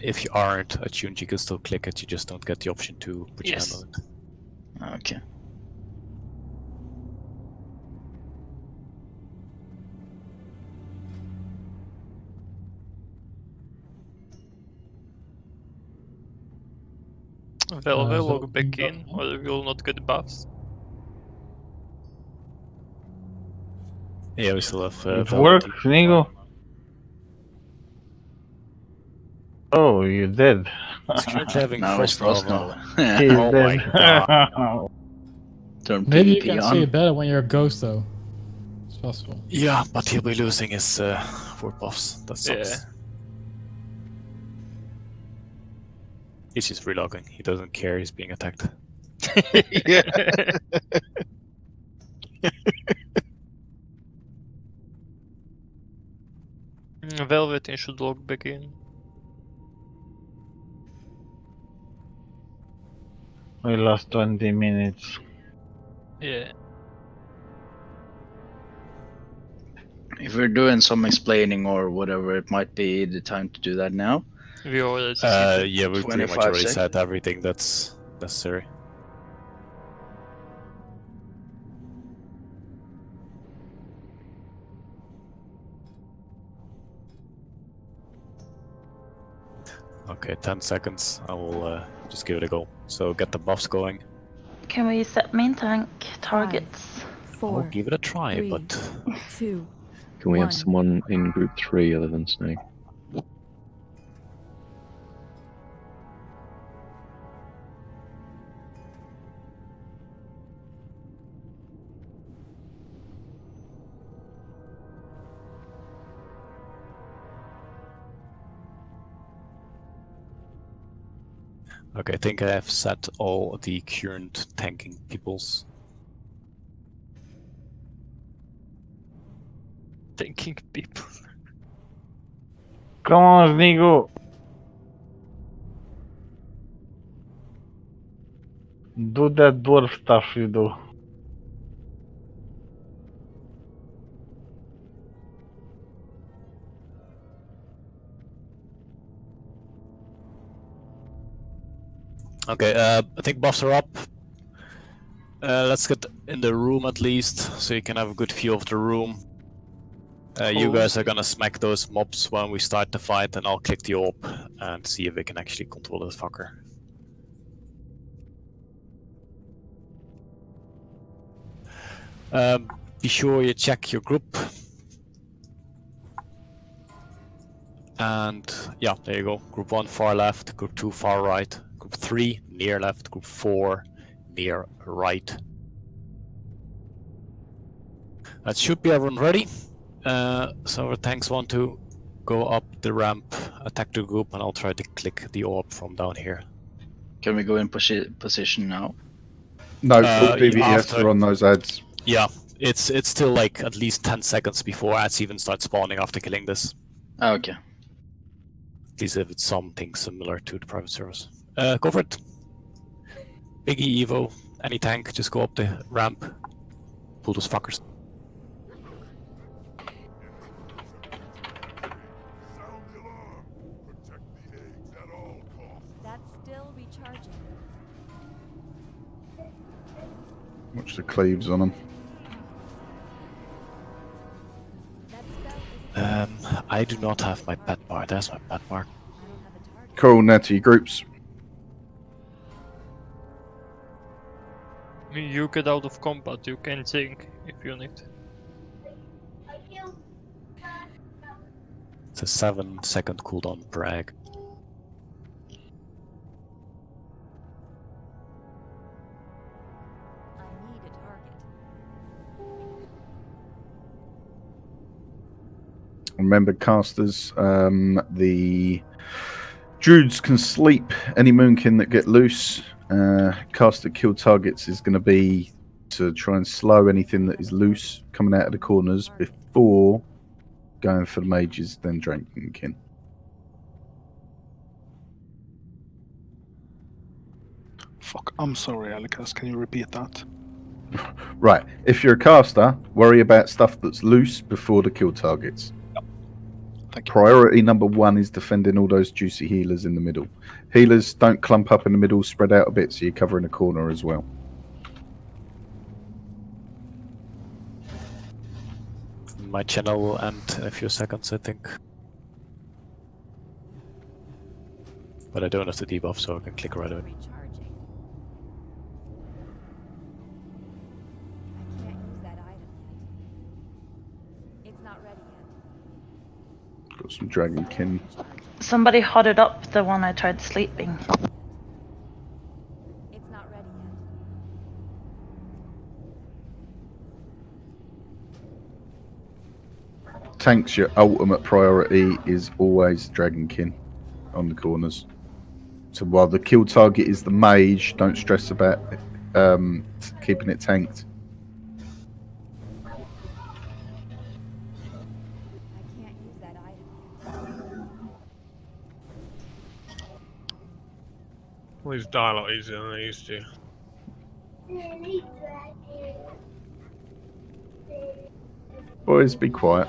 If you aren't attuned, you can still click it, you just don't get the option to put your hand Yes. on it. Okay. Well, we'll so log back in, or we will not get buffs. Yeah, we still have It Velvet. works, Nigo. Oh, you're dead. He's currently having Now it's Frost Frost Nova. Nova. He's Oh my dead. god. Turn Maybe you PvP can on. see it better when you're a ghost, though. It's possible. Yeah, but he'll be losing his 4 buffs. That sucks. Yeah. He's just relogging. He doesn't care he's being attacked. Yeah. Velveteen should log back in. We lost 20 minutes. Yeah. If we're doing some explaining or whatever, it might be the time to do that now. We already said Yeah, we pretty much 25 already said seconds. everything that's necessary. Okay, 10 seconds. I will just give it a go. So get the buffs going. Can we set main tank targets? I'll 4, give it a try, 3, but 2. Can we have One. someone in group 3 other than Snake? okay, I think I have set all the current tanking peoples. thanking people. Come on, Nigo. Do that dwarf stuff you do. Okay, I think buffs are up. Let's get in the room at least, so you can have a good view of the room. You guys are gonna smack those mobs when we start the fight, and I'll click the orb and see if we can actually control this fucker. Be sure you check your group. And yeah, there you go. Group 1 far left, group 2 far right, group 3 near left, group 4 near right. That should be everyone ready. So our tanks want to go up the ramp, attack the group, and I'll try to click the orb from down here. Can we go in position now? No, full DVS after- are on those ads. Yeah, it's still like at least 10 seconds before ads even start spawning after killing this. Oh, okay. At least if it's something similar to the private servers. Go for it. Biggie, Evo, any tank, just go up the ramp. Pull those fuckers. That's still recharging. Watch the cleaves on them. That spell is I do not have my pet bar. There's my pet bar. I don't have a target. Cool, Netty groups. You get out of combat, you can think if you need. It's a 7-second cooldown per egg. I need a target. Remember, casters, the druids can sleep any moonkin that get loose. Caster kill targets is going to be to try and slow anything that is loose coming out of the corners before going for the mages, then dragonkin. Fuck, I'm sorry, Alicus. Can you repeat that? Right, if you're a caster, worry about stuff that's loose before the kill targets. Thank you. Priority number 1 is defending all those juicy healers in the middle. Healers don't clump up in the middle, spread out a bit so you're covering a corner as well. My channel will end in a few seconds, I think. But I don't have the debuff, so I can click right away. Recharging. I can't use that item yet. It's not ready yet. Got some dragonkin. Recharging. Somebody hotted up the one I tried sleeping. It's not ready yet. Tanks, your ultimate priority is always dragonkin on the corners. So while the kill target is the mage, don't stress about keeping it tanked. I can't use that item. These die a lot easier than they used to. Boys, be quiet.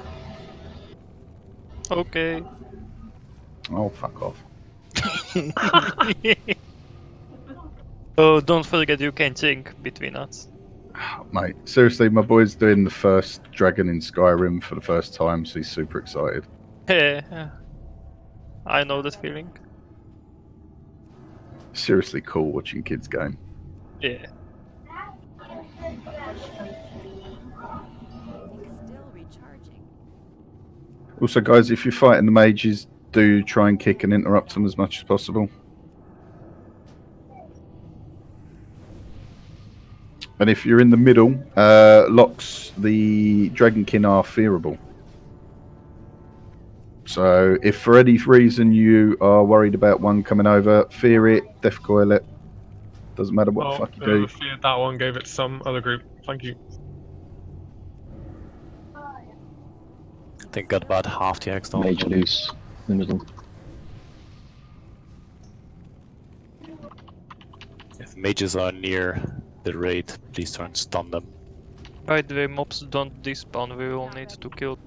Okay. Oh, fuck off. Oh, don't forget you can think between us. Mate, seriously, my boy's doing the first dragon in Skyrim for the first time, so he's super excited. Yeah. I know that feeling. Seriously cool watching kids game. Yeah. It's still recharging. Also, guys, if you're fighting the mages, do try and kick and interrupt them as much as possible. And if you're in the middle, locks, the dragonkin are fearable. So if for any reason you are worried about one coming over, fear it, death coil it. Doesn't matter what the fuck you do. Whoever feared that one gave it to some other group. Thank you. I think got about half the X down. Mage loose in the middle. If mages are near the raid, please try and stun them. By the way, mobs don't despawn, we will need to kill.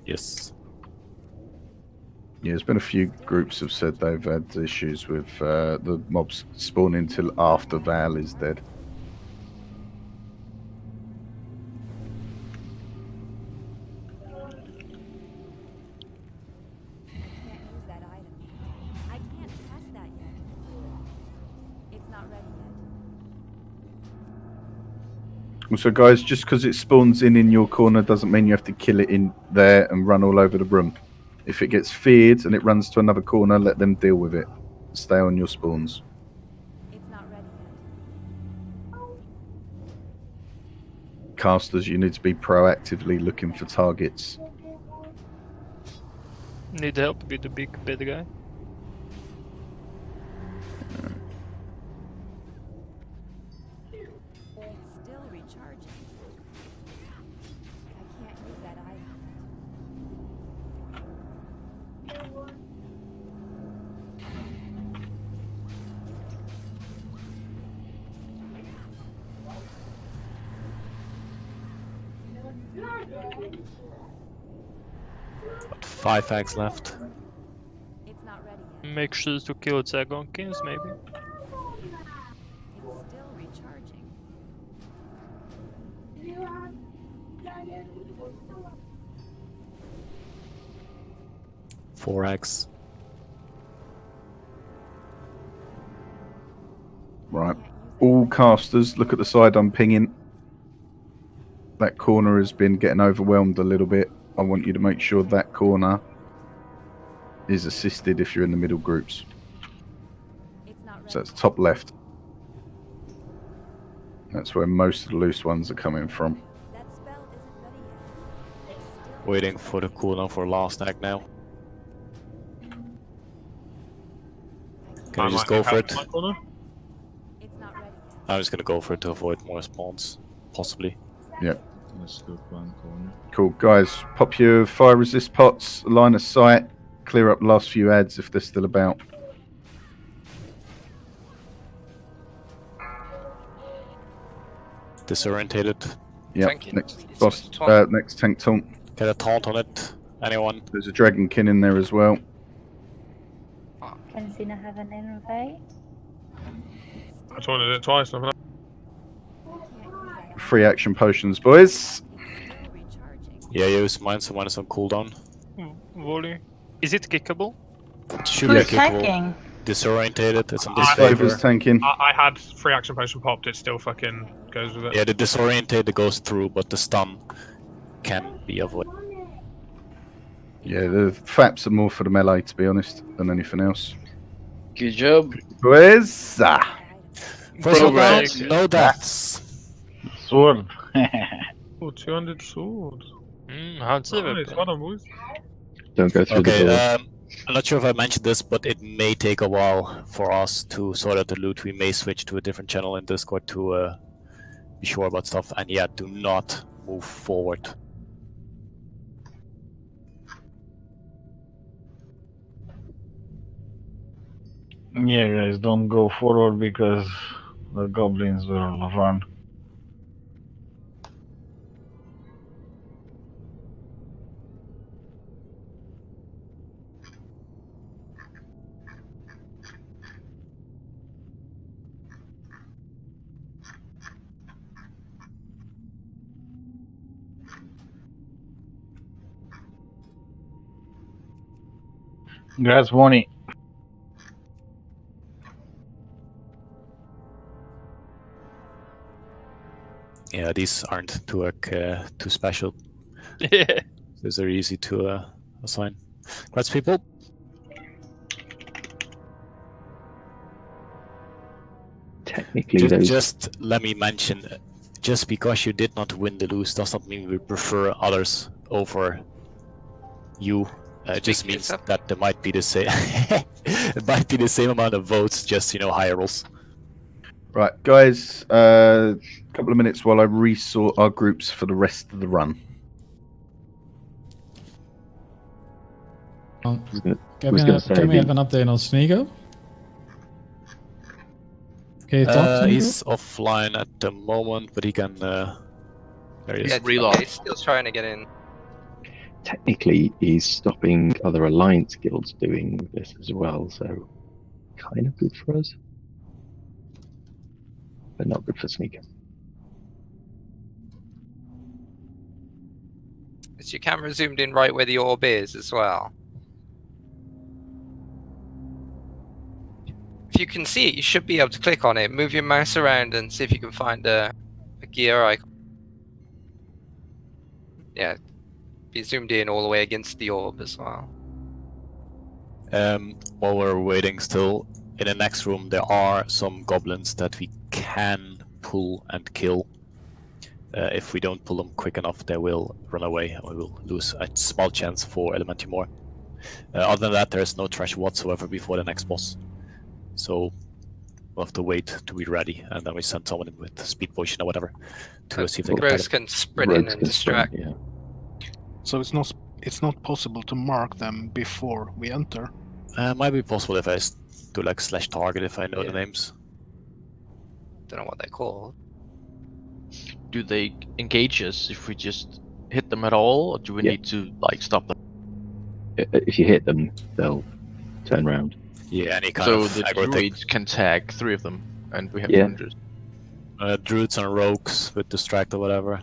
Yes. Yeah, there's been a few groups have said they've had issues with the mobs spawning till after Val is dead. Can't use that item. I can't test that yet. It's not ready yet. Also, guys, just because it spawns in your corner doesn't mean you have to kill it in there and run all over the room. If it gets feared and it runs to another corner, let them deal with it. Stay on your spawns. It's not ready yet. Casters, you need to be proactively looking for targets. Need help with the big bad guy? It's still recharging. I can't use that item. But 5 X left. It's not ready yet. Make sure to kill Dragonkins, maybe? It's still recharging. 4X. Right. Can't use that All item. casters, look at the side I'm pinging. That corner has been getting overwhelmed a little bit. I want you to make sure that corner is assisted if you're in the middle groups. It's not ready. So that's top left. That's where most of the loose ones are coming from. That spell isn't ready yet. It's still Waiting for the cooldown for last act now. Can I just go for it? It's not ready yet. I'm just gonna go for it to avoid more spawns, possibly. Yep. Let's go one corner. Cool. Guys, pop your fire resist pots, line of sight, clear up the last few ads if they're still about. Disorientated. Yep. Tank it. Next It's boss, taunt. next tank taunt. Get a taunt on it. Anyone? There's a dragonkin in there as well. Can Zena have an innovate? I tried to do it twice. Nothing. Free action potions, boys. Still recharging. Yeah, use mine, so mine is on cooldown. Volley. Is it kickable? It should be Who's kickable. tanking? Disorientated, it's on Disfavor is disfavor. tanking. I had free action potion popped. It still fucking goes with it. Yeah, the disorientated goes through, but the stun can be avoided. Yeah, the FAPs are more for the melee, to be honest, than anything else. Good job. Boys. First one down, Progress. no deaths. Sword. Oh, 200 sword. How's it? Nice, well done, boys. Don't go through the Okay, door. I'm not sure if I mentioned this, but it may take a while for us to sort out the loot. We may switch to a different channel in Discord to be sure about stuff. And yeah, do not move forward. Yeah, guys, don't go forward because the goblins will run. Grass money. Yeah, these aren't too special. Yeah. These are easy to assign. Congrats, people. Technically, those Just let me mention, just because you did not win the lose does not mean we prefer others over you. It just Speak means yourself. that there might be the same. It might be the same amount of votes, just higher rolls. Right, guys, a couple of minutes while I resort our groups for the rest of the run. was gonna say Can we the- have an update on Sneeko? Can you talk to He's offline at the moment, but he can. There he is. Yeah, Reload. he's still trying to get in. technically he's stopping other alliance guilds doing this as well, so kind of good for us, but not good for Sneaker. Is your camera zoomed in right where the orb is as well? If you can see it, you should be able to click on it. Move your mouse around and see if you can find a gear icon. Yeah, be zoomed in all the way against the orb as well. While we're waiting still, in the next room there are some goblins that we can pull and kill. If we don't pull them quick enough, they will run away and we will lose a small chance for Elementy more. Other than that, there's no trash whatsoever before the next boss. So we'll have to wait to be ready, and then we send someone in with speed potion or whatever to see if they can Rogues fight him. can sprint in and distract. Yeah. So it's not possible to mark them before we enter. Might be possible if I do like slash target if I know the Yeah. names. Don't know what they're called. Do they engage us if we just hit them at all, or do we Yeah. need to like stop them? If you hit them, they'll turn around. Yeah, any kind So of the aggro thing. druids can tag 3 of them, and we have Yeah. 100. Druids and rogues with distract or whatever.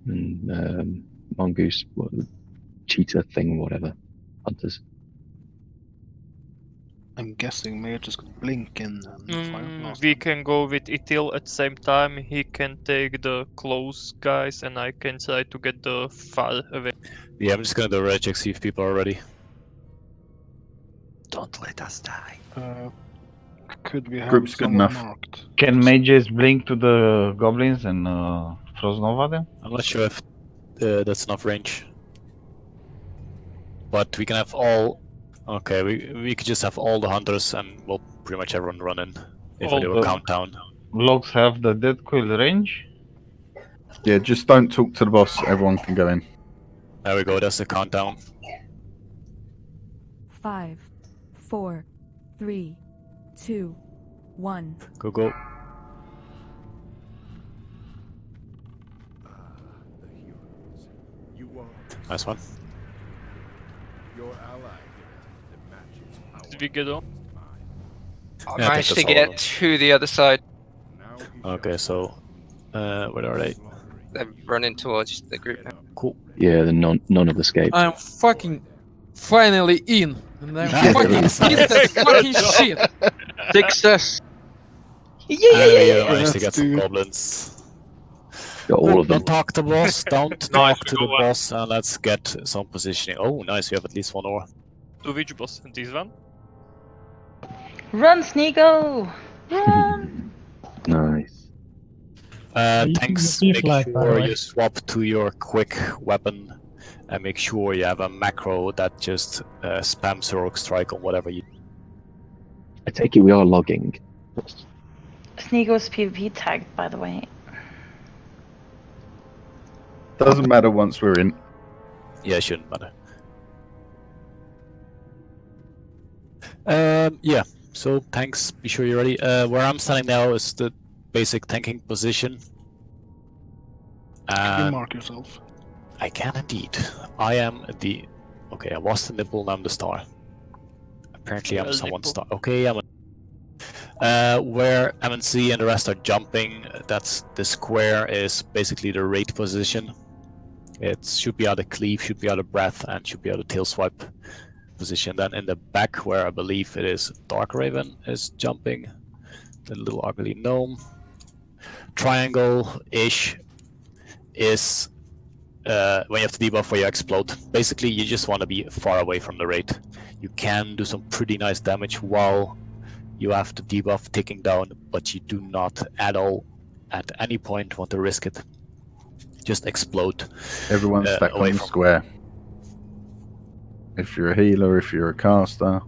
And mongoose, cheetah thing, whatever, hunters. I'm guessing Mayor just could blink in and fire blast. We can go with Itil at the same time. He can take the close guys, and I can try to get the far away. Yeah, I'm just gonna do a red check, see if people are ready. Don't let us die. Could we have Group's good someone enough. marked? Can mages blink to the goblins and frost nova them? I'm not sure if that's enough range. But we can have all... Okay, we could just have all the hunters and, well, pretty much everyone run in. If All we do a the- countdown. Logs have the dead quill range? Yeah, just don't talk to the boss. Everyone can go in. There we go, that's the countdown. 5, 4, 3, 2, 1. Go, go. Nice one. Did we get on? I Yeah, I managed think to that's all of get to the other side. Okay, so where are they? They're running towards the group now. Cool. Yeah, none have escaped. I'm fucking finally in, and I'm Yeah. fucking pissed as fucking shit. Success. Anyway, you managed to That's get some good. goblins. Got all of them. Don't talk to the boss. Don't Nice, talk we to got the one. boss, and let's get some positioning. Oh, nice. We have at least one more. To which boss? This one? Run, Sneeko! Run! Nice. You Tanks, can make flag, by the sure way. you swap to your quick weapon, and make sure you have a macro that just spams heroic strike on whatever you. I take it we are logging. Sneeko's PvP tagged, by the way. Doesn't matter once we're in. Yeah, it shouldn't matter. Yeah. So tanks, be sure you're ready. Where I'm standing now is the basic tanking position. Can you mark yourself? I can indeed. I am the. Okay, I was the nipple and I'm the star. Apparently, I'm Well, someone's nipple. star. Okay, I'm. Where MNC and the rest are jumping, that's the square is basically the raid position. It should be out of cleave, should be out of breath, and should be out of tail swipe position. Then in the back, where I believe it is Dark Raven is jumping, the little ugly gnome. Triangle-ish is when you have to debuff where you explode. Basically, you just want to be far away from the raid. You can do some pretty nice damage while you have to debuff ticking down, but you do not at all, at any point, want to risk it. Just explode. Everyone's stacked away on the from. square. If you're a healer, if you're a caster.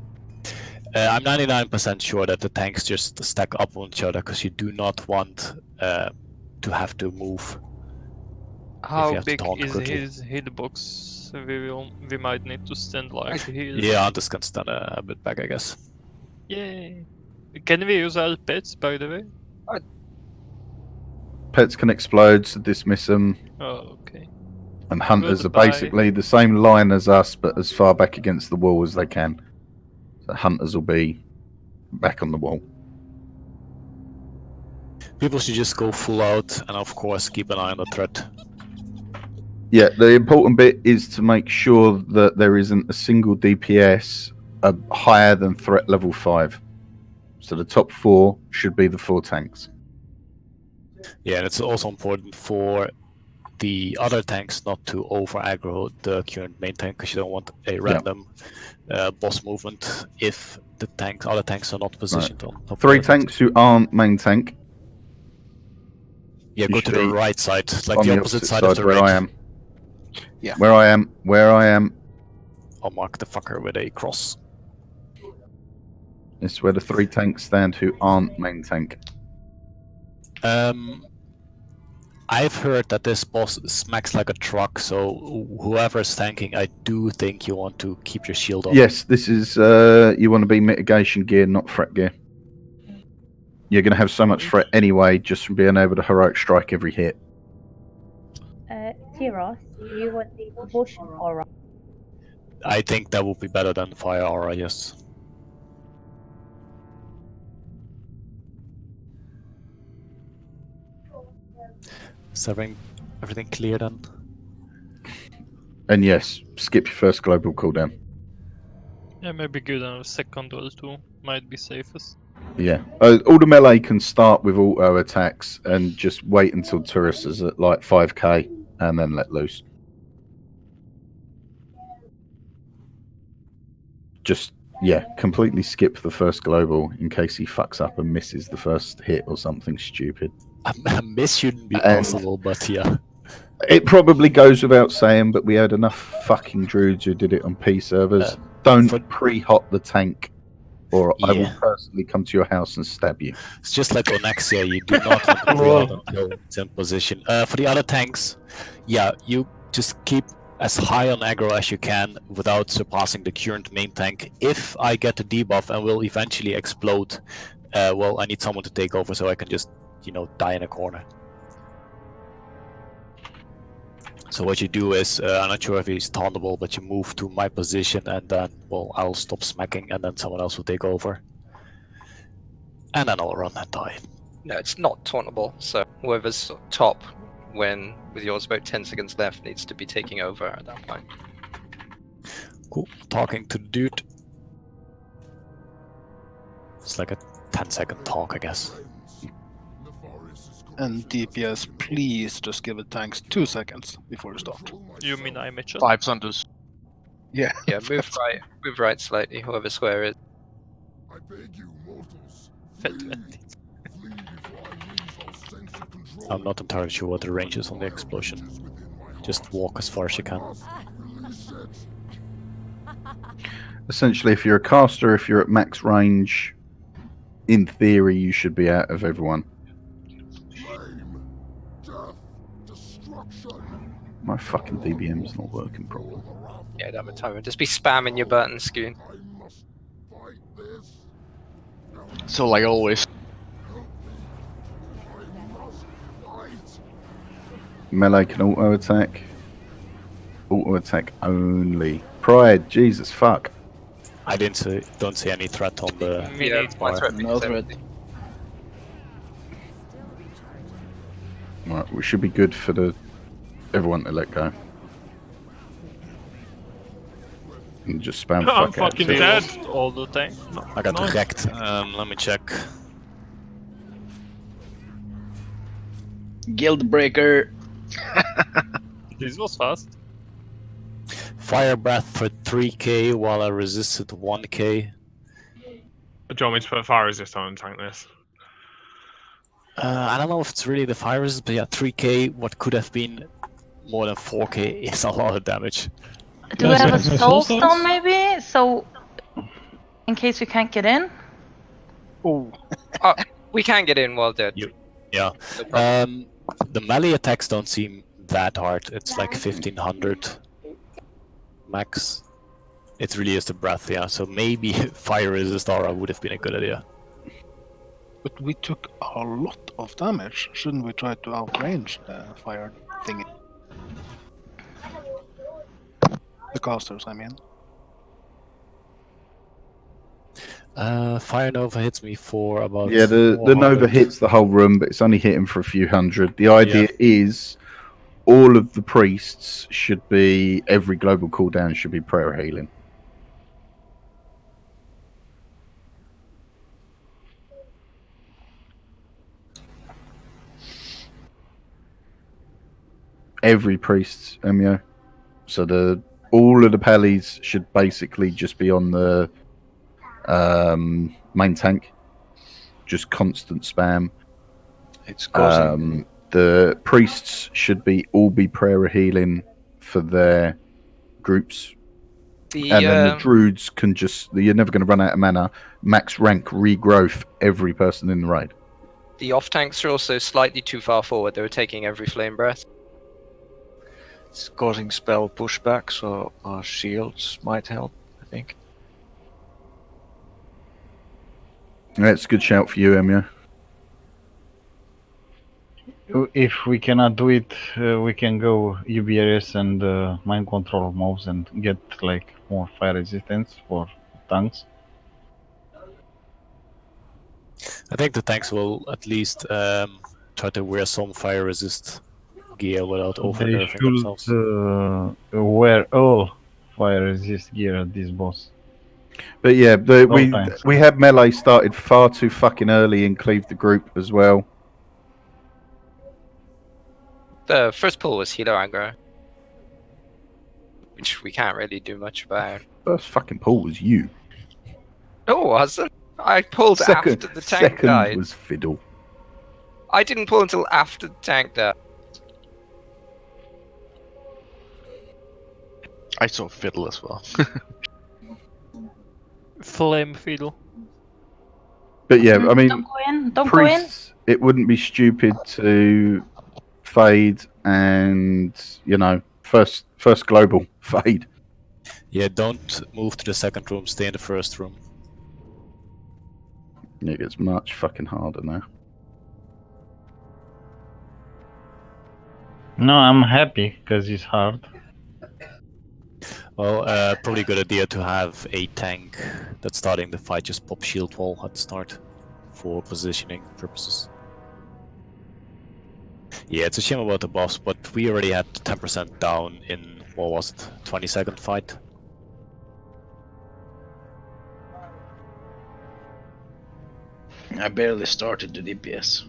I'm 99% sure that the tanks just stack up on each other because you do not want to have to move. How have to big taunt is quickly. his hitbox? We might need to stand like heal. Yeah, I'm just gonna stand a bit back, I guess. Yay! Can we use our pets, by the way? Pets can explode, so dismiss them. Oh, okay. And hunters Goodbye. are basically the same line as us, but as far back against the wall as they can. So hunters will be back on the wall. People should just go full out, and of course keep an eye on the threat. Yeah, the important bit is to make sure that there isn't a single DPS higher than threat level 5. So the top 4 should be the 4 tanks. Yeah, and it's also important for the other tanks not to over aggro the current main tank, because you don't want a random boss movement if the other tanks are not positioned on top. 3 tanks who aren't main tank. Yeah, You go to should the be right side, like on the opposite side of the where raid. I am. Yeah. Where I am. I'll mark the fucker with a cross. It's where the 3 tanks stand who aren't main tank. I've heard that this boss smacks like a truck, so whoever's tanking, I do think you want to keep your shield up. Yes, this is you want to be mitigation gear, not threat gear. You're going to have so much threat anyway, just from being able to heroic strike every hit. Tyros, do you want the proportion aura? I think that would be better than fire aura, yes. Is everything clear then? And yes, skip your first global cooldown. Yeah, maybe good on a second or two. Might be safest. Yeah, all the melee can start with auto attacks and just wait until Turris is at like 5k and then let loose. Just, yeah, completely skip the first global in case he fucks up and misses the first hit or something stupid. A miss shouldn't be And- possible, but yeah. It probably goes without saying, but we had enough fucking druids who did it on P servers. Don't pre-hot the tank, or I will personally come to your house and stab you. It's just like Onyxia, you do not want to pre-out until it's in position. For the other tanks, yeah, you just keep as high on aggro as you can without surpassing the current main tank. If I get the debuff and will eventually explode, well, I need someone to take over so I can just, die in a corner. So what you do is, I'm not sure if he's tauntable, but you move to my position, and then, well, I'll stop smacking, and then someone else will take over. And then I'll run and die. No, it's not tauntable, so whoever's top when with yours about 10 seconds left needs to be taking over at that point. Cool. Talking to the dude. It's like a 10-second talk, I guess. And DPS, please just give the tanks 2 seconds before you start. You mean I Mitchell? 5 Santos. Yeah. Yeah, move right slightly, whoever square is. I'm not entirely sure what the range is on the explosion. Just walk as far as you can. Essentially, if you're a caster, if you're at max range, in theory, you should be out of everyone. My fucking DBM's not working properly. Yeah, damn it, timer. Just be spamming your button, Scoon. So like always. Melee can auto attack. Auto attack only. Pride, Jesus fuck. I don't see any threat on the. Yeah, my threat No threat. Right, we should be good for everyone to let go. And just spam I'm fuck out fucking too. dead. All the time. I got Nice. wrecked. Let me check. Guild breaker. This was fast. Fire breath for 3k while I resisted 1k. Do you want me to put fire resist on and tank this? I don't know if it's really the fire resist, but yeah, 3k, what could have been more than 4k is a lot of damage. Do we have a soul stone maybe? So, in case we can't get in? Oh. We can get in while dead. Yeah. The melee attacks don't seem that hard. It's like 1500 max. It really is the breath, yeah. So maybe fire resist aura would have been a good idea. But we took a lot of damage. Shouldn't we try to outrange the fire thingy? The casters, I mean. Fire Nova hits me for about. Yeah, the Nova hits the whole room, but it's only hitting for a few hundred. The idea is all of the priests should be, every global cooldown should be prayer healing. Every priest, Emio. So all of the pallies should basically just be on the main tank. Just constant spam. It's causing... the priests should all be prayer healing for their groups. And then the druids can just, you're never going to run out of mana, max rank regrowth every person in the raid. The off tanks are also slightly too far forward. They were taking every flame breath. It's causing spell pushback, so our shields might help, I think. That's a good shout for you, Emio. If we cannot do it, we can go UBRS and mind control moves and get like more fire resistance for tanks. I think the tanks will at least try to wear some fire resist gear without They over-nerfing should themselves. wear all fire resist gear at this boss. But yeah, we had melee started far too fucking early and cleaved the group as well. The first pull was healer aggro, which we can't really do much about. First fucking pull was you. No, it wasn't. I pulled after the tank second died. was Fiddle. I didn't pull until after the tank died. I saw Fiddle as well. Flame fiddle. But yeah, I mean, Don't go in. Don't priests, it wouldn't be stupid to fade and, first global fade. Yeah, don't move to the second room, stay in the first room. It gets much fucking harder now. No, I'm happy because it's hard. Well, probably a good idea to have a tank that's starting the fight just pop shield wall at the start for positioning purposes. Yeah, it's a shame about the boss, but we already had 10% down in, what was it, 20-second fight? I barely started the DPS.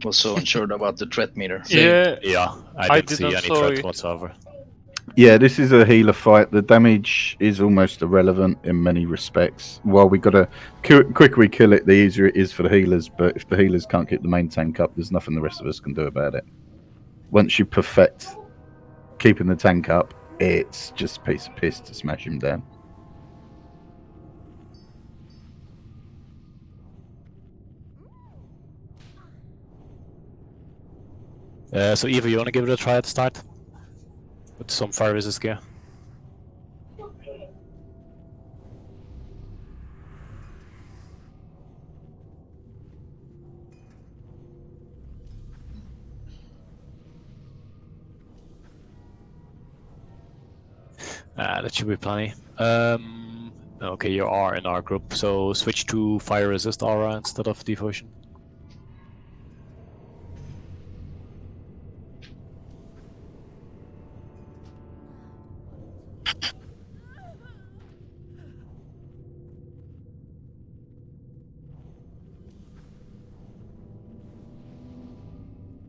Was so unsure about the threat meter. Yeah, Yeah, I I didn't see didn't any saw threat it. whatsoever. Yeah, this is a healer fight. The damage is almost irrelevant in many respects. While we gotta quicker we kill it, the easier it is for the healers. But if the healers can't keep the main tank up, there's nothing the rest of us can do about it. Once you perfect keeping the tank up, it's just a piece of piss to smash him down. So Eva, you wanna give it a try at the start? With some fire resist gear? That should be plenty. Okay, you are in our group, so switch to fire resist aura instead of devotion.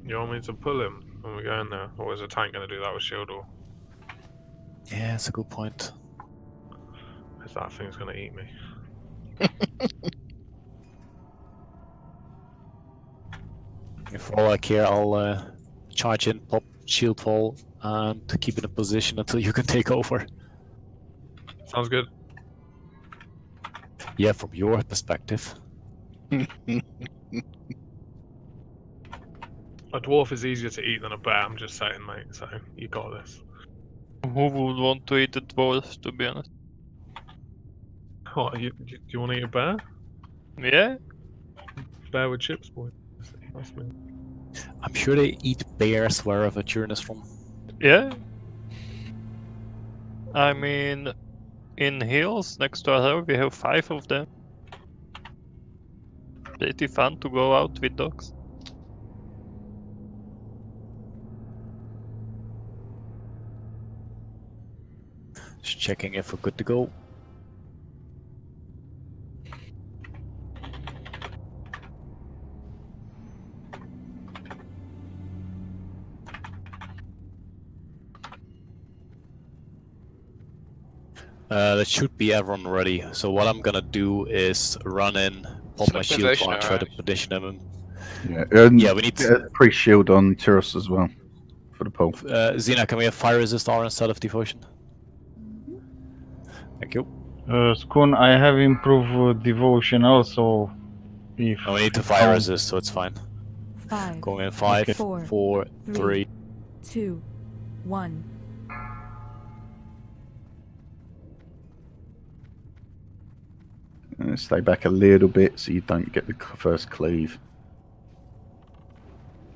You want me to pull him when we go in there? Or is the tank going to do that with shield or? Yeah, that's a good point. Because that thing's going to eat me. For all I care, I'll charge in, pop shield wall, and keep it in position until you can take over. Sounds good. Yeah, from your perspective. A dwarf is easier to eat than a bear, I'm just saying, mate, so you got this. Who would want to eat the dwarves, to be honest? What, do you want to eat a bear? Yeah? Bear with chips, boy. That's me. I'm sure they eat bears wherever Turin is from. Yeah? I mean, in hills next to our house, we have 5 of them. Pretty fun to go out with dogs. Just checking if we're good to go. That should be everyone ready. So what I'm gonna do is run in, pop my shield devotion, and try to alright. position them. Yeah, and Yeah, we need get a pre-shield on Tyros as well for the pull. Xena, can we have fire resist aura instead of devotion? Thank you. Skun, I have improved devotion also. If Oh, we need to it fire counts. resist, so it's fine. 5, Going in 5, Okay. 4, 3. 2, 1. Stay back a little bit so you don't get the first cleave.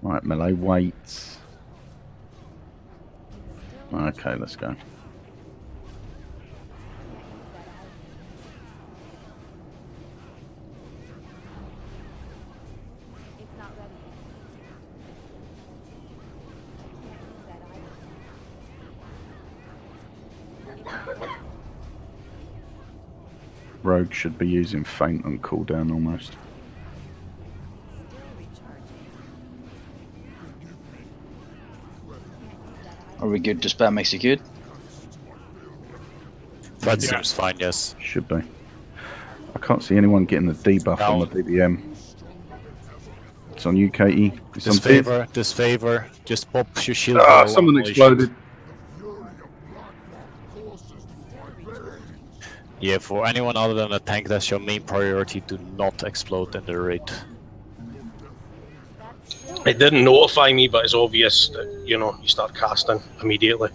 Right, melee waits. Okay, let's go. It's not ready. Rogue should be using faint on cooldown almost. Are we good to spam execute? That seems fine, yes. Should be. I can't see anyone getting the debuff on the DBM. It's on you, Katie. It's on Viv. Disfavor, just pop your shield. Ah, wall someone on all your exploded. shield. Yeah, for anyone other than a tank, that's your main priority to not explode in the raid. It didn't notify me, but it's obvious that, you know, you start casting immediately.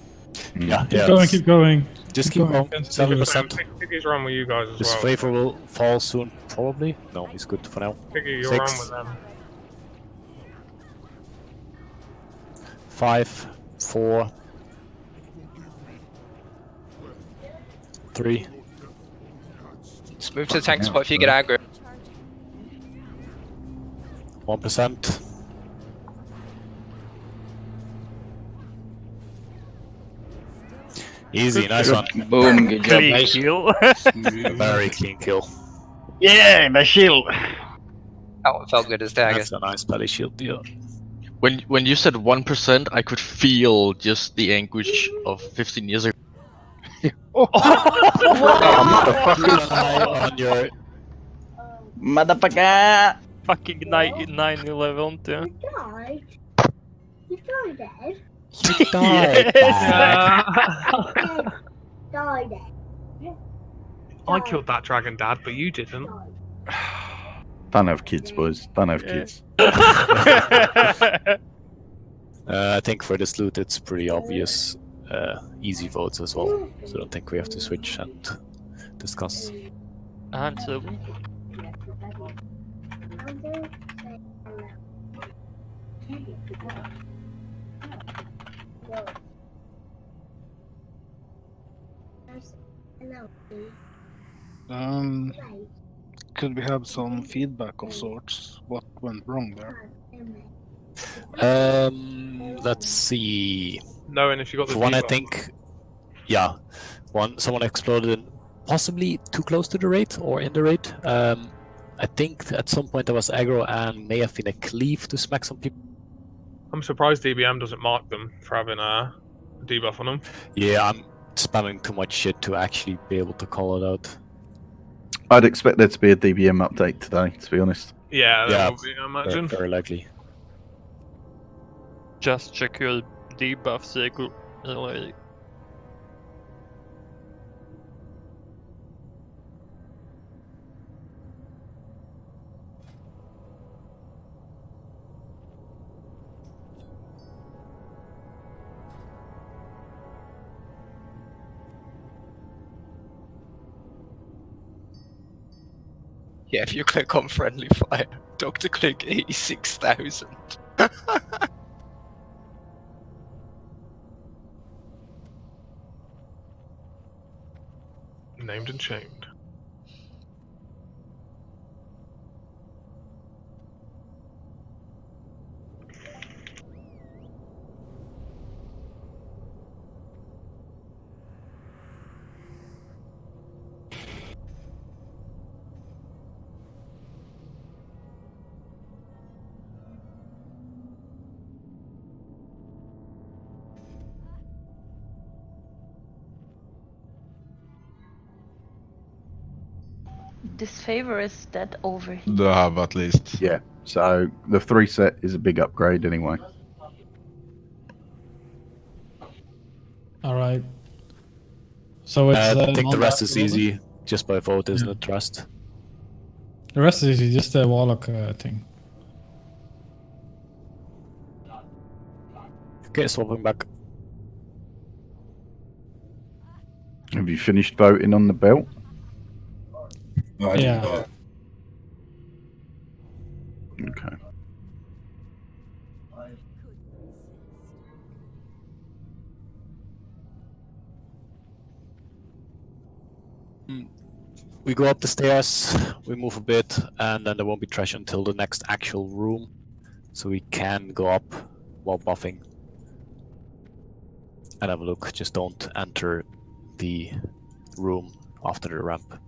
Yeah, Keep going. Just keep going. 7%. Piggy's run with you guys as well. Disfavor will fall soon, probably. No, he's good for now. Piggy, you're 6, on with them. 5, 4, 3. Just move to the tank spot if you get aggro. 1%. Easy, nice one. Boom, good job, Clean guys. kill. Very clean kill. Yeah, the shield. That one felt good as dagger. That's a nice belly shield deal. When you said 1%, I could feel just the anguish of 15 years ago. Motherfucker! On your Motherfucker! Fucking 9/11, yeah. You died, Ed? You died, Died, Ed. I killed that dragon, Dad, but you didn't. Don't have kids, boys. Don't have kids. I think for this loot it's pretty obvious. Easy votes as well, so I don't think we have to switch and discuss. And so, Could we have some feedback of sorts? What went wrong there? Let's see. No, and if you got the For one, I debuff- think, yeah, someone exploded in possibly too close to the raid or in the raid. I think at some point there was aggro and may have been a cleave to smack some people. I'm surprised DBM doesn't mark them for having a debuff on them. Yeah, I'm spamming too much shit to actually be able to call it out. I'd expect there to be a DBM update today, to be honest. Yeah, there Yeah, will be, I imagine. very likely. just check your debuffs regularly. Yeah, if you click on friendly fire, Dr. Click 86,000. Named and shamed. This favor is dead over here. They have at least. Yeah. So the 3 set is a big upgrade anyway. All right. So it's. I think the non- rest is easy, just by vote, isn't it, Trust? The rest is easy, just the warlock thing. Okay, swapping back. Have you finished voting on the belt? Yeah. Okay. We go up the stairs, we move a bit, and then there won't be trash until the next actual room. So we can go up while buffing. And have a look, just don't enter the room after the ramp.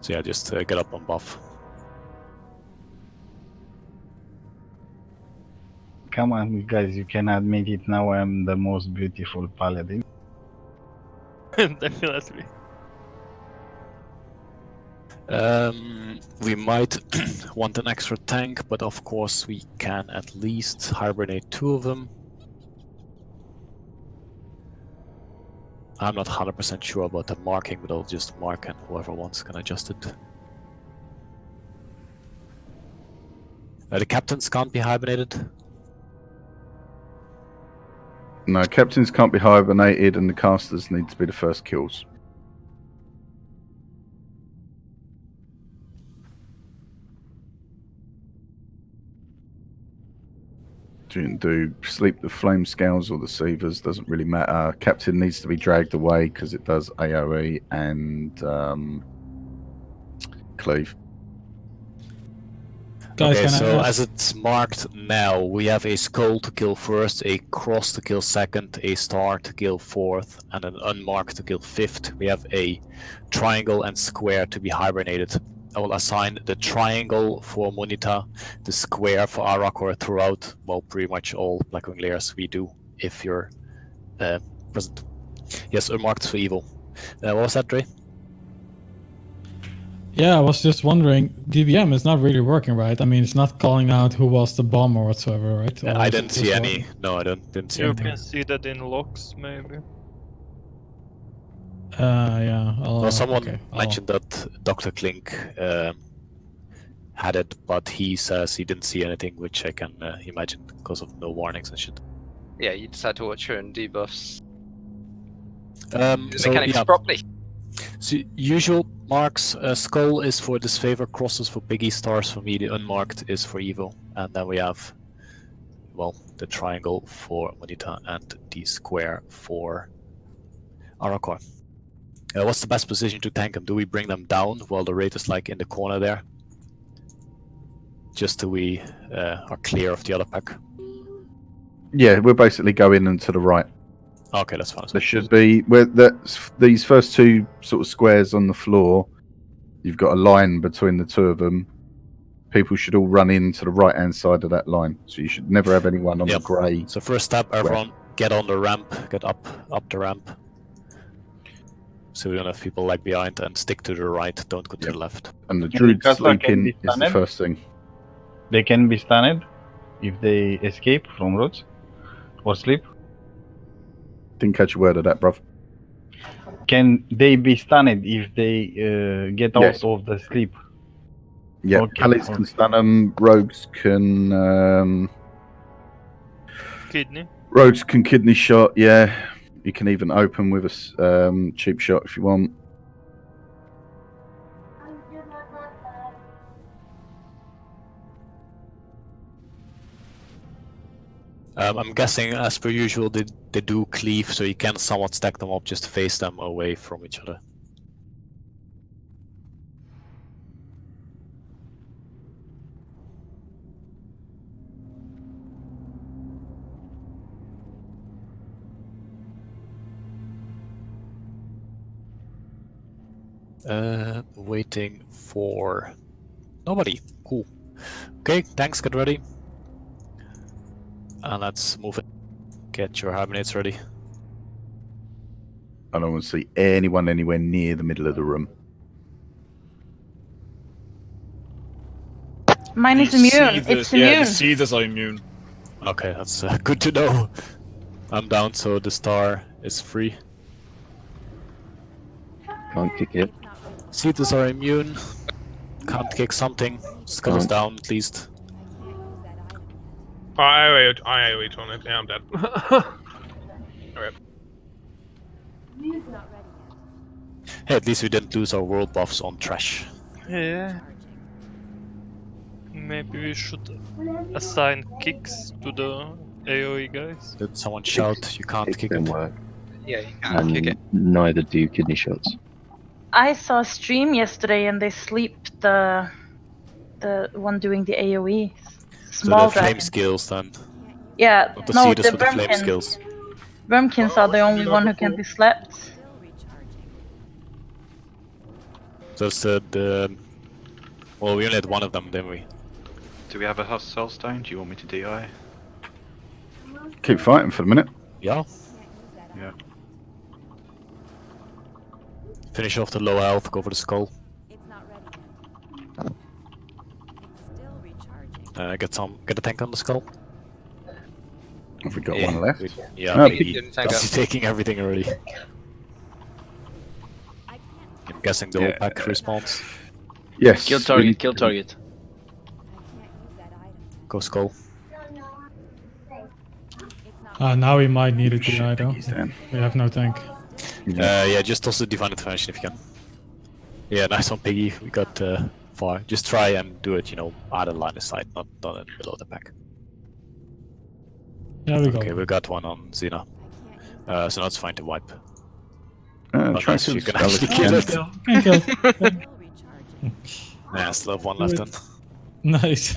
So yeah, just get up and buff. Come on, guys, you can admit it now. I'm the most beautiful paladin. Definitely. We might want an extra tank, but of course we can at least hibernate 2 of them. I'm not 100% sure about the marking, but I'll just mark and whoever wants can adjust it. The captains can't be hibernated. No, captains can't be hibernated, and the casters need to be the first kills. You can do sleep the flame scales or the sievers, doesn't really matter. Captain needs to be dragged away because it does AoE and cleave. Guys, Okay, can I so ask- as it's marked now, we have a skull to kill first, a cross to kill second, a star to kill fourth, and an unmarked to kill fifth. We have a triangle and square to be hibernated. I will assign the triangle for Monita, the square for Arakor throughout, well, pretty much all Blackwing layers we do, if you're present. Yes, unmarked for evil. What was that, Dre? Yeah, I was just wondering, DBM is not really working, right? I mean, it's not calling out who was the bomb or whatsoever, right? Or I is it didn't see just any. what- No, I didn't see You anything. can see that in logs, maybe. Yeah. Well, someone okay, mentioned that Dr. Klink had it, but he says he didn't see anything, which I can imagine because of no warnings and shit. Yeah, you decide to watch your own debuffs. So, Mechanics yeah. properly. So usual marks, skull is for disfavor, crosses for piggy, stars for me, the unmarked is for evil, and then we have, well, the triangle for Monita and the square for Arakor. What's the best position to tank them? Do we bring them down while the raid is like in the corner there? Just so we are clear of the other pack. Yeah, we'll basically go in and to the right. Okay, that's fine. There should be these first two sort of squares on the floor. You've got a line between the two of them. People should all run into the right-hand side of that line. So you should never have anyone on the grey. So first step, everyone get on the ramp, get up the ramp. So we don't have people like behind, and stick to the right, don't go to the left. And the And druid Caster can sleeping be is the stunned. first thing. They can be stunned if they escape from roads or sleep. Didn't catch a word of that, bruv. Can they be stunned if they get Yes. out of the sleep? Yeah, Okay, pallets can stun them. Rogues can Kidney. rogues can kidney shot. Yeah, you can even open with a cheap shot if you want. I'm guessing, as per usual, they do cleave, so you can somewhat stack them up, just face them away from each other. Waiting for nobody. Cool. Okay, tanks, get ready. And let's move it. Get your hibernates ready. I don't want to see anyone anywhere near the middle of the room. Mine is immune. It's Yeah, immune. the seethers are immune. Okay, that's good to know. I'm down, so the star is free. Can't kick it. Seethers are immune. Can't kick something. Skull is down, at least. I AoE'd on it. Yeah, I'm dead. Okay. Hey, at least we didn't lose our world buffs on trash. Yeah. Maybe we should assign kicks to the AoE guys. Did someone shout, you can't Kicks kick don't it? work. Yeah, you can And kick it. neither do kidney shots. I saw a stream yesterday and they sleep the one doing the AoE. So Small the flame dragon. skills then. Yeah, Not the no, seeders the for the flame Vermkins. skills. Vermkins are the only one who can be slept. So it's well, we only had one of them, didn't we? Do we have a hostile stone? Do you want me to DI? Keep fighting for a minute. Yeah. Yeah. Finish off the low health, go for the skull. Get a tank on the skull. Have we got one left? Yeah, Oh, he's taking everything already. I'm guessing the whole pack respawns. Yes. Kill target, kill target. Go skull. Now we might need a DI though. Piggy's down. We have no tank. Yeah, just toss the divine intervention if you can. Yeah, nice on Piggy. We got far. Just try and do it, out of line of sight, not in the middle of the pack. Yeah, we got Okay, one. we got one on Xena. So now it's fine to wipe. Try Unless to you can spell actually if you kill can. it. Can kill. Nah, still have one left then. Nice.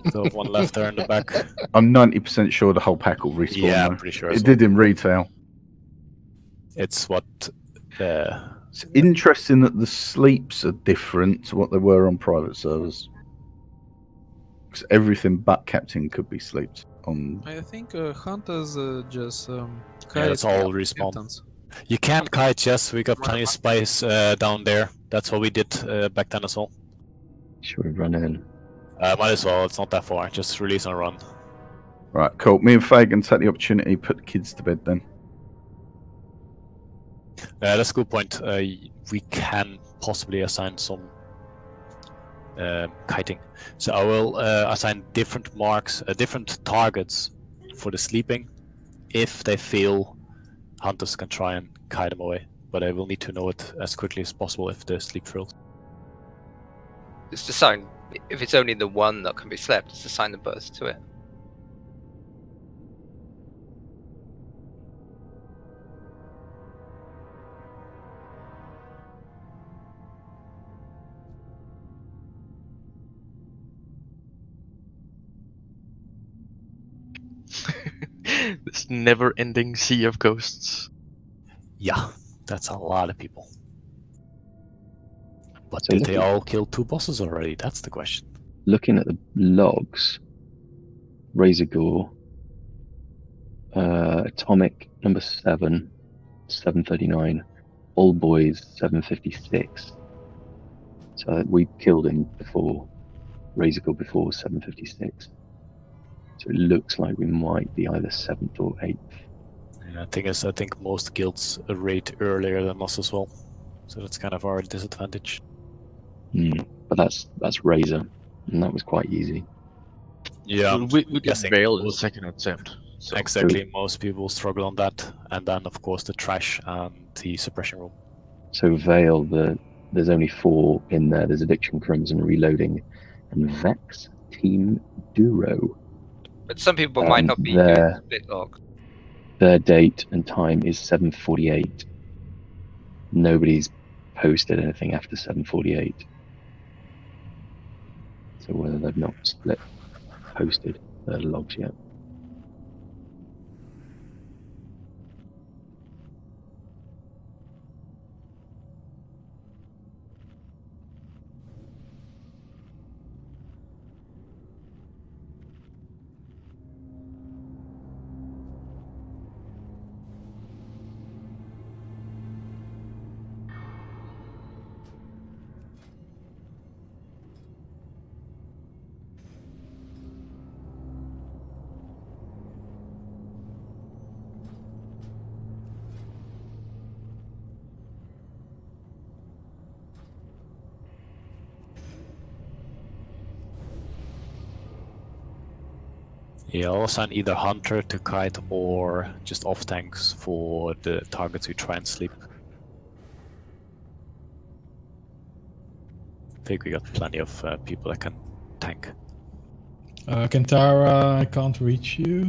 Still have one left there in the back. I'm 90% sure the whole pack will respawn. Yeah, though. I'm pretty sure It as did in retail. It's what... It's interesting that the sleeps are different to what they were on private servers. Because everything but captain could be sleeps on. I think hunters just Yeah, kite that's all the respawn. captains. You can kite, yes. We got plenty of spies down there. That's what we did back then as well. Should we run in? Might as well. It's not that far. Just release and run. Right, cool. Me and Fagan take the opportunity, put the kids to bed then. That's a good point. We can possibly assign some kiting. So I will assign different marks, different targets for the sleeping. If they feel hunters can try and kite them away, but I will need to know it as quickly as possible if the sleep fails. Just assign, if it's only the one that can be slept, just assign the burst to it. This never-ending sea of ghosts. Yeah, that's a lot of people. But So did they all kill 2 bosses already? That's the question. Looking at the logs, Razor Gore, Atomic number 7, 739, Old Boys 756. So we killed him before, Razor Gore before 756. So it looks like we might be either 7th or 8th. Yeah, I think most guilds rate earlier than us as well. So that's kind of our disadvantage. But that's Razor, and that was quite easy. Yeah, Well, we did guessing Veil in the most- second attempt. So. Exactly, most people struggle on that. And then, of course, the trash and the suppression room. So Veil, there's only 4 in there. There's Addiction, Crimson, Reloading, and Vex Team Duro. But some people might not be their- doing split logs. Their date and time is 7:48. Nobody's posted anything after 7:48. So whether they've not posted their logs yet. Yeah, I'll assign either Hunter to kite or just off tanks for the targets we try and sleep. I think we got plenty of people that can tank. Kentara, I can't reach you.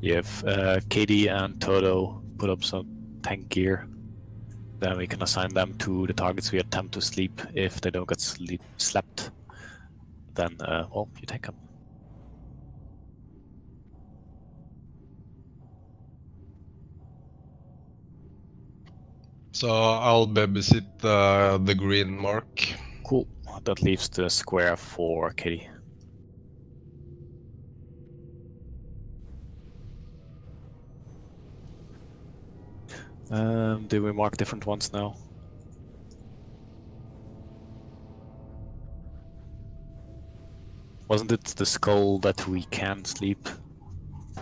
Yeah, if Katie and Toto put up some tank gear, then we can assign them to the targets we attempt to sleep. If they don't get slept, then, well, you tank them. So I'll babysit the green mark. Cool. That leaves the square for Katie. Do we mark different ones now? Wasn't it the skull that we can sleep?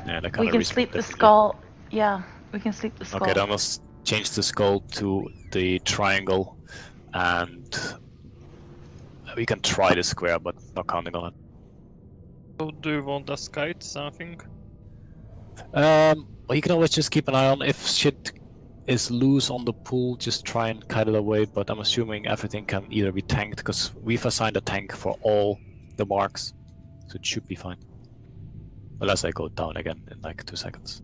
Yeah, that We kind can of sleep the skull. Yeah, We can sleep the skull. Okay, then let's change the skull to the triangle, and we can try the square, but not counting on it. So do you want us kite something? Well, you can always just keep an eye on if shit is loose on the pool, just try and kite it away, but I'm assuming everything can either be tanked, because we've assigned a tank for all the marks, so it should be fine. Unless I go down again in like 2 seconds.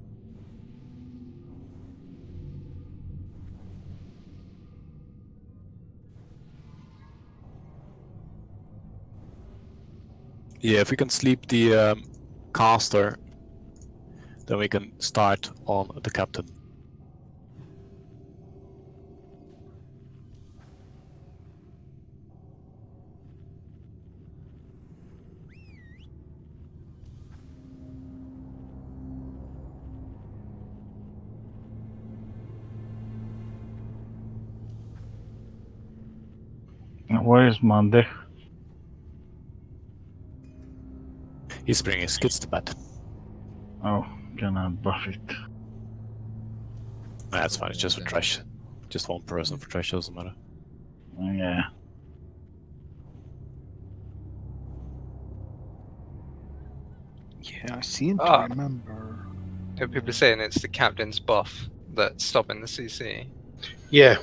Yeah, if we can sleep the caster, then we can start on the captain. Where is Monday? He's bringing his kids to bed. Oh, cannot buff it. Nah, that's fine, it's just for trash. Just one person for trash, doesn't matter. Yeah. Yeah, I seem to remember. There are people saying it's the captain's buff that's stopping the CC. Yeah,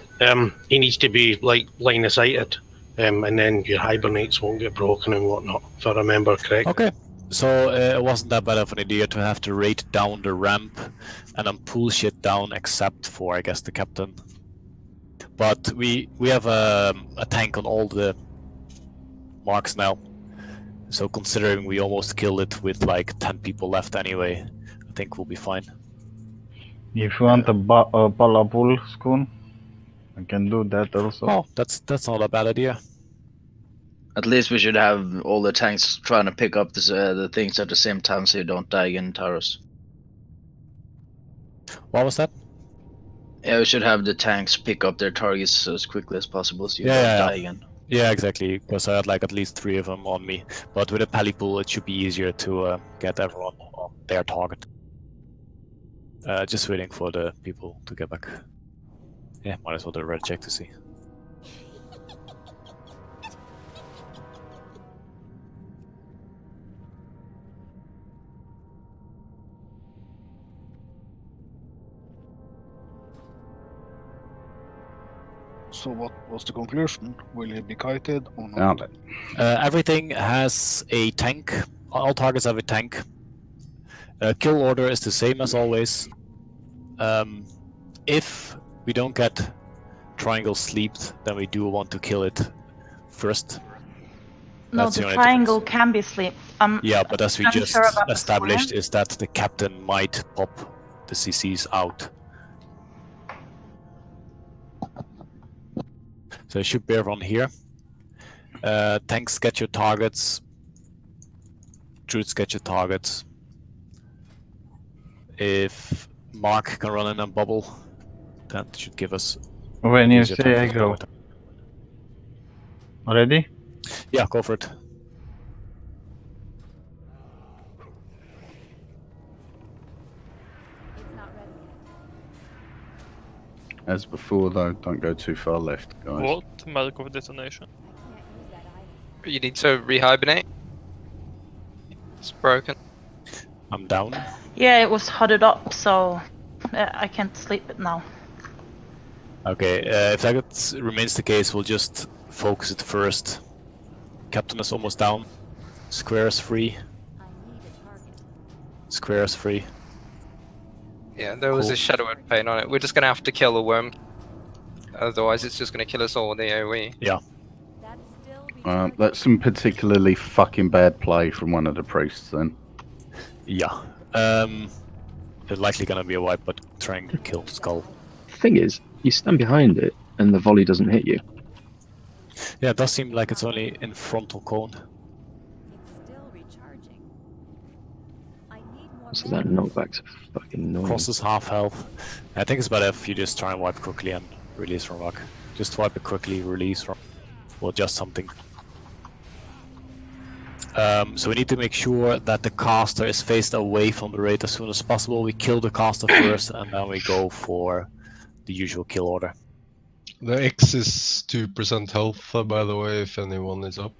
he needs to be like line of sighted, and then your hibernates won't get broken and whatnot, if I remember correctly. Okay, so it wasn't that bad of an idea to have to raid down the ramp and then pull shit down, except for, I guess, the captain. But we have a tank on all the marks now, so considering we almost killed it with like 10 people left anyway, I think we'll be fine. If you want a Palapul schoon, I can do that also. Oh, that's not a bad idea. At least we should have all the tanks trying to pick up the things at the same time, so you don't die in Taurus. What was that? Yeah, we should have the tanks pick up their targets as quickly as possible, so you don't die again. Yeah, exactly, because I had like at least 3 of them on me. But with a pally-pool, it should be easier to get everyone on their target. Just waiting for the people to get back. Yeah, might as well do a red check to see. So what was the conclusion? Will he be kited or not? Everything has a tank. All targets have a tank. Kill order is the same as always. If we don't get triangle sleeped, then we do want to kill it first. No, That's the only triangle can be sleep. Yeah, but as we I'm just sure about the established, square. is that the captain might pop the CCs out. So it should be everyone here. Tanks get your targets. Druids get your targets. If Mark can run in and bubble, that should give us. When you easier say time I to go. it. Ready? Yeah, go for it. As before, though, don't go too far left, guys. What mark of detonation? You need to rehibernate. It's broken. I'm down. Yeah, it was huddled up, so I can't sleep it now. Okay, if that remains the case, we'll just focus it first. Captain is almost down. Square is free. Square is free. Yeah, there was Cool. a shadow of pain on it. We're just gonna have to kill the worm. Otherwise, it's just gonna kill us all with the AoE. Yeah. That's some particularly fucking bad play from one of the priests, then. Yeah. It's likely gonna be a wipe, but try and kill Skull. Thing is, you stand behind it and the volley doesn't hit you. Yeah, it does seem like it's only in frontal cone. So that knockback's fucking annoying. Crosses half health. I think it's better if you just try and wipe quickly and release from rock. Just wipe it quickly, release from, or just something. So we need to make sure that the caster is faced away from the raid as soon as possible. We kill the caster first, and then we go for the usual kill order. The X is 2% health, by the way, if anyone is up.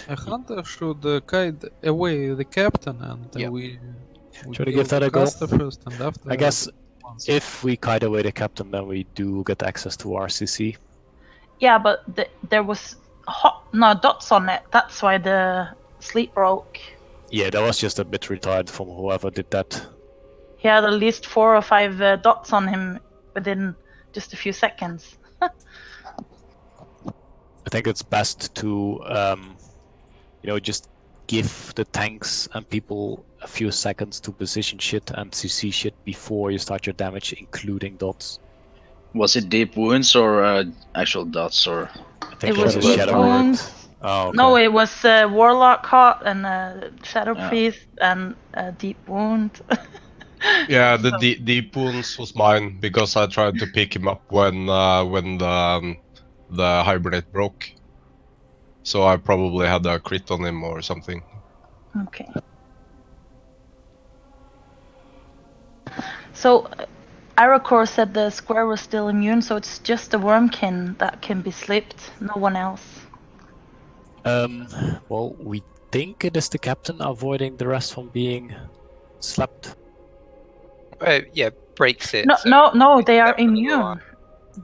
A hunter should guide away the captain, and we Try to kill give that the a go. caster first, and after. I guess once. if we kite away the captain, then we do get access to RCC. Yeah, but there was dots on it. That's why the sleep broke. Yeah, that was just a bit retarded from whoever did that. He had at least 4 or 5 dots on him within just a few seconds. I think it's best to, just give the tanks and people a few seconds to position shit and CC shit before you start your damage, including dots. Was it deep wounds or actual dots or? I think It was a deep shadow wounds. word. Oh, okay. No, it was Warlock Hot and Shadow Yeah. Priest and Deep Wound. Yeah, the deep wounds was mine because I tried to pick him up when the hibernate broke. So I probably had a crit on him or something. Okay. So, Arakor said the square was still immune, so it's just the Wormkin that can be slipped, no one else. Well, we think it is the captain avoiding the rest from being slapped. Yeah, breaks it. No, they are immune.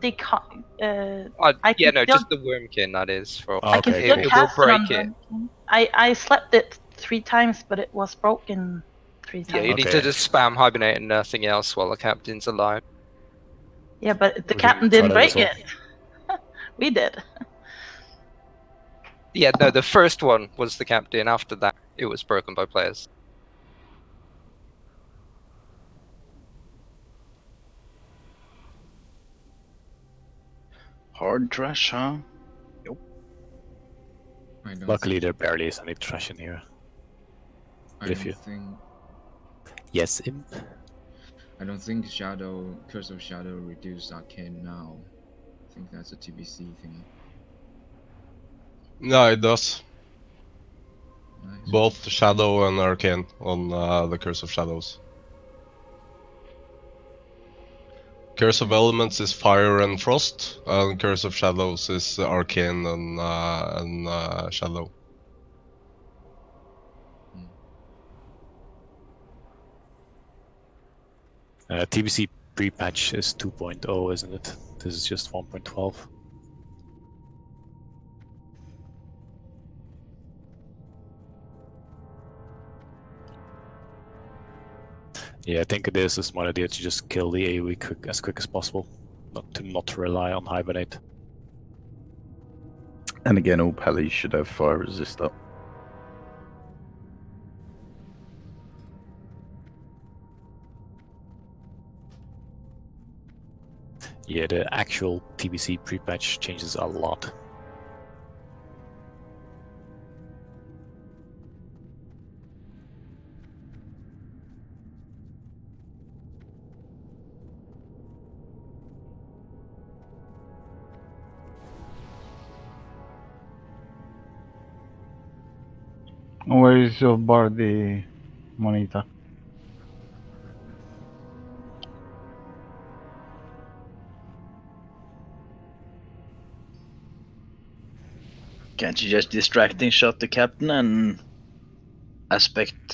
They can't. I yeah, can no, still, just the Wormkin, that is. For, I can still it will cast it on break it. Wormkin. I slept it 3 times, but it was broken 3 times. Yeah, you need to just spam hibernate and nothing else while the captain's alive. Yeah, but the We captain can try didn't that as break well. it. We did. Yeah, no, the first one was the captain. After that, it was broken by players. Hard trash, huh? I don't Luckily, there barely is any trash in here. I But if don't you... think. Yes, Imp? I don't think Curse of Shadow reduced Arcane now. I think that's a TBC thing. No, it does. Nice. Both Shadow and Arcane on the Curse of Shadows. Curse of Elements is Fire and Frost, and Curse of Shadows is Arcane and Shadow. TBC pre-patch is 2.0, isn't it? This is just 1.12. Yeah, I think it is a smart idea to just kill the AoE as quick as possible, not rely on Hibernate. And again, all pallies should have fire resist up. Yeah, the actual TBC pre-patch changes a lot. Where is your Bardi, Monita? Can't you just distracting shot the captain and aspect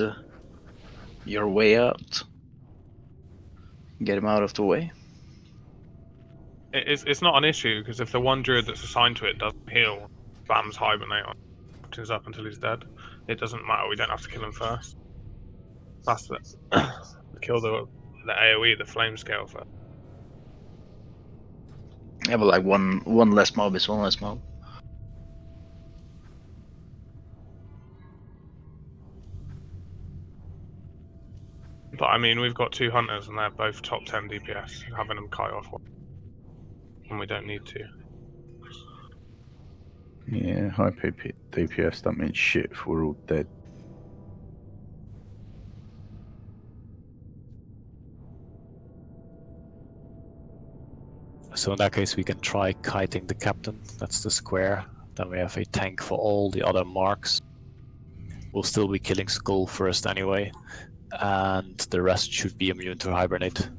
your way out? Get him out of the way. It's not an issue because if the one druid that's assigned to it doesn't heal, spams hibernate on captain's up until he's dead. It doesn't matter. We don't have to kill him first. That's the kill the AOE, the flame scale first. Yeah, but like one less mob is one less mob. But I mean, we've got 2 hunters and they're both top 10 DPS. Having them kite off one, and we don't need to. Yeah, high DPS, that means shit if we're all dead. So in that case, we can try kiting the captain. That's the square. Then we have a tank for all the other marks. We'll still be killing Skull first anyway, and the rest should be immune to hibernate.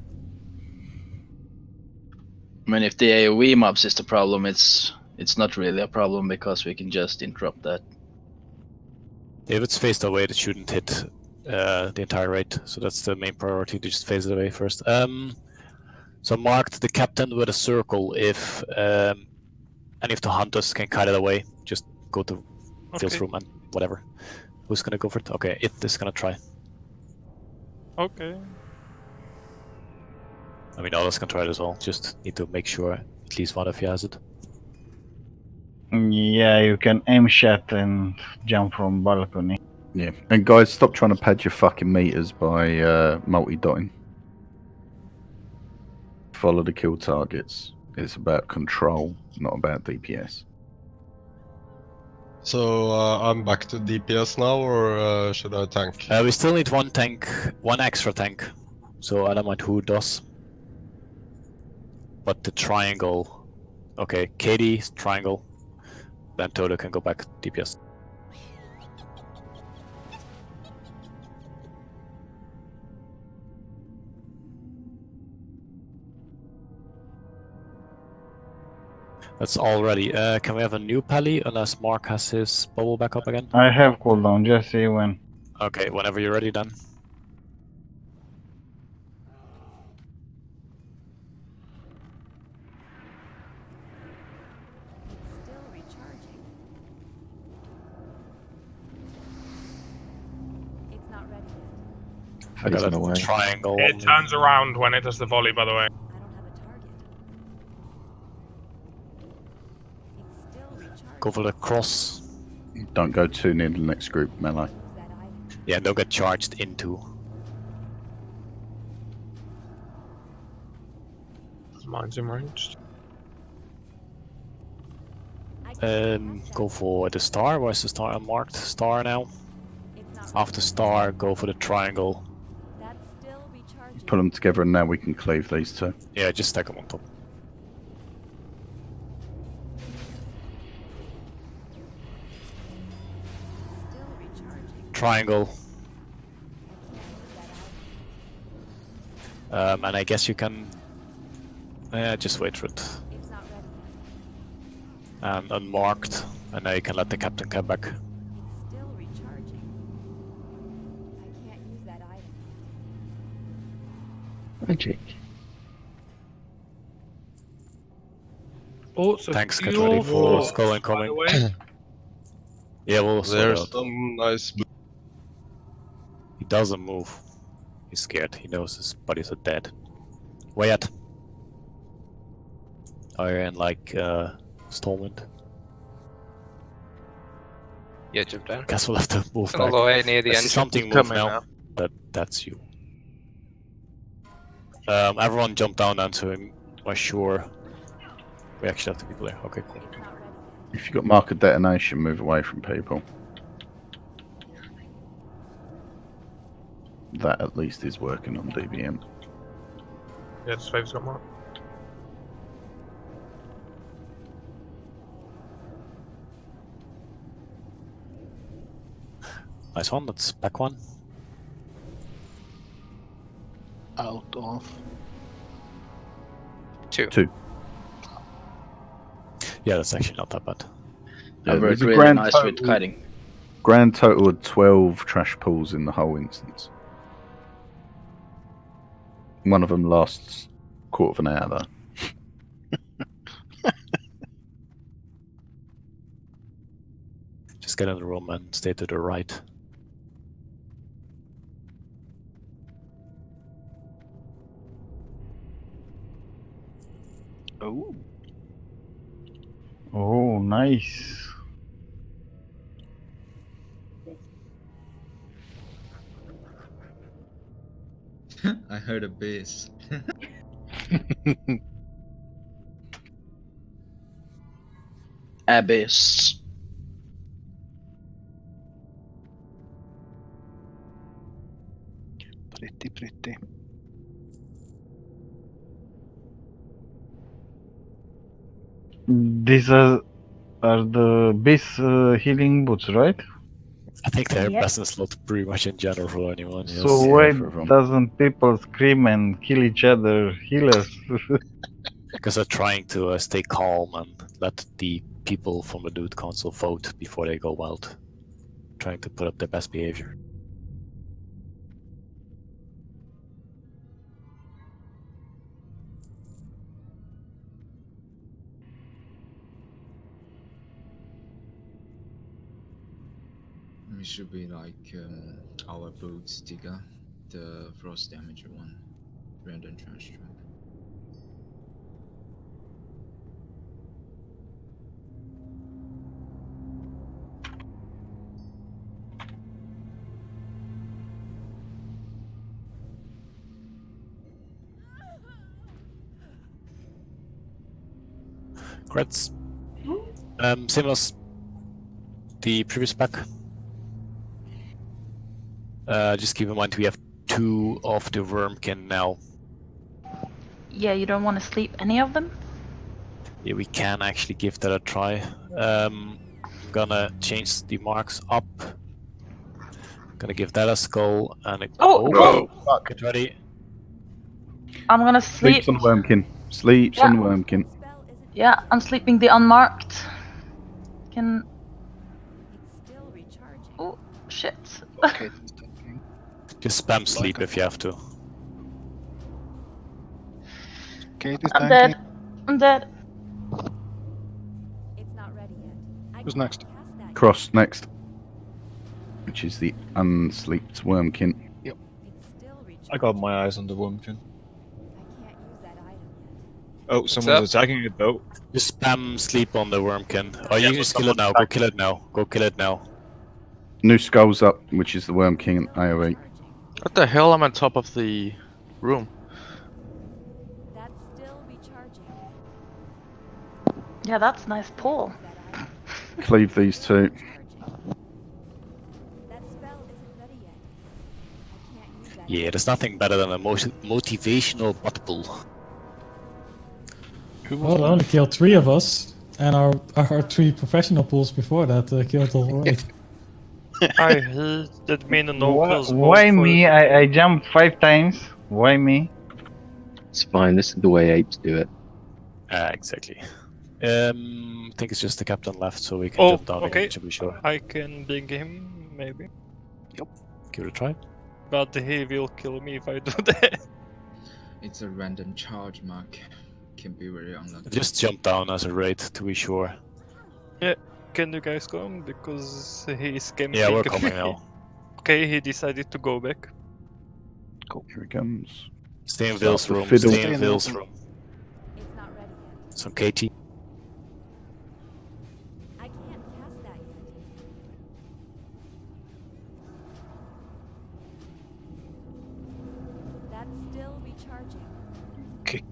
I mean, if the AoE mobs is the problem, it's not really a problem because we can just interrupt that. If it's phased away, it shouldn't hit the entire rate. So that's the main priority, to just phase it away first. So marked the captain with a circle if any of the hunters can kite it away. Just go to Phil's room and whatever. Who's gonna go for it? Okay, it is gonna try. Okay. I mean, others can try it as well. Just need to make sure at least one of you has it. Yeah, you can aim shot and jump from balcony. Yeah, and guys, stop trying to pad your fucking meters by multi-dotting. Follow the kill targets. It's about control, not about DPS. So I'm back to DPS now, or should I tank? We still need one tank, one extra tank. So I don't mind who does. But the triangle. Okay, Katie's triangle. Then Toto can go back DPS. That's all ready. Can we have a new pally unless Mark has his bubble back up again? I have cooldown, just see when. Okay, whenever you're ready then. Still recharging. It's not ready yet. I got a triangle. It turns around when it does the volley, by the way. Go for the cross. Don't go too near the next group, melee. Yeah, don't get charged into. Mine's enraged. Go for the star. Where's the star unmarked? Star now. After star, go for the triangle. Put them together and now we can cleave these two. Yeah, just stack them on top. Triangle. And I guess you can... just wait for it. And unmarked. And now you can let the captain come back. Still recharging. I can't use that item. Magic. Oh, so Thanks, get ready for skull incoming. Yeah, we'll sort There's out. some nice. He doesn't move. He's scared. He knows his buddies are dead. Where at? Are you in like Stormwind? Yeah, jump down. Guess we'll have to move All back. the way near the I see entrance. something move Coming now. now. That's you. Everyone jump down then so we're sure we actually have the people there. Okay, cool. If you've got marker detonation, move away from people. That at least is working on DBM. Yeah, the Swave's got more. Nice one, that's back one. Out of two. Yeah, that's actually not that bad. Yeah, worked there's a really nice with kiting. Grand total of 12 trash pools in the whole instance. One of them lasts quarter of an hour though. Just get in the room and stay to the right. oh, Oh, nice. I heard a bass. Abyss. pretty. These are the base healing boots, right? I think they're Yep. best in slot pretty much in general for anyone. Yes. So why doesn't people scream and kill each other, healers? Because they're trying to stay calm and let the people from the Dude Council vote before they go wild. Trying to put up their best behavior. It should be like our boots digger, the frost damage one, random trash trap. Creds. Same as the previous pack. Just keep in mind we have 2 of the Wormkin now. Yeah, you don't want to sleep any of them? Yeah, we can actually give that a try. I'm gonna change the marks up. Gonna give that a skull and a... Oh! Fuck. Get ready. I'm gonna sleep. Sleeps on Wormkin. Sleeps Yeah. on Wormkin. Yeah, I'm sleeping the unmarked. Can. Oh, shit. Okay. Just spam sleep if you have to. Kate is I'm tanking. dead. I'm dead. Who's next? Cross next. Which is the unsleeped Wormkin. Yep. I got my eyes on the Wormkin. Oh, someone's attacking it though. Just spam sleep on the Wormkin. Oh, you can just kill it now. Go kill it now. Go kill it now. New skull's up, which is the Wormkin AoE. What the hell? I'm on top of the room. Yeah, that's nice pull. Cleave these 2. Yeah, there's nothing better than a motivational butt pull. Well, they only killed 3 of us, and our 3 professional pools before that killed all 8. I hated me no Why me? I jumped 5 times. Why me? It's fine. This is the way apes do it. Exactly. I think it's just the captain left, so we can jump down okay. again to be sure. I can bring him, maybe. Yep. Give it a try. But he will kill me if I do that. It's a random charge mark. Can be very unlucky. Just jump down as a raid to be sure. Yeah, can you guys come? Because he is camping. Yeah, we're coming now. Okay, he decided to go back. Cool. Here he comes. Stay in Start Ville's the room. fiddle. Stay in Ville's room. Some KT.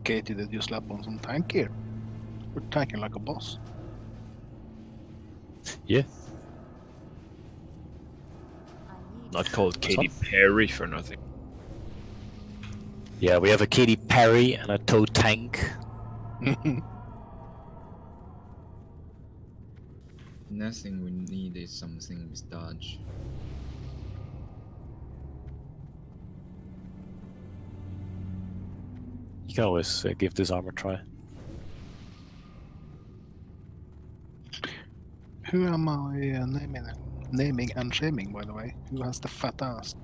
Katie, did you slap on some tank here? We're tanking like a boss. Yeah. Not called Katy Perry for nothing. Yeah, we have a Katy Perry and a tow tank. Nothing we need is something with dodge. You can always give this armor a try. Who am I naming and shaming, by the way? Who has the fat ass?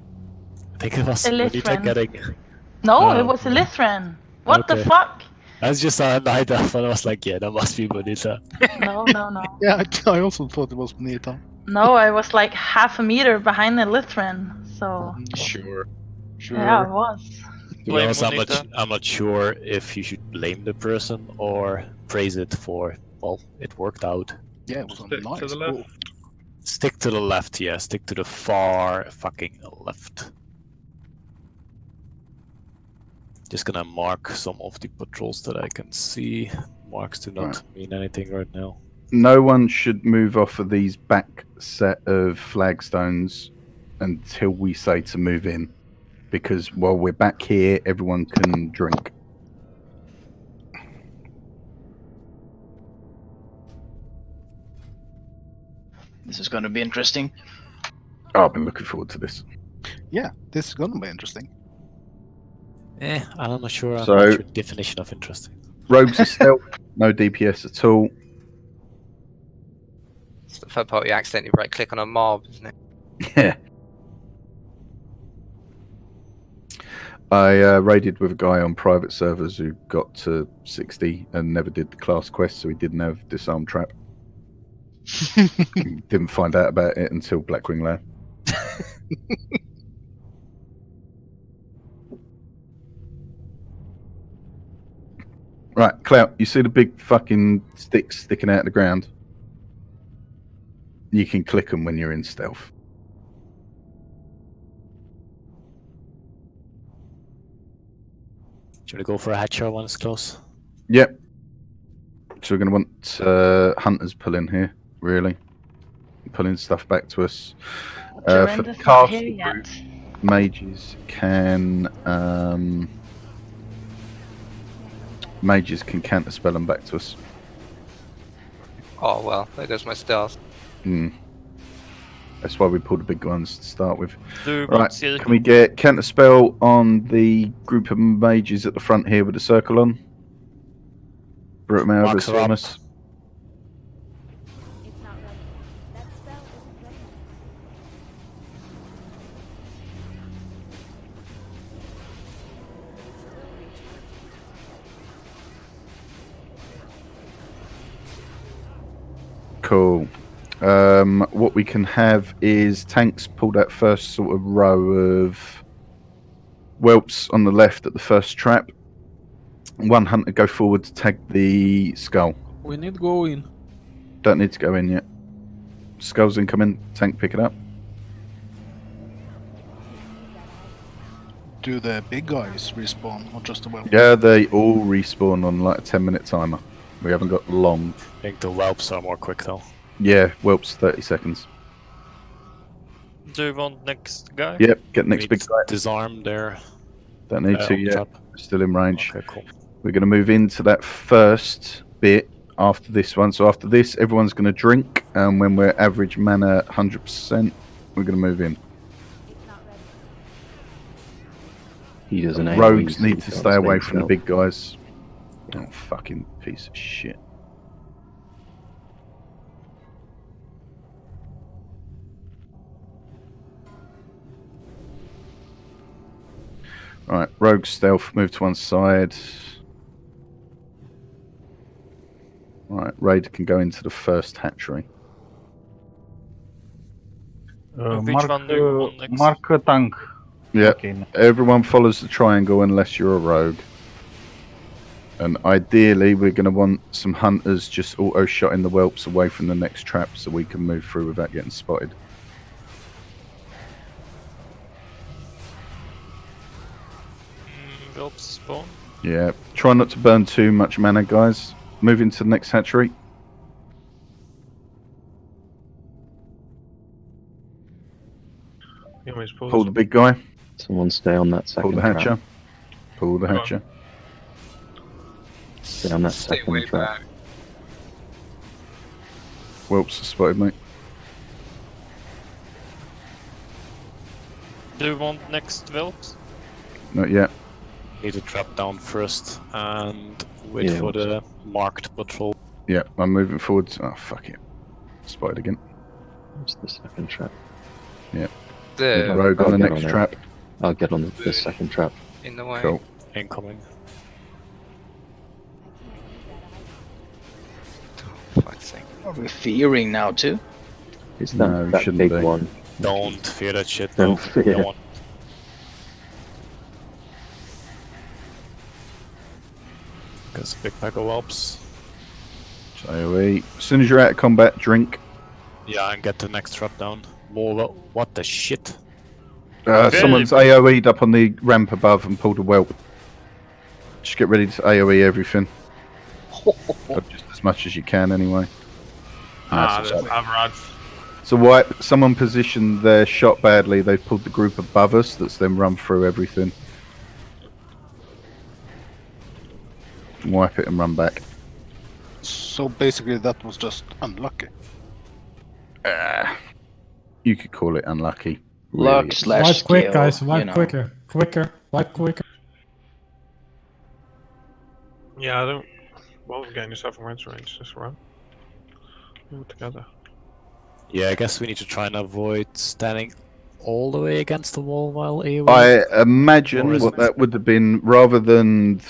I think it was Elithran. Bonita getting... No, Oh. it was Elithran. What the Okay. fuck? I just saw a night up and I was like, yeah, that must be Bonita. No, no, no. Yeah, I also thought it was Bonita. No, I was like half a meter behind Elithran, so. Sure. Yeah, I was. To be honest, I'm not sure if you should blame the person or praise it for, well, it worked out. Yeah, it was Stick nice. to the left. Stick to the left, yeah. Stick to the far fucking left. Just gonna mark some of the patrols that I can see. Marks do not mean anything right now. No one should move off of these back set of flagstones until we say to move in. Because while we're back here, everyone can drink. This is going to be interesting. Oh, I've been looking forward to this. Yeah, this is gonna be interesting. I'm not sure So- about your definition of interesting. Rogues are stealth, no DPS at all. It's the third part you accidentally right click on a mob, isn't it? Yeah. I raided with a guy on private servers who got to 60 and never did the class quest, so he didn't have disarm trap. Didn't find out about it until Blackwing lair. Right, Clout, you see the big fucking sticks sticking out of the ground? You can click them when you're in stealth. Do you want to go for a hatcher when it's close? Yep. So we're going to want hunters pulling here, really. Pulling stuff back to us. For Jorinda's the not here castle yet. group, mages can counterspell them back to us. Oh well, there goes my stars. Hmm. That's why we pulled the big ones to start with. Do Right, can we get counterspell on the group of mages at the front here with the circle on? Brought them over Marks are up. us. It's not ready. That spell isn't ready yet. Cool. What we can have is tanks pull that first sort of row of whelps on the left at the first trap. One hunter go forward to tag the skull. We need go in. Don't need to go in yet. Skull's incoming. Tank pick it up. Do the big guys respawn or just the whelp? Yeah, they all respawn on like a 10-minute timer. We haven't got long. I think the whelps are more quick though. Yeah, whelps 30 seconds. Do you want next guy? Yep, get next Need big to guy. Disarm there. Don't need to on yet. trap. Still in range. Okay, cool. We're going to move into that first bit after this one. So after this, everyone's going to drink, and when we're average mana 100%, we're going to move in. He doesn't. Rogues need to stay away from the big guys. Oh, fucking piece of shit. Right, rogue stealth, move to one side. Right, raid can go into the first hatchery. Which one do you want next? Mark a tank. Yeah, Okay. everyone follows the triangle unless you're a rogue. And ideally, we're going to want some hunters just auto-shotting the whelps away from the next trap so we can move through without getting spotted. Whelps spawn. Yeah, try not to burn too much mana, guys. Move into the next hatchery. You always Pull the big guy. Someone stay on that second Pull the hatcher. trap. Pull the Go on. hatcher. Stay on that Stay second way trap. back. Whelps are spotted, mate. Do you want next whelps? Not yet. Need to trap down first and wait Yeah, for the marked patrol. Yeah, I'm moving forward. Oh, fuck it. Spotted again. It's the second trap. Yeah. The Rogue on the I'll get next on it. trap. I'll get on the second trap. in the way. Cool. Incoming. Oh, fuck's sake. Are we fearing now too? It's that, No, you that shouldn't big be. one. Don't fear that shit. Don't No, fear. don't want- There's a big pack of whelps. So as soon as you're out of combat, drink. Yeah, and get the next trap down. More what the shit? Someone's AoE'd up on the ramp above and pulled a whelp. Just get ready to AoE everything. Or just as much as you can, anyway. There's Avrads. So wipe. Someone positioned their shot badly. They pulled the group above us. That's then run through everything. Wipe it and run back. So basically, that was just unlucky. You could call it unlucky. Luck Really. slash Wipe quick, skill, guys. you Wipe know. quicker. Wipe quicker. Yeah, I don't. Well, getting yourself in range, just run. All together. Yeah, I guess we need to try and avoid standing all the way against the wall while AoE. I imagine what that would have been, rather than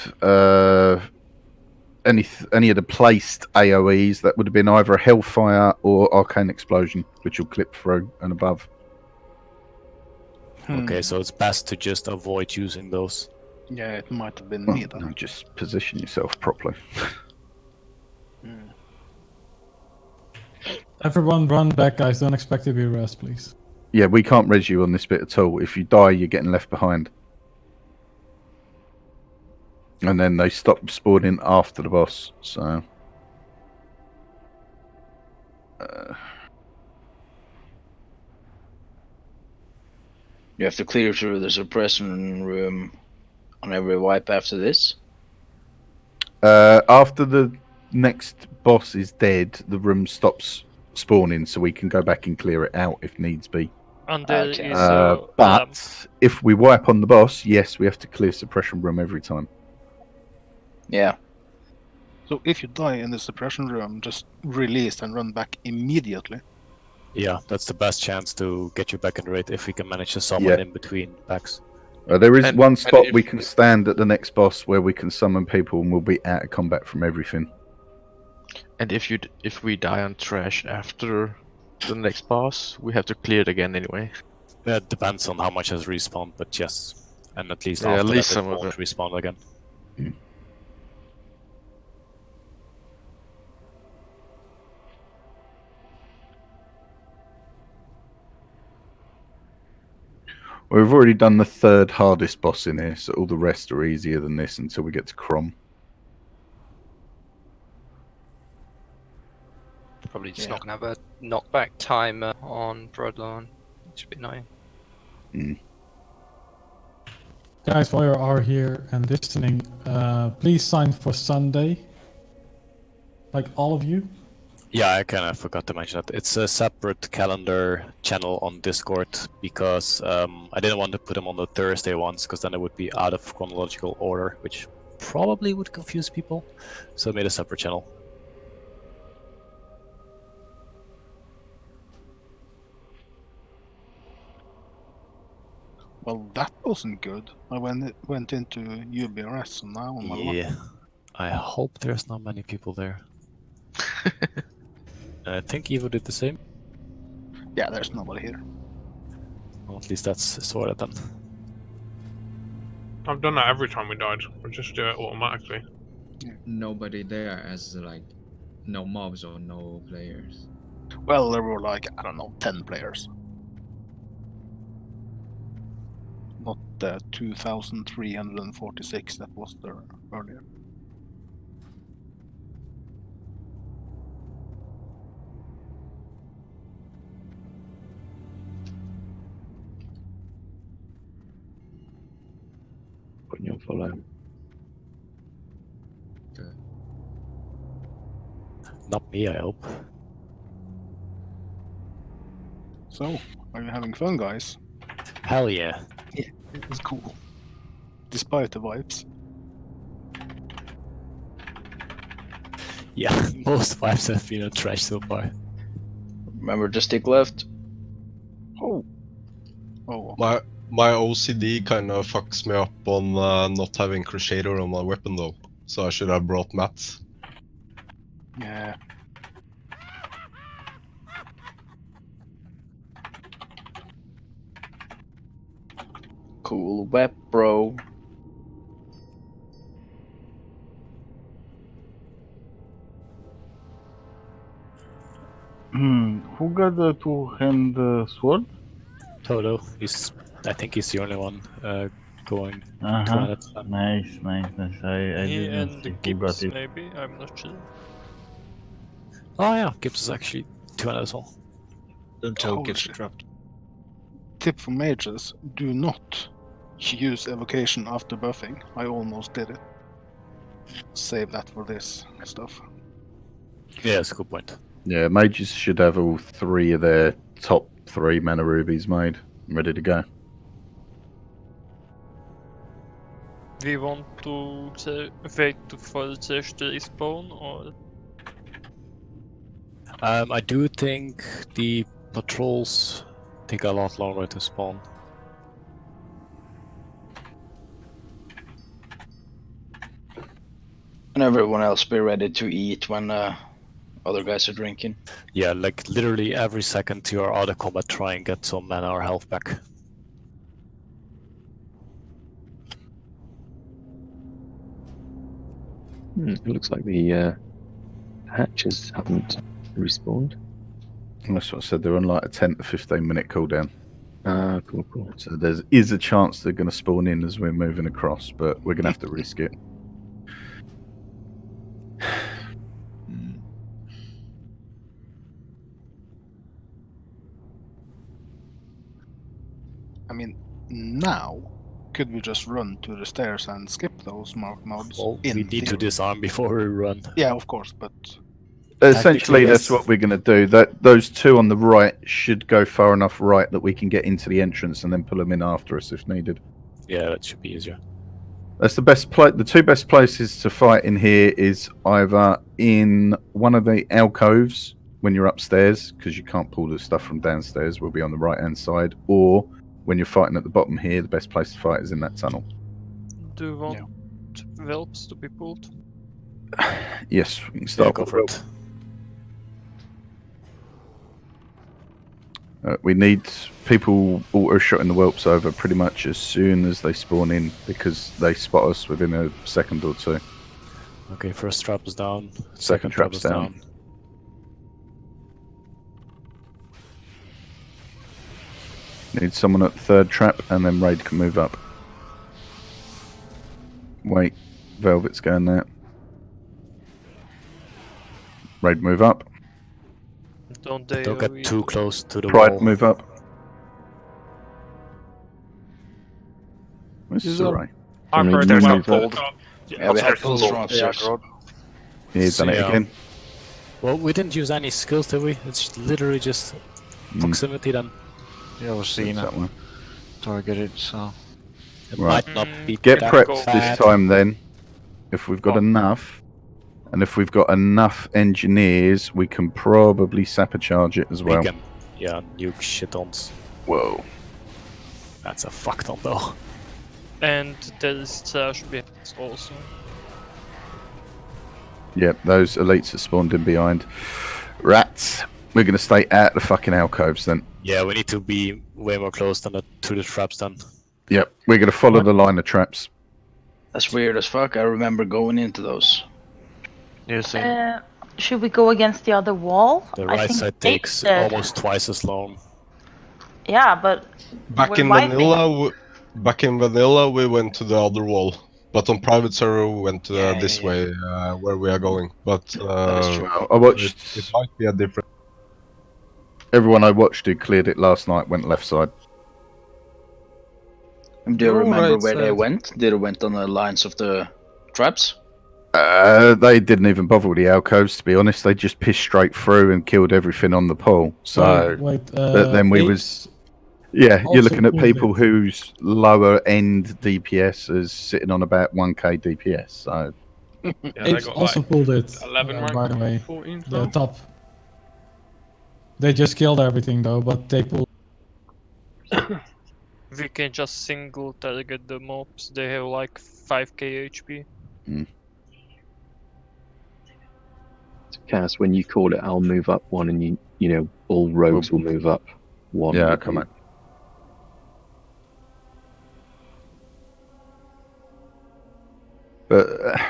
any of the placed AoEs, that would have been either a Hellfire or Arcane Explosion, which will clip through and above. Okay, so it's best to just avoid using those. Yeah, it might have been me then. No, just position yourself properly. Everyone run back, guys. Don't expect to be rest, please. Yeah, we can't res you on this bit at all. If you die, you're getting left behind. And then they stop spawning after the boss, so... You have to clear through the suppression room on every wipe after this. After the next boss is dead, the room stops spawning, so we can go back and clear it out if needs be. And there is but if we wipe on the boss, yes, we have to clear suppression room every time. Yeah. So if you die in the suppression room, just release and run back immediately. Yeah, that's the best chance to get you back in the raid if we can manage to summon in between packs. There is one spot we can stand at the next boss where we can summon people and we'll be out of combat from everything. And if we die on trash after the next boss, we have to clear it again anyway. It depends on how much has respawned, but yes. And at least Yeah, after at least that some it of won't it. respawn again. We've already done the third hardest boss in here, so all the rest are easier than this until we get to Crom. Probably just not going to have a knockback timer on Broadlawn. It should be annoying. Guys, while you are here and listening, please sign for Sunday. Like all of you. Yeah, I kind of forgot to mention that. It's a separate calendar channel on Discord because I didn't want to put them on the Thursday ones because then it would be out of chronological order, which probably would confuse people. So I made a separate channel. Well, that wasn't good. I went into UBRS, and now I'm alive. Yeah, I hope there's not many people there. I think Evo did the same. Yeah, there's nobody here. Well, at least that's sorted then. I've done that every time we died. We just do it automatically. Nobody there as like no mobs or no players. Well, there were like, I don't know, 10 players. Not the 2,346 that was there earlier. Putting your follow. Not me, I hope. So, are you having fun, guys? Hell yeah. Yeah, it was cool. Despite the vibes. Yeah, most vibes have been a trash so far. Remember to stick left. Oh. My OCD kind of fucks me up on not having Crusader on my weapon though, so I should have brought mats. Yeah. Cool web, bro. Who got the two-hand sword? Toto. I think he's the only one going to Uh-huh. it. Nice. I He didn't and see who Gibbs, got it. maybe, I'm not sure. Oh yeah, Gibbs is actually 200 as well. Until Holy gets shit. dropped. Tip for mages, do not use evocation after buffing. I almost did it. Save that for this stuff. Yeah, that's a good point. Yeah, mages should have all 3 of their top 3 mana rubies made and ready to go. We want to wait for the Thresh to respawn, or I do think the patrols take a lot longer to spawn. And everyone else be ready to eat when other guys are drinking. Yeah, like literally every second you're out of combat, try and get some mana or health back. It looks like the hatches haven't respawned. And that's what I said. They're on like a 10 to 15 minute cooldown. Ah, cool. So there is a chance they're going to spawn in as we're moving across, but we're going to have to risk it. I mean, now, could we just run to the stairs and skip those marked mobs? Well, we need to disarm before we run. Yeah, of course, but Essentially, that's what we're going to do. Those 2 on the right should go far enough right that we can get into the entrance and then pull them in after us if needed. Yeah, that should be easier. That's the best place. The 2 best places to fight in here is either in one of the alcoves when you're upstairs, because you can't pull the stuff from downstairs. We'll be on the right-hand side, or when you're fighting at the bottom here, the best place to fight is in that tunnel. do you want whelps to be pulled? Yes, we can start. Go for it. We need people auto-shotting the whelps over pretty much as soon as they spawn in, because they spot us within a second or 2. Okay, first trap is down. Second trap trap's is down. Need someone at the 3rd trap, and then Raid can move up. Wait, Velvet's going there. Raid, move up. Don't get too close to the Pride, wall. move up. Where's Is Sarai? I'm Can we there's move no up? pulled. Yeah, we have pulled from upstairs. He's done it Yeah. again. Well, we didn't use any skills, did we? It's literally just proximity then. Yeah, I was seeing that that one. Targeted, so. It Right. might not be Get that prepped bad. this time then. If we've got enough, and if we've got enough engineers, we can probably sabotage it as well. We can, yeah, nuke shit-ons. Whoa. That's a fucked on though. And there is Thresh behind us also. Yep, those elites are spawned in behind. Rats. We're going to stay out the fucking alcoves then. Yeah, we need to be way more close than to the traps then. Yep, we're going to follow the line of traps. That's weird as fuck. I remember going into those. Should we go against the other wall? The I right think side they takes did. almost twice as long. Yeah, but Back we're in wiping. vanilla, we went to the other wall, but on private server we went this way, where we are going. But I watched. It might be a different. Everyone I watched who cleared it last night went left side. Do you remember right where they side. went? Did it went on the lines of the traps? They didn't even bother with the alcoves, to be honest. They just pissed straight through and killed everything on the pole. So then we was. Yeah, you're looking at people whose lower end DPS is sitting on about 1k DPS. So Yeah, they Apes got also like pulled it. 11 rank, by the way, 14 the so. top. They just killed everything though, but they pulled. We can just single target the mobs. They have like 5k HP. Cass, when you call it, I'll move up 1, and you know all rogues will move up 1. yeah, with come you. on. But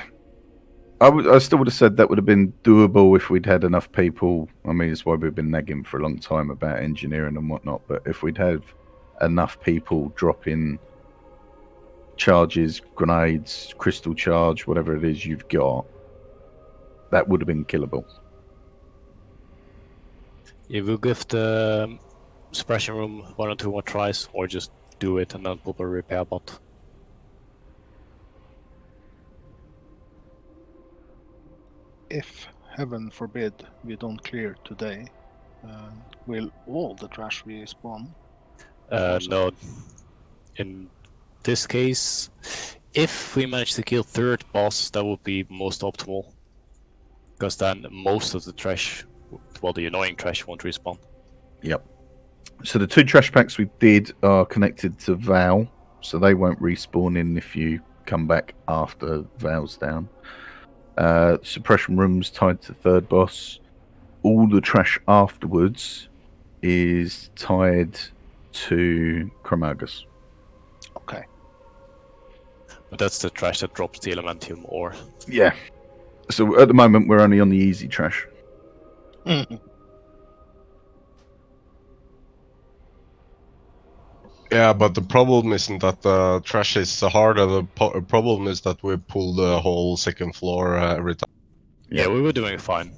I still would have said that would have been doable if we'd had enough people. I mean, it's why we've been nagging for a long time about engineering and whatnot. But if we'd have enough people dropping charges, grenades, crystal charge, whatever it is you've got, that would have been killable. Yeah, we'll give the suppression room 1 or 2 more tries, or just do it and then put a repair bot. If heaven forbid we don't clear today, will all the trash respawn? No. In this case, if we manage to kill third boss, that would be most optimal. Because then most of the trash, well, the annoying trash won't respawn. Yep. So the 2 trash packs we did are connected to Val, so they won't respawn in if you come back after Val's down. Suppression rooms tied to third boss. All the trash afterwards is tied to Chromagus. Okay. But that's the trash that drops the Elementium ore. Yeah. So at the moment we're only on the easy trash. Yeah, but the problem isn't that the trash is harder. The problem is that we pull the whole second floor every time. Yeah, we were doing fine.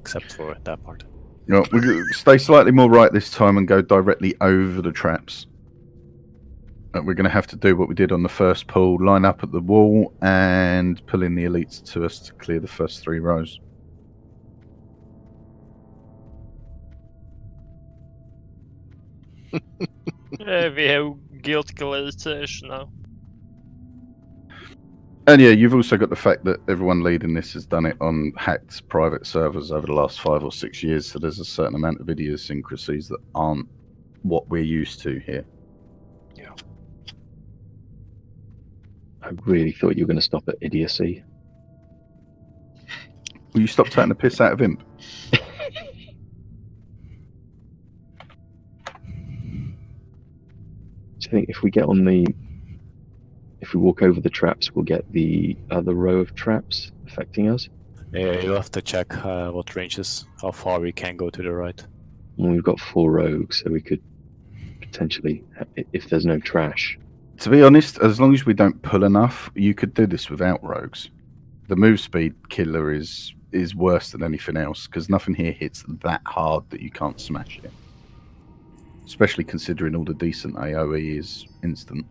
Except for that part. No, we stay slightly more right this time and go directly over the traps. We're going to have to do what we did on the first pull, line up at the wall and pull in the elites to us to clear the first 3 rows. We have guild colonization now. And yeah, you've also got the fact that everyone leading this has done it on hacked private servers over the last 5 or 6 years, so there's a certain amount of idiosyncrasies that aren't what we're used to here. Yeah. I really thought you were going to stop at idiocy. Will you stop taking the piss out of Imp? Do you think if we get on the... If we walk over the traps, we'll get the other row of traps affecting us? Yeah, you'll have to check what ranges, how far we can go to the right. Well, we've got 4 rogues, so we could potentially, if there's no trash. To be honest, as long as we don't pull enough, you could do this without rogues. The move speed killer is worse than anything else, because nothing here hits that hard that you can't smash it. Especially considering all the decent AoE is instant.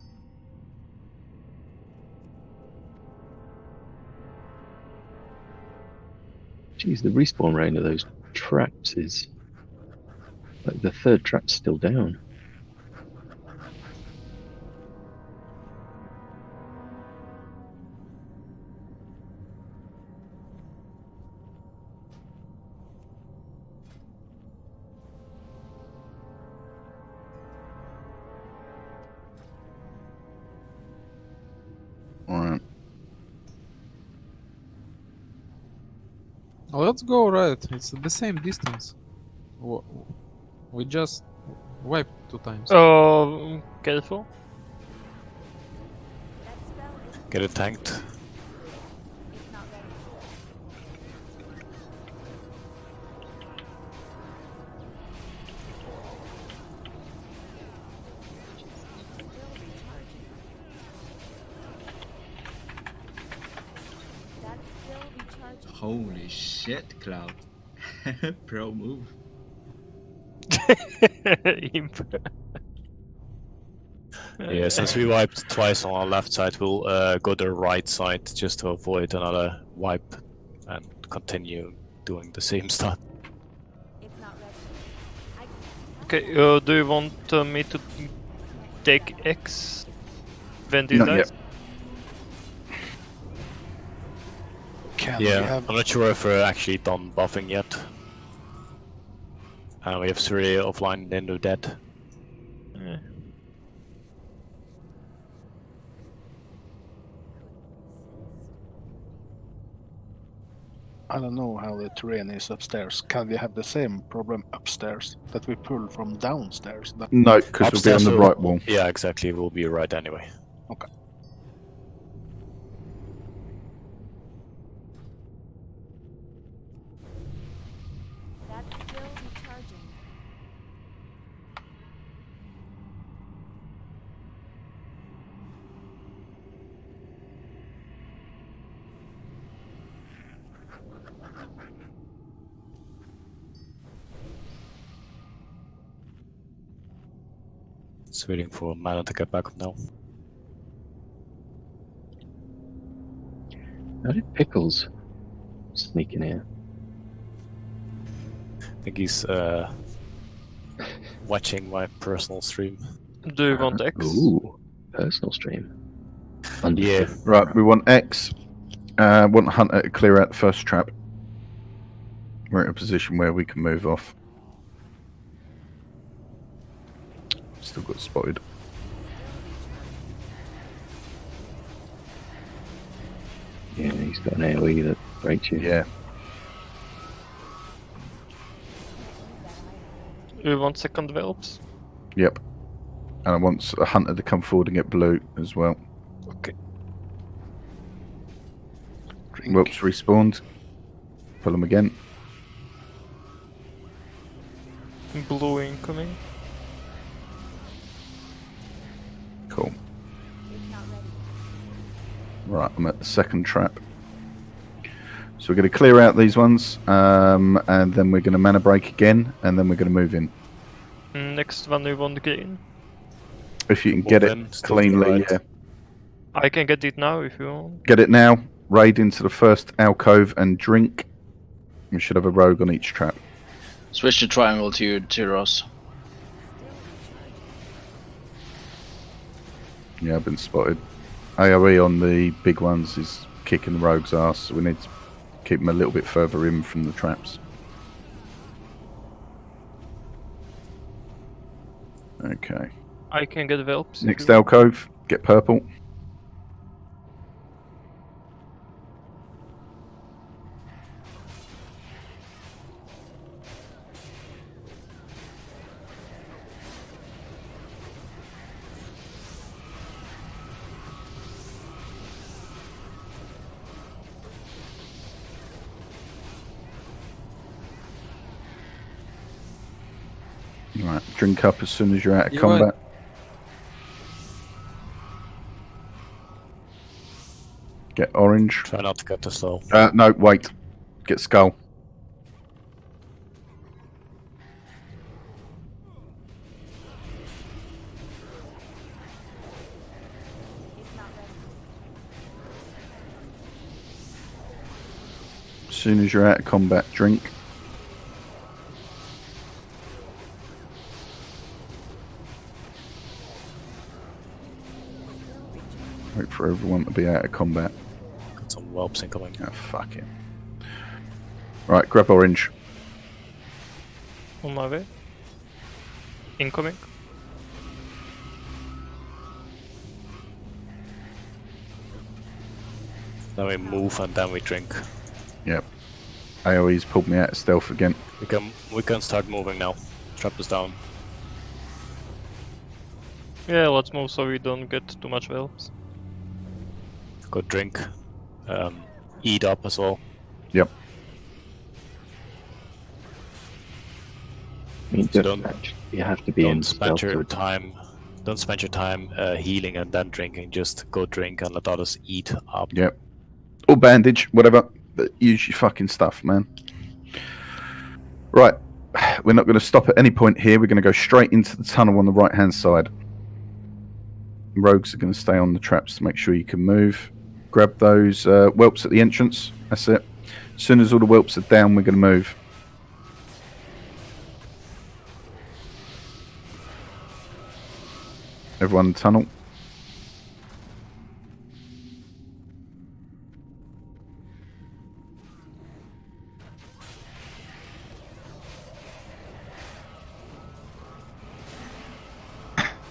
Geez, the respawn rate of those traps is... Like, the third trap's still down. Alright. Let's go right. It's the same distance. We just wiped 2 times. Oh, careful. Get it tanked. Holy shit, Cloud. Pro move. Yeah, since we wiped twice on our left side, we'll go to the right side just to avoid another wipe and continue doing the same stuff. Okay, do you want me to take X when this Not dies? yet. Yeah, I'm not sure if we're actually done buffing yet. And we have 3 offline and they're dead. Yeah. I don't know how the terrain is upstairs. Can we have the same problem upstairs that we pull from downstairs? No, because we'll be on the right wall. Yeah, exactly. We'll be right anyway. Okay. Just waiting for mana to get back up now. How did Pickles sneak in here. I think he's watching my personal stream. Do you want X? Ooh, personal stream. Yeah. Right, we want X. Want Hunter to clear out the first trap. We're in a position where we can move off. Still got spotted. Yeah, he's got an AoE that breaks you. Yeah. Do you want second whelps? Yep. And I want a Hunter to come forward and get blue as well. Okay. Whoops, respawned. Pull them again. Blue incoming. Cool. Right, I'm at the second trap. So we're going to clear out these ones, and then we're going to mana break again, and then we're going to move in. Next one we want green. If you can get it cleanly, yeah. I can get it now if you want. Get it now. Raid into the first alcove and drink. We should have a rogue on each trap. Switch the triangle to Ross. Yeah, I've been spotted. AoE on the big ones is kicking the rogue's ass, so we need to keep them a little bit further in from the traps. Okay. I can get whelps. Next alcove, get purple. Right, drink up as soon as you're out of combat. Get orange. Try not to get too slow. No, wait. Get skull. As soon as you're out of combat, drink. Wait for everyone to be out of combat. Got some whelps incoming. Oh, fuck it. Right, grab orange. On my way. Incoming. Then we move and then we drink. Yep. AoE's pulled me out of stealth again. We can start moving now. Trap is down. Yeah, let's move so we don't get too much whelps. Go drink. Eat up as well. Yep. So you have to be in spend stealth your to- time. Don't spend your time healing and then drinking. Just go drink and let others eat up. Yep. Or bandage, whatever. But use your fucking stuff, man. Right. We're not going to stop at any point here. We're going to go straight into the tunnel on the right-hand side. Rogues are going to stay on the traps to make sure you can move. Grab those whelps at the entrance. That's it. As soon as all the whelps are down, we're going to move. Everyone in the tunnel.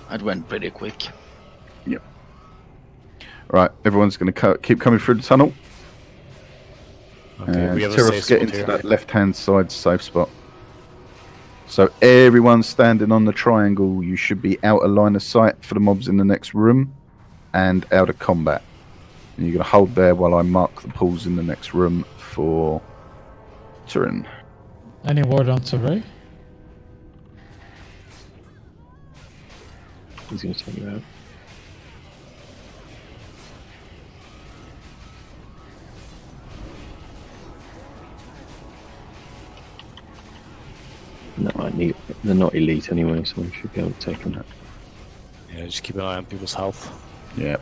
It went pretty quick. Yep. Right, everyone's going to keep coming through the tunnel. Okay, we have a Tyros, safe get spot into here. that left-hand side safe spot. So everyone standing on the triangle, you should be out of line of sight for the mobs in the next room and out of combat. And you're going to hold there while I mark the pools in the next room for Turin. Any word on Survey? He's going to take you out. No, they're not elite anyway, so we should be able to take them out. Yeah, just keep an eye on people's health. Yeah.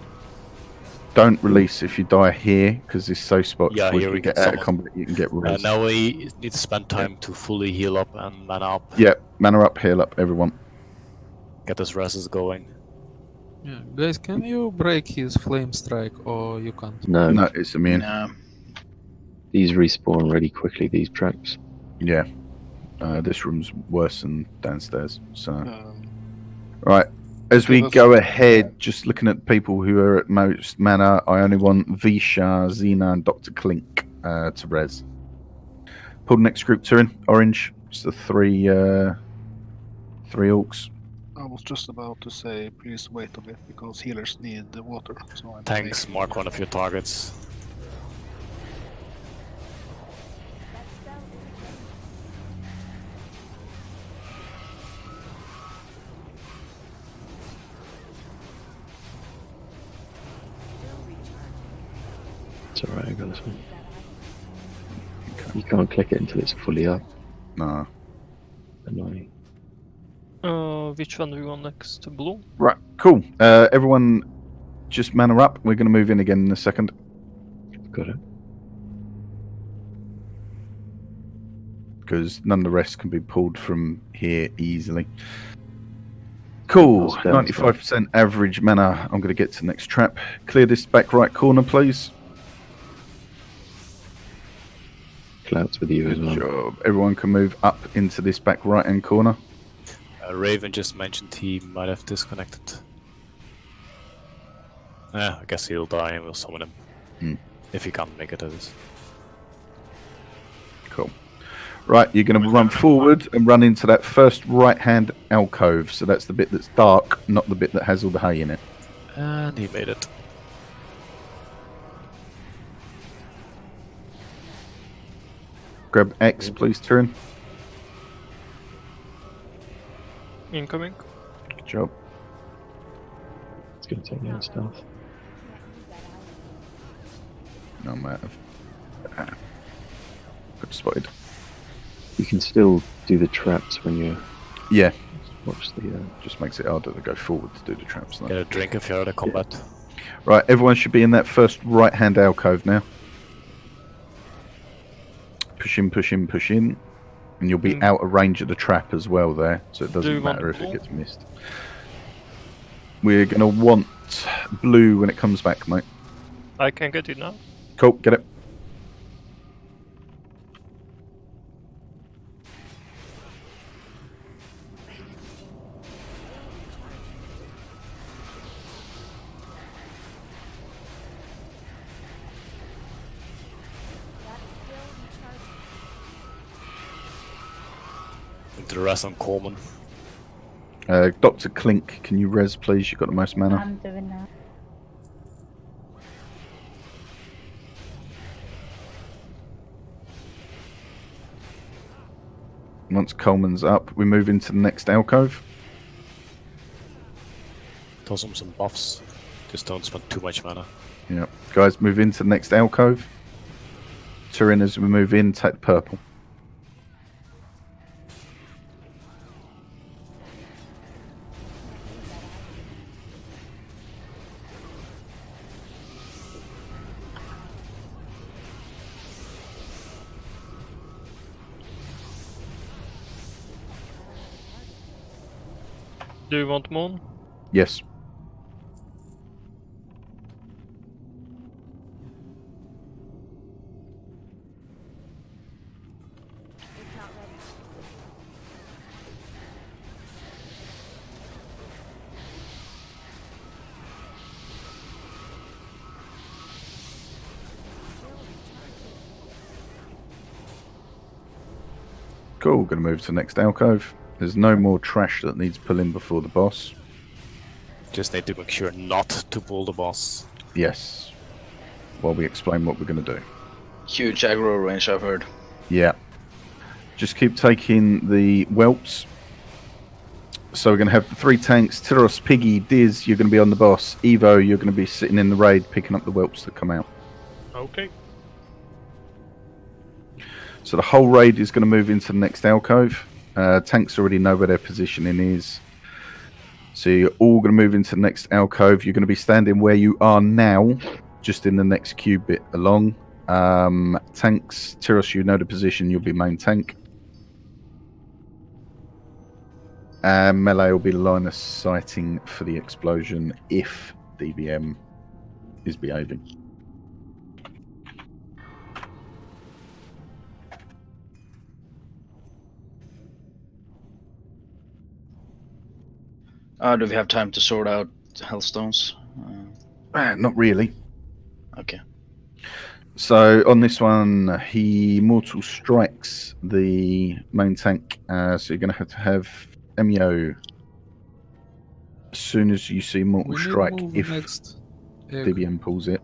Don't release if you die here, because this safe spot, Yeah, before here you we get get out of someone. combat, you can get res. Now we need to spend time to fully heal up and mana up. Yeah, mana up, heal up, everyone. Get this reses going. Yeah, guys, can you break his flame strike or you can't? No. No, it's immune. No. These respawn really quickly, these traps. Yeah. This room's worse than downstairs. So, right. As we go ahead, just looking at people who are at most mana, I only want Visha, Xena, and Dr. Clink to res. Pull the next group to in orange. It's the three orcs. I was just about to say, please wait a bit because healers need the water. So I'm Tanks, mark one of your targets. It's alright, I got this one. You can't click it until it's fully up. No. Annoying. Which one do we want next? Blue? Right, cool. Everyone just mana up. We're going to move in again in a second. Got it. Because none of the rest can be pulled from here easily. Cool. 95% average mana. I'm going to get to the next trap. Clear this back right corner, please. Clouds with you as well. Good job. Everyone can move up into this back right hand corner. Raven just mentioned he might have disconnected. I guess he'll die and we'll summon him. If he can't make it, that is. Cool. Right, you're going to run forward and run into that first right-hand alcove. So that's the bit that's dark, not the bit that has all the hay in it. And he made it. Grab X, please, Tyrion. Incoming. Good job. It's going to take down stuff. No, I'm out of... Got spotted. You can still do the traps when you're... Yeah. Watch the... Just makes it harder to go forward to do the traps. Get a drink if you're out of combat. Yeah. Right, everyone should be in that first right-hand alcove now. Push in, push in, push in. And you'll be out of range of the trap as well there, so it doesn't matter if it gets missed. We're going to want blue when it comes back, mate. I can get it now. Cool, get it. The rest on Coleman. Dr. Clink, can you res, please? You've got the most mana. I'm doing that. Once Coleman's up, we move into the next alcove. Toss him some buffs. Just don't spend too much mana. Yeah. Guys, move into the next alcove. Tyrion, as we move in, take the purple. Do you want moon? Yes. Cool, going to move to the next alcove. There's no more trash that needs pulling before the boss. Just need to make sure not to pull the boss. Yes. While we explain what we're going to do. Huge aggro range, I've heard. Yeah. Just keep taking the whelps. So we're going to have the 3 tanks. Tyros, Piggy, Diz, you're going to be on the boss. Evo, you're going to be sitting in the raid picking up the whelps that come out. Okay. So the whole raid is going to move into the next alcove. Tanks already know where their positioning is. So you're all going to move into the next alcove. You're going to be standing where you are now. just in the next cubit along. Tanks, Tyros, you know the position. You'll be main tank. And melee will be line of sighting for the explosion if DBM is behaving. Do we have time to sort out Hellstones? Not really. Okay. So on this one, he mortal strikes the main tank. So you're going to have Emio. As soon as you see mortal We need to strike, move if next egg. DBM pulls it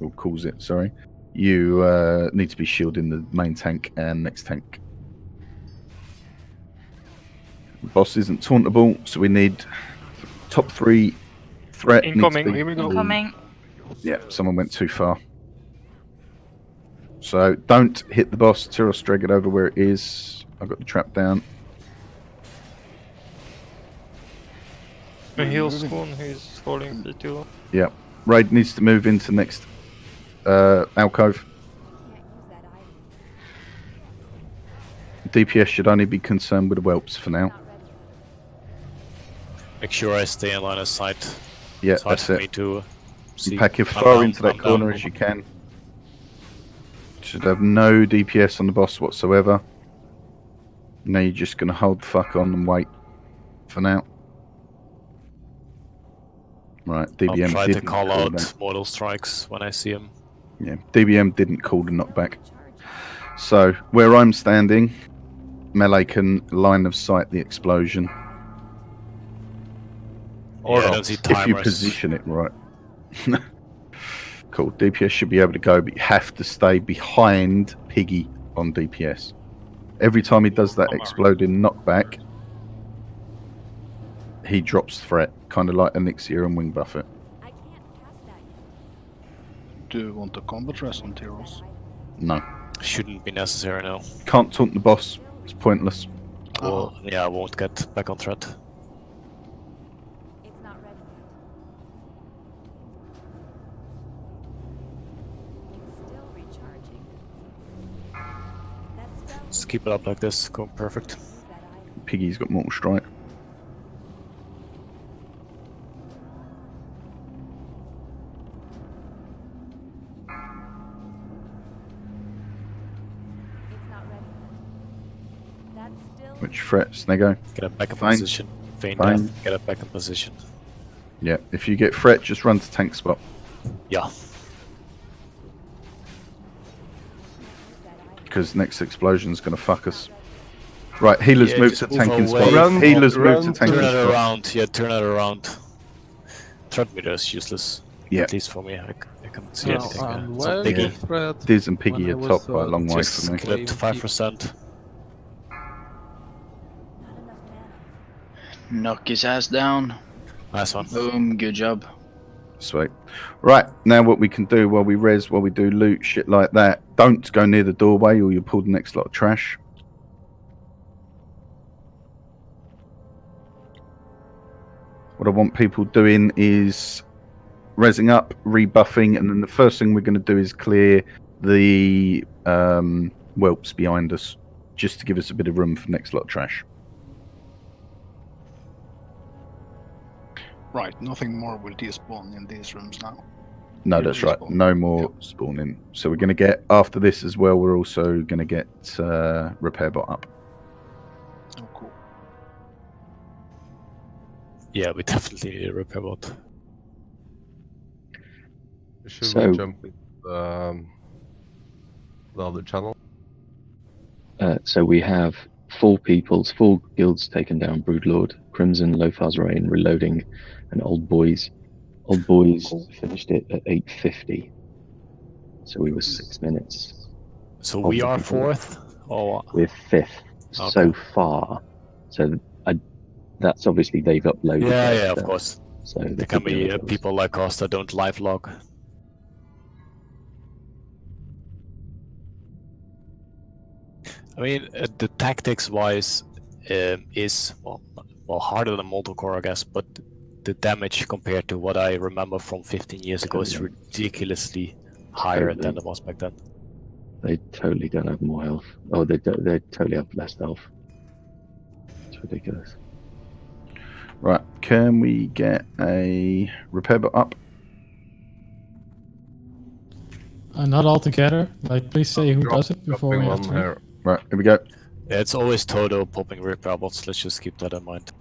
or calls it, sorry, you need to be shielding the main tank and next tank. Boss isn't tauntable, so we need top 3 threat. Incoming. Needs to be Here we go. Incoming. Yeah, someone went too far. So don't hit the boss. Tyros, drag it over where it is. I've got the trap down. The heal spawn, he's falling pretty low. Yeah. Raid needs to move into next alcove. DPS should only be concerned with the whelps for now. Make sure I stay in line of sight. Yeah, it's hard that's for it. me to see. Pack as I'm far down, into that I'm corner down. as you can. Should have no DPS on the boss whatsoever. Now you're just going to hold the fuck on and wait for now. Right, DBM I'll try to didn't call call out that. mortal strikes when I see him. Yeah, DBM didn't call the knockback. So where I'm standing, melee can line of sight the explosion. Or Yeah, I don't not, see if you timers. position it right. Cool. DPS should be able to go, but you have to stay behind Piggy on DPS. Every time he does that exploding knockback, he drops threat, kind of like Elixir and Wing Buffet. Do you want a combat rest on Tyros? No. Shouldn't be necessary now. Can't taunt the boss. It's pointless. Well, yeah, I won't get back on threat. It's not ready yet. It's still recharging. Just keep it up like this. Go perfect. Piggy's got mortal strike. It's not ready. That's still Which threat? Snego? Get it back in Fine. position. Feign Fine. death. Get it back in position. Yeah, if you get threat, just run to tank spot. Yeah. Because next explosion's going to fuck us. Right, healers Yeah, move just to move tanking away. spot. Healers move to tanking Turn it spot. around. Yeah, turn it around. Threat meter is useless. Yeah. At least for me. I can't see No, anything. and It's not where Piggy. the threat Diz and Piggy when I are was, top by a long way Just for me. get it to 5%. Knock his ass down. Nice one. Boom, good job. Sweet. Right, now what we can do while we res, while we do loot, shit like that, don't go near the doorway or you'll pull the next lot of trash. What I want people doing is resing up, rebuffing, and then the first thing we're going to do is clear the whelps behind us, just to give us a bit of room for next lot of trash. Right, nothing more will despawn in these rooms now. No, You that's right. respawn. No more spawning. So we're going to get, after this as well, we're also going to get repair bot up. Oh, cool. Yeah, we definitely need a repair bot. Should So- we jump into the other channel? So we have 4 guilds taken down: Broodlord, Crimson, Lothar's Reign, Reloading, and Old Boys. Old Boys finished it at 8:50. So we were 6 minutes. So of we the are people. 4th? Or We're 5th Okay. so far. So that's obviously they've uploaded. yeah, their yeah, of stuff. course. So There can be people like us that don't live log. I mean, the tactics wise is well harder than multi-core, I guess, but the damage compared to what I remember from 15 years ago is ridiculously higher than it was back then. They totally don't have more health. Oh, they totally have less health. It's ridiculous. Right, can we get a repair bot up? Not all together. Like, please say who does it before we Dropping one have here. Right, here we go. Yeah, it's always Toto popping repair bots. Let's just keep that in mind.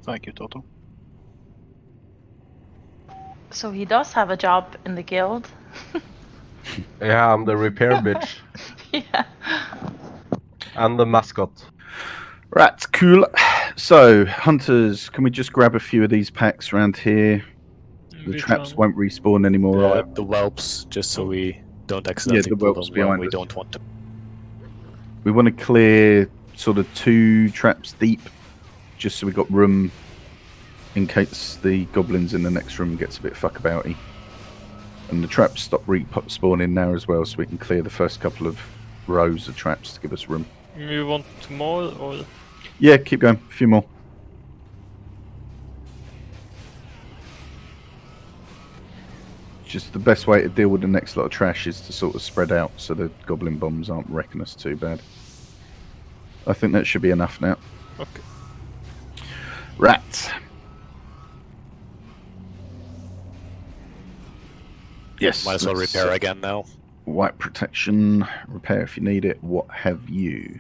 Thank you, Toto. So he does have a job in the guild. Yeah, I'm the repair bitch. Yeah. And the mascot. Right, cool. So, hunters, can we just grab a few of these packs around here? The Which traps one? won't respawn anymore. either. The whelps, just so we don't Yeah, accidentally the pull whelps them when behind we us. don't want to. We want to clear sort of 2 traps deep, just so we got room in case the goblins in the next room gets a bit fuckabouty. And the traps stop respawning now as well, so we can clear the first couple of rows of traps to give us room. You want more or? Yeah, keep going. A few more. Just the best way to deal with the next lot of trash is to sort of spread out so the goblin bombs aren't wrecking us too bad. I think that should be enough now. Okay. Right. Yes. Might as well let's, repair again now. White protection, repair if you need it, what have you.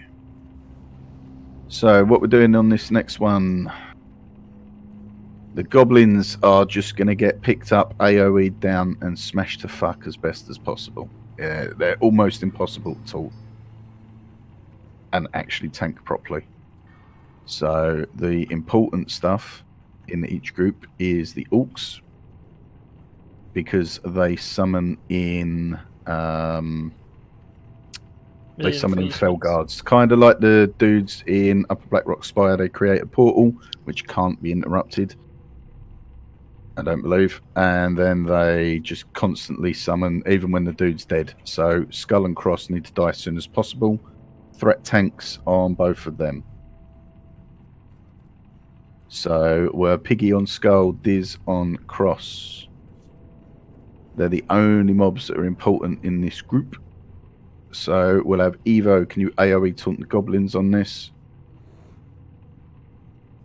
So what we're doing on this next one, the goblins are just going to get picked up, AoE'd down and smashed to fuck as best as possible. Yeah, they're almost impossible to ult and actually tank properly. So the important stuff in each group is the orcs, because they summon in fell guards, kind of like the dudes in Upper Blackrock Spire. They create a portal which can't be interrupted, I don't believe, and then they just constantly summon even when the dude's dead. So Skull and Cross need to die as soon as possible. Threat tanks on both of them. So we're Piggy on Skull, Diz on Cross. They're the only mobs that are important in this group. So we'll have Evo, can you AoE taunt the goblins on this?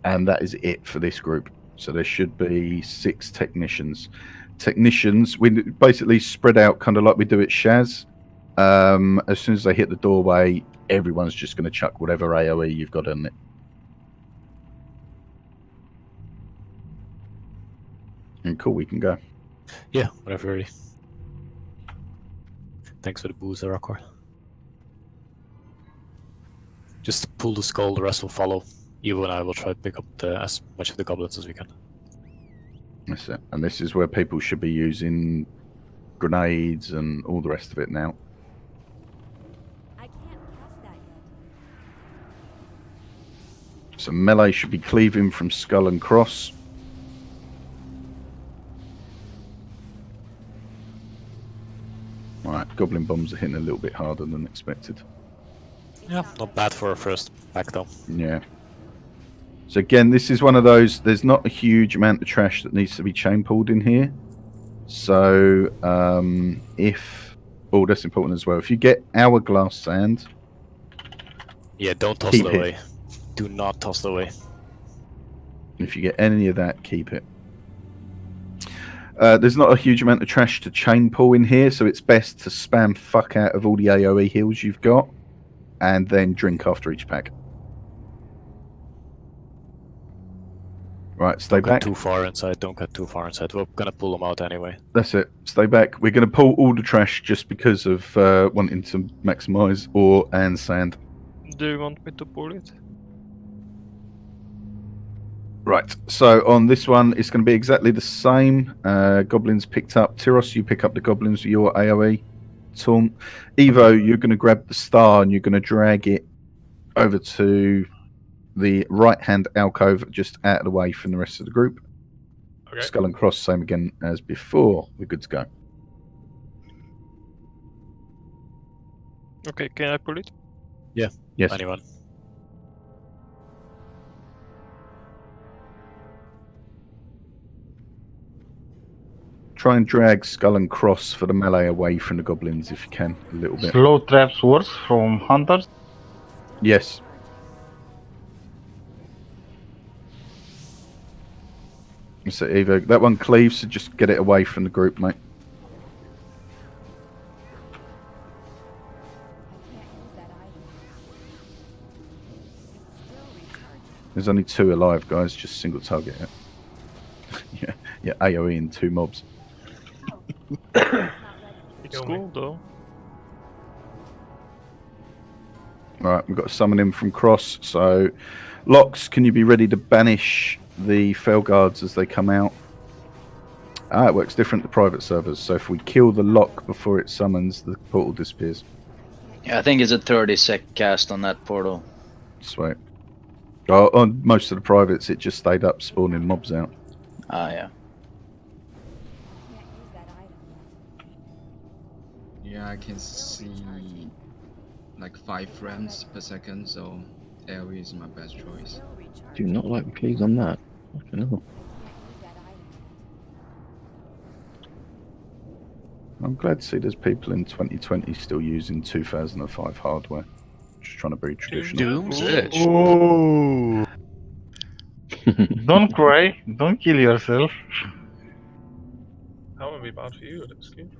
And that is it for this group. So there should be 6 technicians. Technicians, we basically spread out kind of like we do at Shaz. As soon as they hit the doorway, everyone's just going to chuck whatever AoE you've got in it. And cool, we can go. Yeah, whatever you're ready. Thanks for the boost, Rakor. Just pull the skull, the rest will follow. Evo and I will try to pick up as much of the goblins as we can. That's it. And this is where people should be using grenades and all the rest of it now. I can't cast that yet. So melee should be cleaving from Skull and Cross. Alright, goblin bombs are hitting a little bit harder than expected. Yeah, not bad for a first pack though. Yeah. So again, this is one of those, there's not a huge amount of trash that needs to be chain pulled in here. So oh, that's important as well. If you get hourglass sand, yeah, don't toss keep it it. away. Do not toss it away. If you get any of that, keep it. There's not a huge amount of trash to chain pull in here, so it's best to spam fuck out of all the AoE heals you've got, and then drink after each pack. Right, stay Don't back. get too far inside, don't get too far inside. We're gonna pull them out anyway. That's it. Stay back. We're going to pull all the trash just because of wanting to maximise ore and sand. Do you want me to pull it? Right, so on this one, it's going to be exactly the same. Goblins picked up. Tyros, you pick up the goblins with your AoE taunt. Evo, you're going to grab the star and you're going to drag it over to the right-hand alcove, just out of the way from the rest of the group. Okay. Skull and Cross, same again as before. We're good to go. Okay, can I pull it? Yeah. Yes. Anyone. Try and drag Skull and Cross for the melee away from the goblins if you can, a little bit. Slow traps worse from hunters. Yes. So Evo, that one cleaves, so just get it away from the group, mate. There's only 2 alive, guys. Just single target it. yeah, AoE and 2 mobs. It's cool though. Alright, we've got to summon him from Cross. So, Locks, can you be ready to banish the Fel Guards as they come out? It works different to private servers. So if we kill the lock before it summons, the portal disappears. Yeah, I think it's a 30-sec cast on that portal. Sweet. On most of the privates, it just stayed up spawning mobs out. Yeah. Yeah, I can see like 5 frames per second, so AoE is my best choice. Do you not like the cleaves on that? I don't know. I'm glad to see there's people in 2020 still using 2005 hardware. Just trying to be traditional. Doom's Edge. Oh. Don't cry. Don't kill yourself. That would be bad for you, Alexi.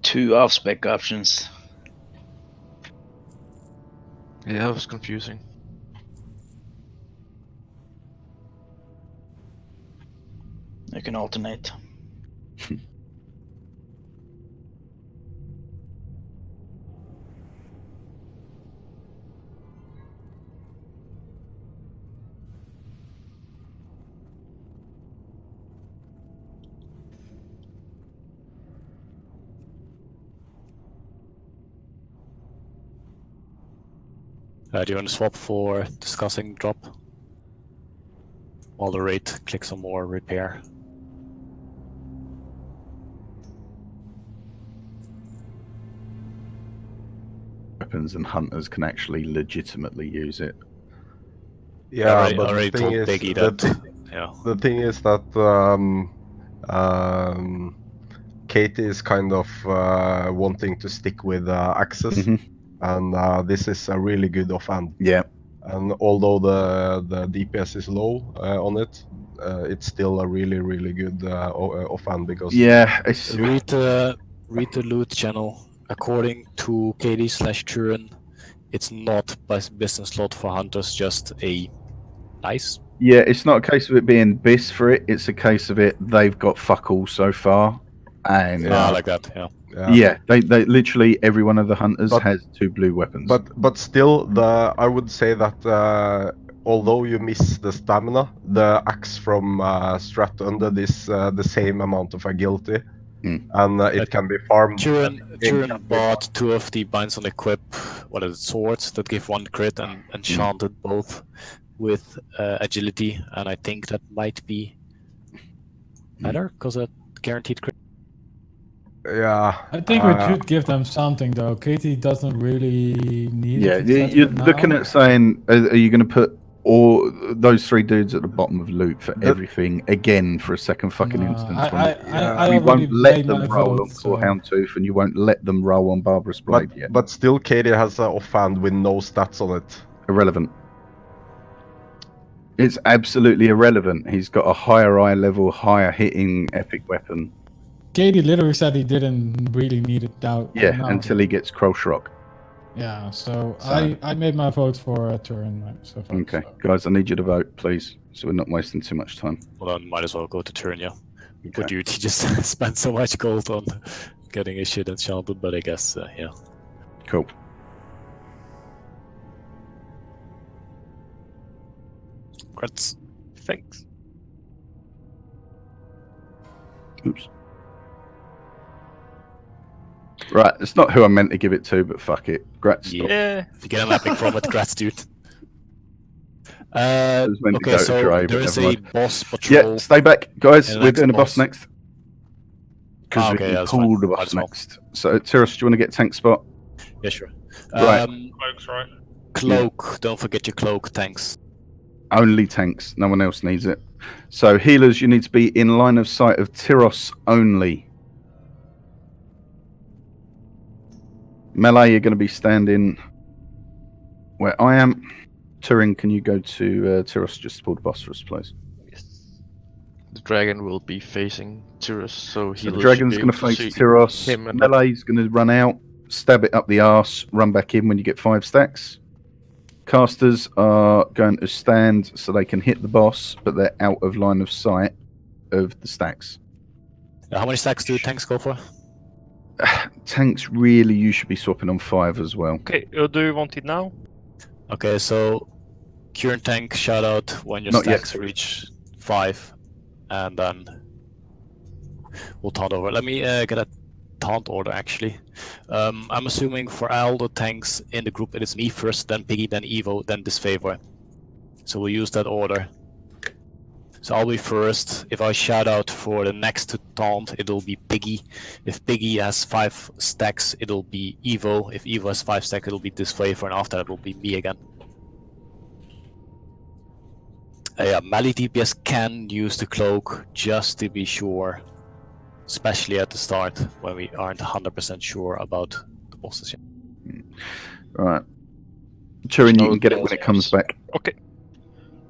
Two off-spec options. Yeah, it was confusing. You can alternate. Do you want to swap for discussing drop? While the raid clicks on more repair. Weapons and hunters can actually legitimately use it. Yeah, but the thing is, the thing is that Katie is kind of wanting to stick with axes, and this is a really good offhand. Yeah. And although the DPS is low on it, it's still a really good offhand because read the loot channel. According to Katie/Turin, it's not business slot for hunters, just a nice. Yeah, it's not a case of it being bis for it. It's a case of it. They've got fuck all so far, and like that. Yeah, they literally every one of the hunters has 2 blue weapons. But still, I would say that although you miss the stamina, the axe from Strat under this the same amount of agility, and it can be farmed. Turin bought 2 of the binds on equip, swords that give 1 crit and enchanted both with agility, and I think that might be better because it guaranteed crit. Yeah, I think we should give them something though. Katie doesn't really need Yeah, it. you're looking at saying, are you going to put all those 3 dudes at the bottom of loot for everything again for a second fucking instance? I you won't let them my roll vote, on Core Houndtooth, and you won't let them roll on Barbarous Blade yet. But still, Katie has an offhand with no stats on it. Irrelevant. It's absolutely irrelevant. He's got a higher eye level, higher hitting epic weapon. Katie literally said he didn't really need it now. Until he gets Cross Rock. Yeah, so I made my vote for Turin so far. Okay, guys, I need you to vote, please, so we're not wasting too much time. Well, then might as well go to Turin, yeah. But dude, he just spent so much gold on getting his shit enchanted, but I guess, yeah. Cool. Congrats. Thanks. Oops. Right, it's not who I meant to give it to, but fuck it. Grats. Yeah. If you get an epic from it, grats, dude. Okay, so there is a boss patrol. Yeah, stay back, guys. We're doing a boss next. Because we can pull the boss next. So, Tiras, do you want to get tank spot? Yeah, sure. Right. Cloaks, right? Cloak. Don't forget your cloak, tanks. Only tanks. No one else needs it. So healers, you need to be in line of sight of Tyros only. Melee, you're going to be standing where I am. Turin, can you go to Tyros just to pull the boss for us, please? The dragon will be facing Tyrus, so So the healers should dragon's be going able to to face see Tyros. him and Melee's going to run out, stab it up the arse, run back in when you get 5 stacks. Casters are going to stand so they can hit the boss, but they're out of line of sight of the stacks. How many stacks do tanks go for? Tanks, really, you should be swapping on 5 as well. Okay, do you want it now? Okay, so current tank shout out when your Not yet. stacks reach 5, and then we'll taunt over. Let me get a taunt order actually. I'm assuming for all the tanks in the group it is me first, then Piggy, then Evo, then Disfavor. So we'll use that order. So I'll be first. If I shout out for the next to taunt, it'll be Piggy. If Piggy has 5 stacks, it'll be Evo. If Evo has 5 stacks, it'll be Disfavor, and after that will be me again. Yeah, melee DPS can use the cloak just to be sure, especially at the start when we aren't 100% sure about the bosses yet. Right. Turin, you No can get it when it comes back. Okay.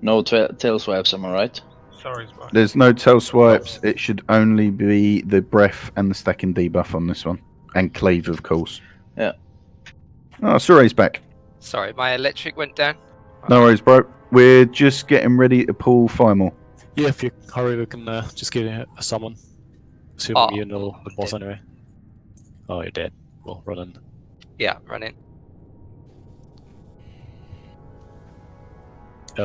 No tail swipes, am I right? Sorry, it's back. There's no tail swipes. It should only be the breath and the stacking debuff on this one. And cleave, of course. Yeah. Oh, Suray's back. Sorry, my electric went down. No worries, bro. We're just getting ready to pull 5 more. Yeah, if you hurry, we can just give you a summon. Assuming you know the boss anyway. Oh, you're dead. Well, run in. Yeah, run in.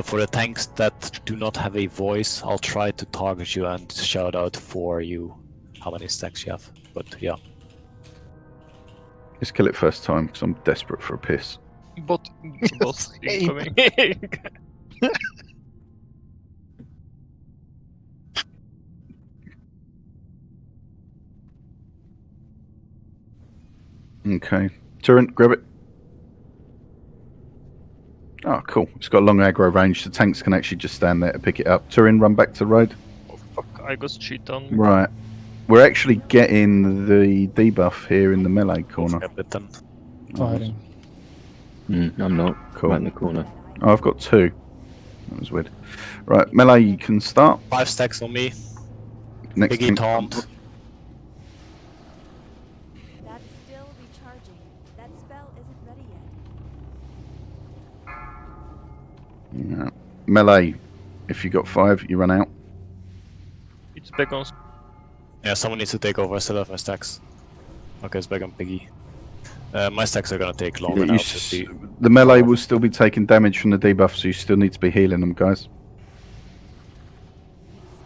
For the tanks that do not have a voice, I'll try to target you and shout out for you how many stacks you have. But yeah. Let's kill it first time, because I'm desperate for a piss. But boss incoming. Okay. Turin, grab it. Oh, cool. It's got a long aggro range. The tanks can actually just stand there to pick it up. Turin, run back to the road. Oh fuck, I got cheat on. Right. We're actually getting the debuff here in the melee corner. Fighting. I'm not. Cool. Right in the corner. Oh, I've got 2. That was weird. Right, melee, you can start. 5 stacks on me. Next Biggie thing- taunt. That's still recharging. That spell isn't ready yet. Yeah. Melee, if you got 5, you run out. It's back on. Yeah, someone needs to take over. I still have my stacks. Okay, it's back on Piggy. My stacks are gonna take longer Yeah, now. you the melee will still be taking damage from the debuff, so you still need to be healing them, guys.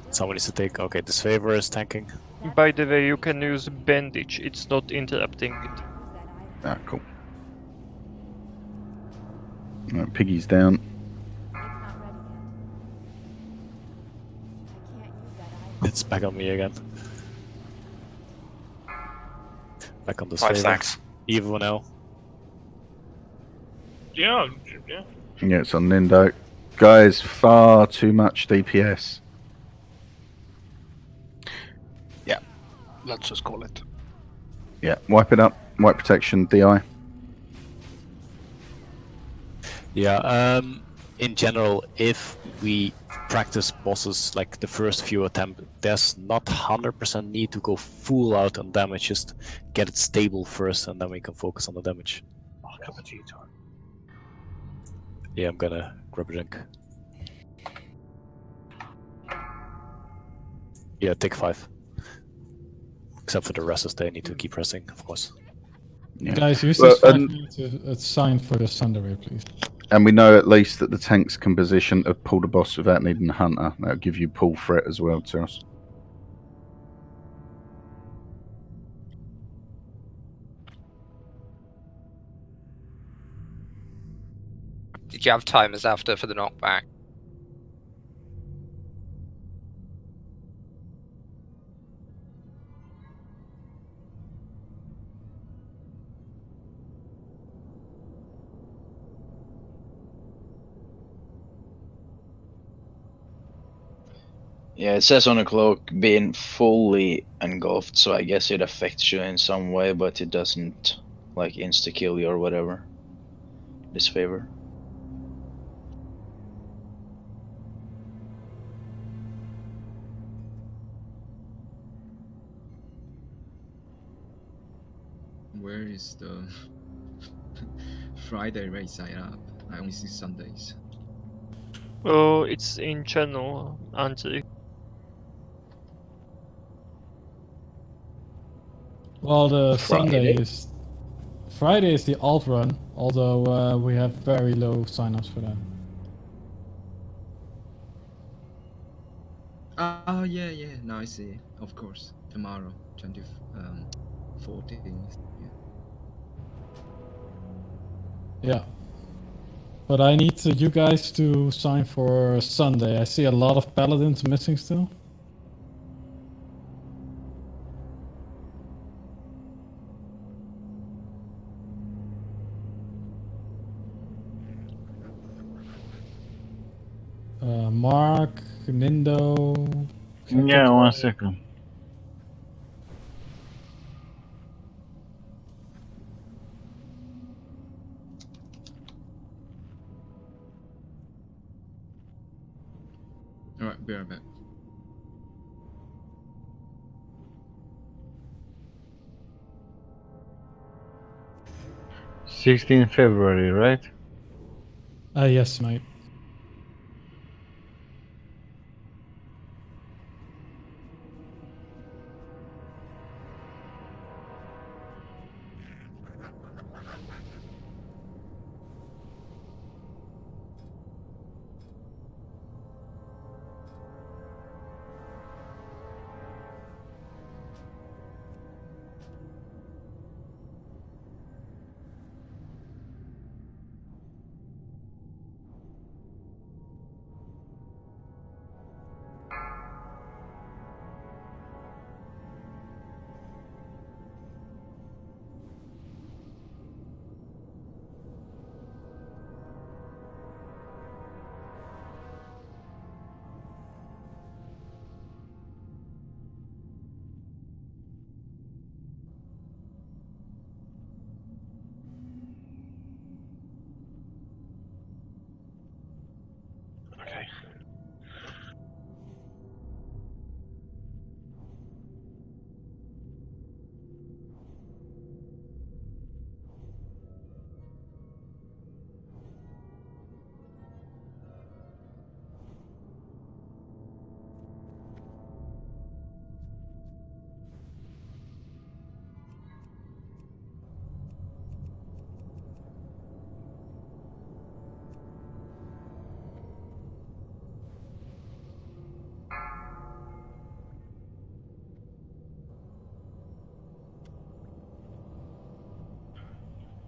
Someone needs to take. Okay, Disfavor is tanking. By the way, you can use bandage. It's not interrupting it. Ah, cool. Right, Piggy's down. It's back on me again. Back on Disfavor. 5 stacks. Evo now. Yeah. Yeah, it's on Nindo. Guys, far too much DPS. Yeah, let's just call it. Yeah, wipe it up. Wipe protection, DI. Yeah, in general, if we practice bosses like the first few attempts, there's not 100% need to go full out on damage, just get it stable first and then we can focus on the damage. Oh, cup of tea time. Yeah, I'm gonna grab a drink. Yeah, take 5. Except for the rest, they need to keep pressing, of course. Yeah. Guys, use Well, this 5 minutes to sign for the Sunday, please. And we know at least that the tanks can position to pull the boss without needing a hunter. That'll give you pull threat as well, Tyros. Did you have timers after for the knockback? Yeah, it says on the cloak being fully engulfed, so I guess it affects you in some way, but it doesn't like insta kill you or whatever. Disfavor. Where is the Friday race sign up? I only see Sundays. Oh, it's in channel, Antti. Well, the Friday? Friday is the alt run, although we have very low signups for that. Oh yeah, yeah. Now I see. Of course, tomorrow, 14th. Yeah. Yeah. But I need you guys to sign for Sunday. I see a lot of paladins missing still. Mark, Nindo. Yeah, 1 second. All right, be right back. 16th February, right? Yes, mate. Okay.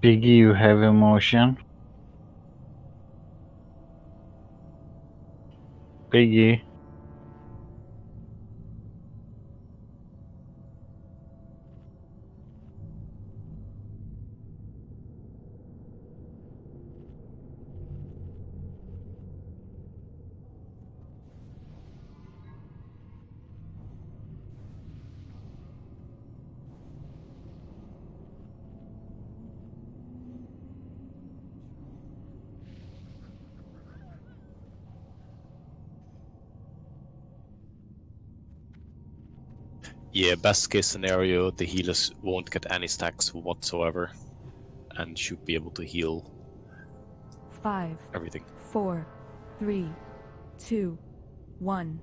Piggy, you have emotion. Piggy. Yeah, best case scenario, the healers won't get any stacks whatsoever, and should be able to heal 5, everything. 4, 3, 2, 1.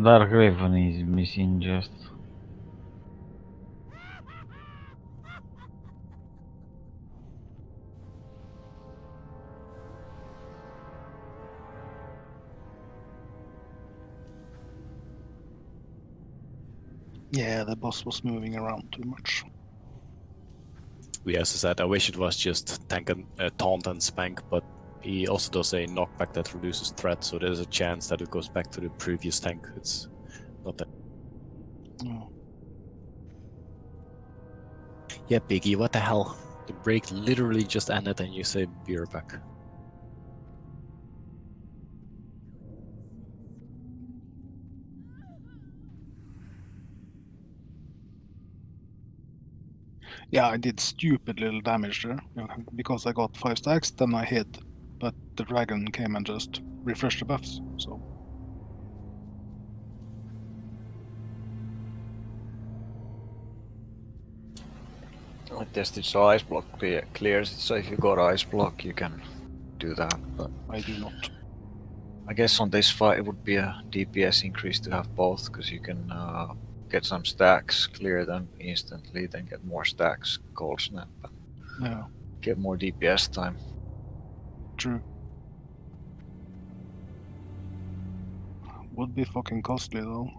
Dark Raven is missing just. Yeah, the boss was moving around too much. Yeah, as I said, I wish it was just tank and taunt and spank, but he also does a knockback that reduces threat, so there's a chance that it goes back to the previous tank. It's not that. Oh. Yeah, Biggie, what the hell? The break literally just ended and you say be right back. Yeah, I did stupid little damage there. Because I got 5 stacks, then I hid. But the dragon came and just refreshed the buffs, so... I tested so ice block clears it, so if you got ice block you can do that, but I do not. I guess on this fight it would be a DPS increase to have both, because you can get some stacks, clear them instantly, then get more stacks, cold snap, and Yeah. get more DPS time. True. Would be fucking costly though.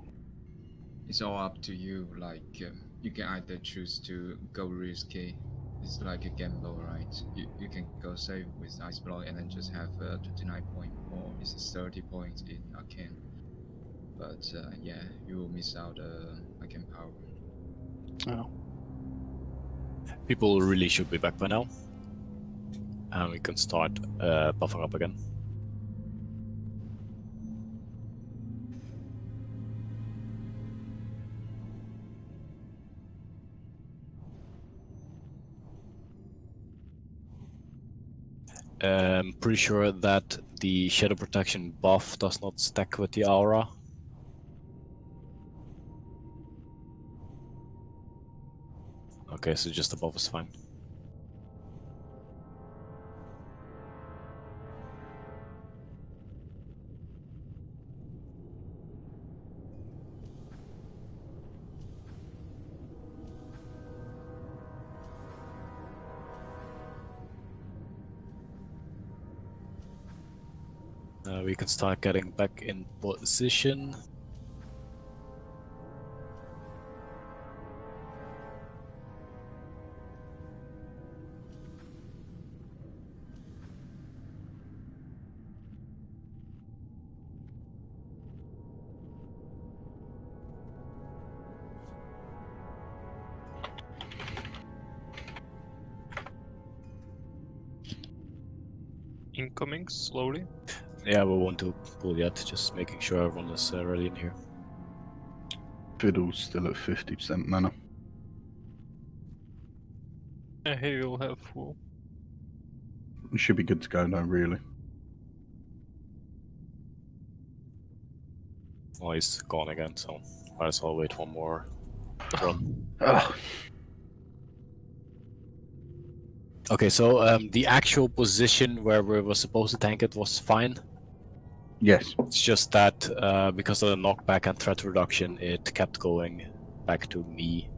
It's all up to you. Like you can either choose to go risky. It's like a gamble, right? You can go safe with ice block and then just have 29 point, or it's 30 points in arcane. But yeah, you will miss out arcane power. Yeah. People really should be back by now. And we can start buffing up again. Pretty sure that the shadow protection buff does not stack with the aura. Okay, so just above is fine. We can start getting back in position. Incoming slowly. Yeah, we won't do pull yet, just making sure everyone is ready in here. Fiddle's still at 50% mana. Yeah, he will have full. You should be good to go now, really. Oh, he's gone again, so might as well wait one more run. Okay, so the actual position where we were supposed to tank it was fine. Yes. It's just that because of the knockback and threat reduction, it kept going back to me.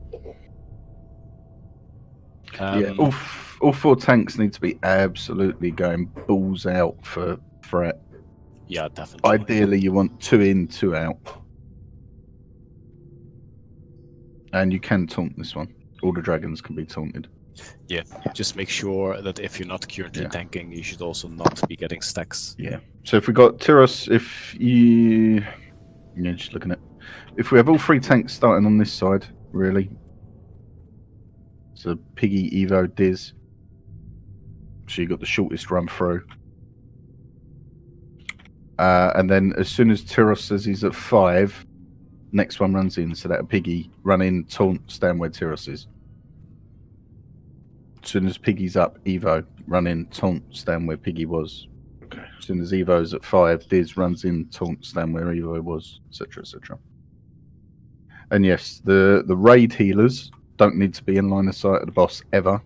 Yeah, all 4 tanks need to be absolutely going balls out for threat. Yeah, definitely. Ideally, you want 2 in, 2 out. And you can taunt this one. All the dragons can be taunted. Yeah, just make sure that if you're not currently tanking, you should also not be getting stacks. Yeah. So if we got Tyros, if you... Yeah, just looking at... If we have all 3 tanks starting on this side, really. So Piggy, Evo, Diz. So you got the shortest run through. And then as soon as Tyros says he's at 5, next one runs in. So that Piggy run in, taunt, stand where Tyros is. As soon as Piggy's up, Evo run in, taunt, stand where Piggy was. Okay. As soon as Evo's at 5, Diz runs in, taunt, stand where Evo was, etc., etc. And yes, the raid healers don't need to be in line of sight of the boss ever.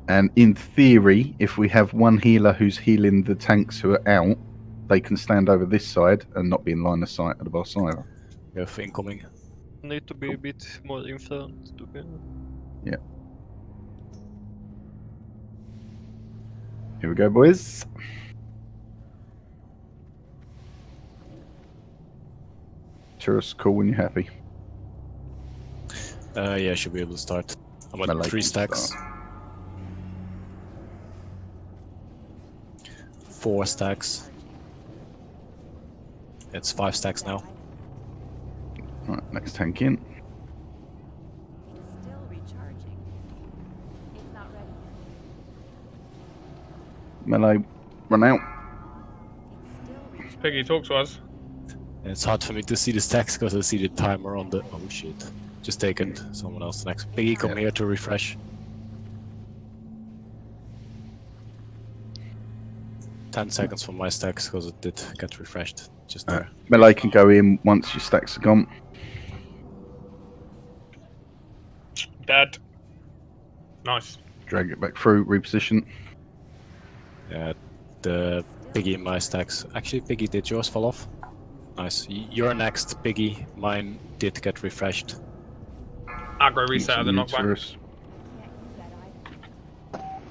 And in theory, if we have one healer who's healing the tanks who are out, they can stand over this side and not be in line of sight of the boss either. We have incoming. Need to be a bit more in front to be. Yeah. Here we go, boys. Tyros, call when you're happy. Yeah, should be able to start. I'm at 3 stacks. 4 stacks. It's 5 stacks now. Right, next tank in. Melee, run out. Piggy, talk to us. It's hard for me to see the stacks because I see the timer on the. Oh shit! Just take it. Someone else next. Piggy, come here to refresh. 10 seconds for my stacks because it did get refreshed just there. Melee can go in once your stacks are gone. Dead. Nice. Drag it back through, reposition. Yeah, the Piggy in my stacks. Actually, Piggy, did yours fall off? Nice. You're next, Piggy. Mine did get refreshed. Aggro reset of the knockback.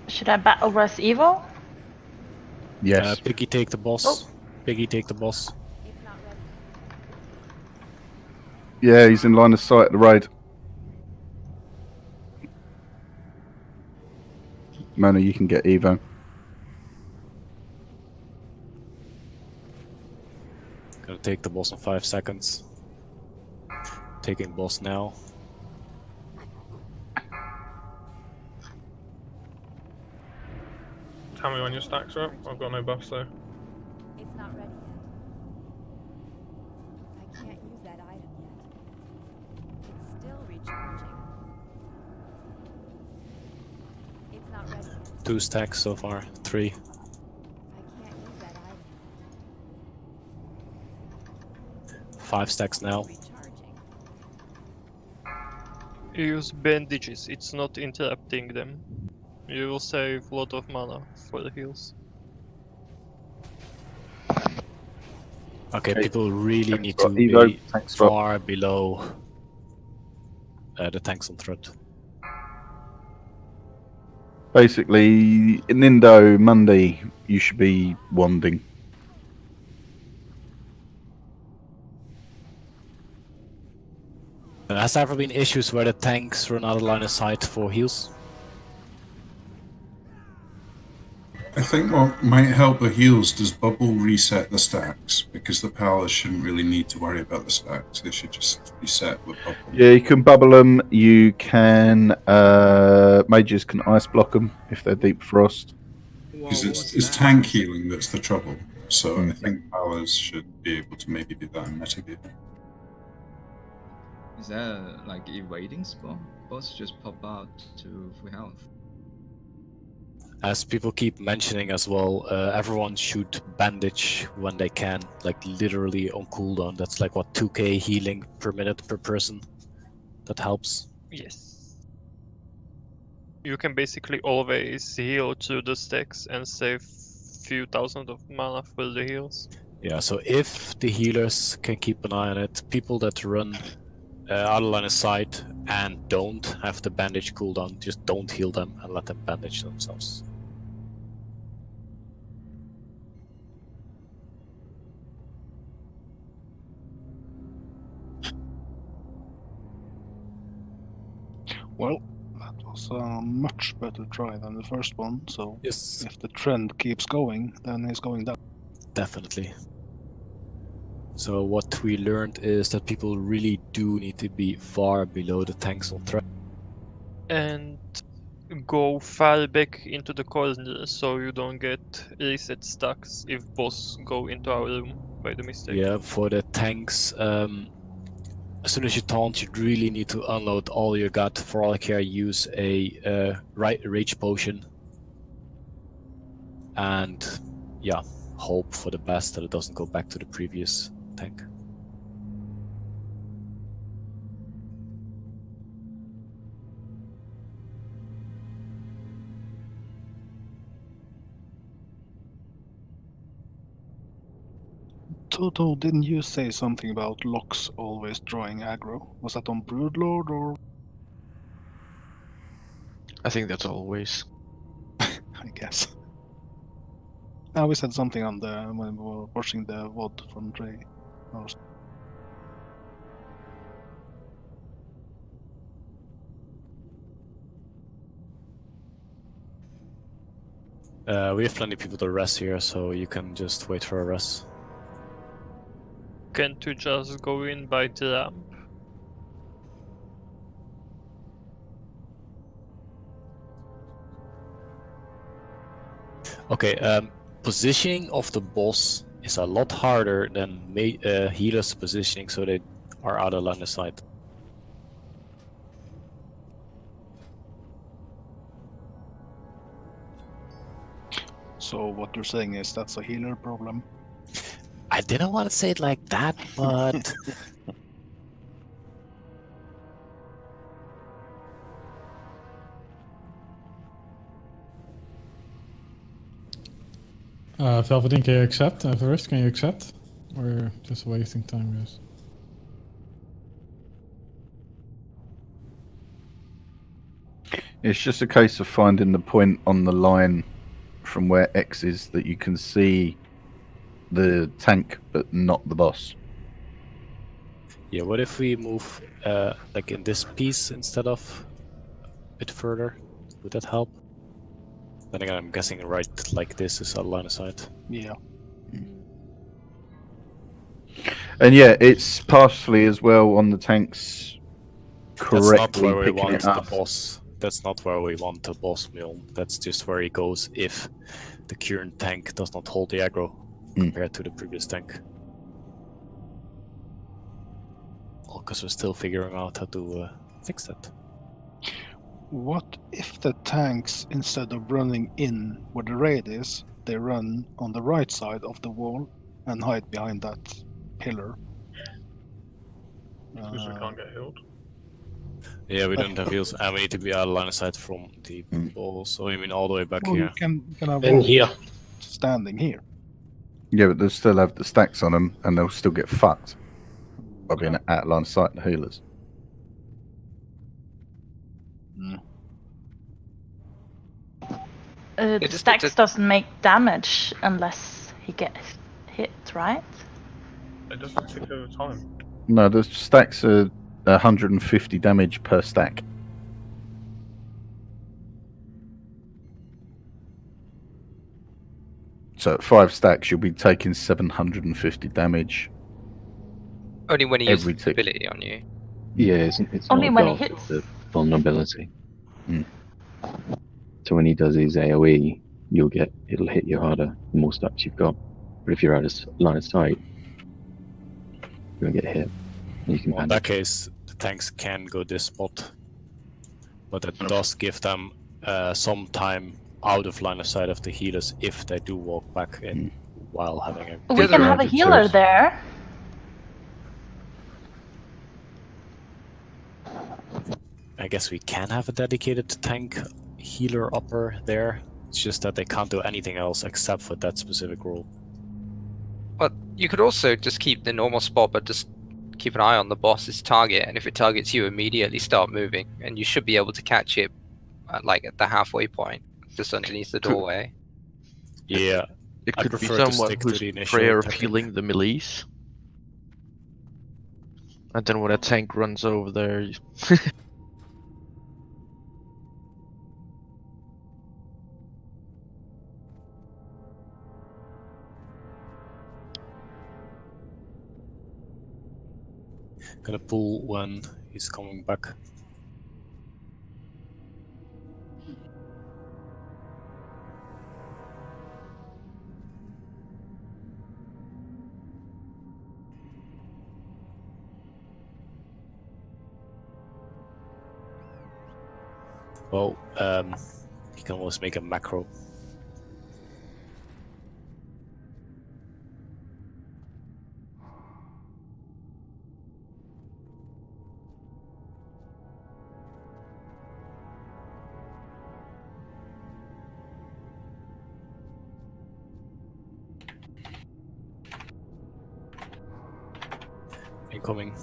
Should I battle Russ Evil? Yes. Piggy, take the boss. Oh. Piggy, take the boss. Yeah, he's in line of sight at the raid. Mona, you can get Evo. Gonna take the boss in 5 seconds. Taking boss now. Tell me when your stacks are up. I've got no buffs though. It's not ready yet. I can't use that item yet. It's still recharging. It's not ready yet. 2 stacks so far. 3. I can't use that item. 5 stacks now. Use bandages, it's not interrupting them. You will save a lot of mana for the heals. Okay, people really need got to Evo, be tanks drop. far below the tanks on threat. Basically, Nindo, Monday, you should be wanding. Has there ever been issues where the tanks run out of line of sight for heals? I think what might help the heals does bubble reset the stacks, because the powers shouldn't really need to worry about the stacks. They should just reset with bubble. Yeah, you can bubble them. You can mages can ice block them if they're deep frost. Because it's tank healing that's the trouble. So I think powers should be able to maybe do that and mitigate it. Is there like evading spot? Bots just pop out to full health. As people keep mentioning as well, everyone should bandage when they can, like literally on cooldown. That's like what, 2k healing per minute per person. That helps. Yes. You can basically always heal through the stacks and save few thousand of mana for the heals. Yeah, so if the healers can keep an eye on it, people that run out of line of sight and don't have the bandage cooldown, just don't heal them and let them bandage themselves. Well, that was a much better try than the first one, so yes. If the trend keeps going, then it's going down. Definitely. So what we learned is that people really do need to be far below the tanks on threat. And go far back into the corner so you don't get reset stacks if boss go into our room by the mistake. Yeah, for the tanks, as soon as you taunt, you really need to unload all you got. For all I care, use a rage potion. And yeah, hope for the best that it doesn't go back to the previous tank. Toto, didn't you say something about Locks always drawing aggro? Was that on Broodlord or? I think that's always. I guess. We said something on the when we were watching the VOD from Dre. We have plenty of people to rest here, so you can just wait for a rest. Can't you just go in by the ramp? Okay, positioning of the boss is a lot harder than healers positioning, so they are out of line of sight. So what you're saying is that's a healer problem? I didn't want to say it like that, but Velveteen, can you accept? First, can you accept? Or just wasting time, guys? It's just a case of finding the point on the line from where X is that you can see the tank but not the boss. yeah, what if we move like in this piece instead of a bit further? Would that help? Then again, I'm guessing right like this is out of line of sight. Yeah. And yeah, it's partially as well on the tanks correctly That's not where we picking want it the up. boss. That's not where we want the boss mill. That's just where he goes if the current tank does not hold the aggro compared to the previous tank. Well, because we're still figuring out how to fix that. What if the tanks, instead of running in where the raid is, they run on the right side of the wall and hide behind that pillar? Because we can't get healed. Yeah, we don't have heals, and we need to be out of line of sight from the boss. So you mean all the way back Well, here? you can have In one here. standing here. Yeah, but they'll still have the stacks on them and they'll still get fucked by being out of line of sight of the healers. The stacks doesn't make damage unless he gets hit, right? It doesn't tick over time. No, the stacks are 150 damage per stack. So at 5 stacks, you'll be taking 750 damage. Only when he uses every the tick. ability on you. Yeah, it's Only not when a he dodge, hits. it's a vulnerability. So when he does his AoE, it'll hit you harder the more stacks you've got. But if you're out of line of sight, you're gonna get hit. You can Well, in panic. that case, the tanks can go this spot, but that does give them some time out of line of sight of the healers if they do walk back in while having a. We can have a healer there. I guess we can have a dedicated tank healer upper there. It's just that they can't do anything else except for that specific role. But you could also just keep the normal spot, but just keep an eye on the boss's target, and if it targets you, immediately start moving, and you should be able to catch it at the halfway point, just underneath the doorway. Yeah, It I could be prefer to someone stick to who's the initial prayer of tactic. healing the melees. And then when a tank runs over there, Gonna pull when he's coming back. Well, he can always make a macro. Incoming.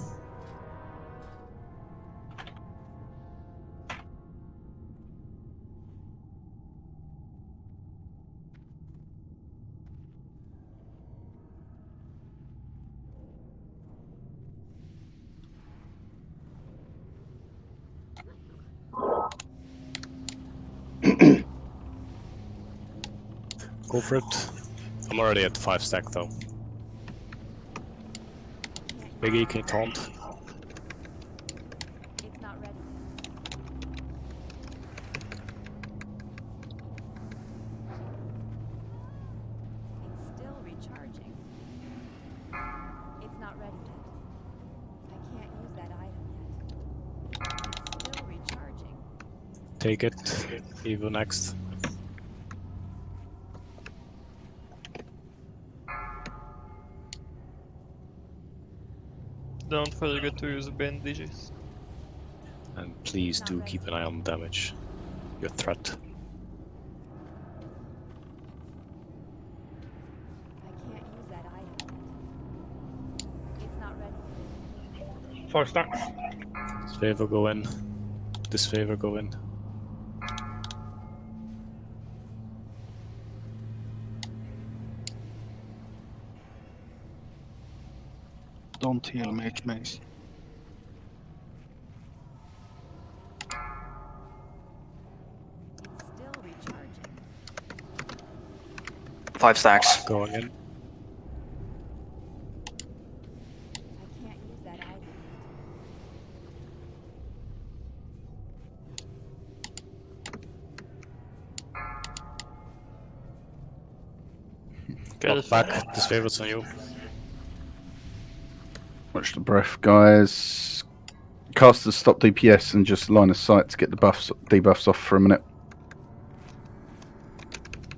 Go for it. I'm already at 5 stack though. Biggie, can you taunt? It's not ready. Take it. Evo next. Don't forget to use bandages. And please do keep an eye on damage. Your threat. I can't use that item yet. It's not ready. 5 stacks. This favor go in. This favor go in. Don't heal Mage Mace. It's still recharging. 5 stacks. Going in. I can't use that item. Knock back. This favor's on you. Watch the breath, guys. Casters stop DPS and just line of sight to get the debuffs off for a minute.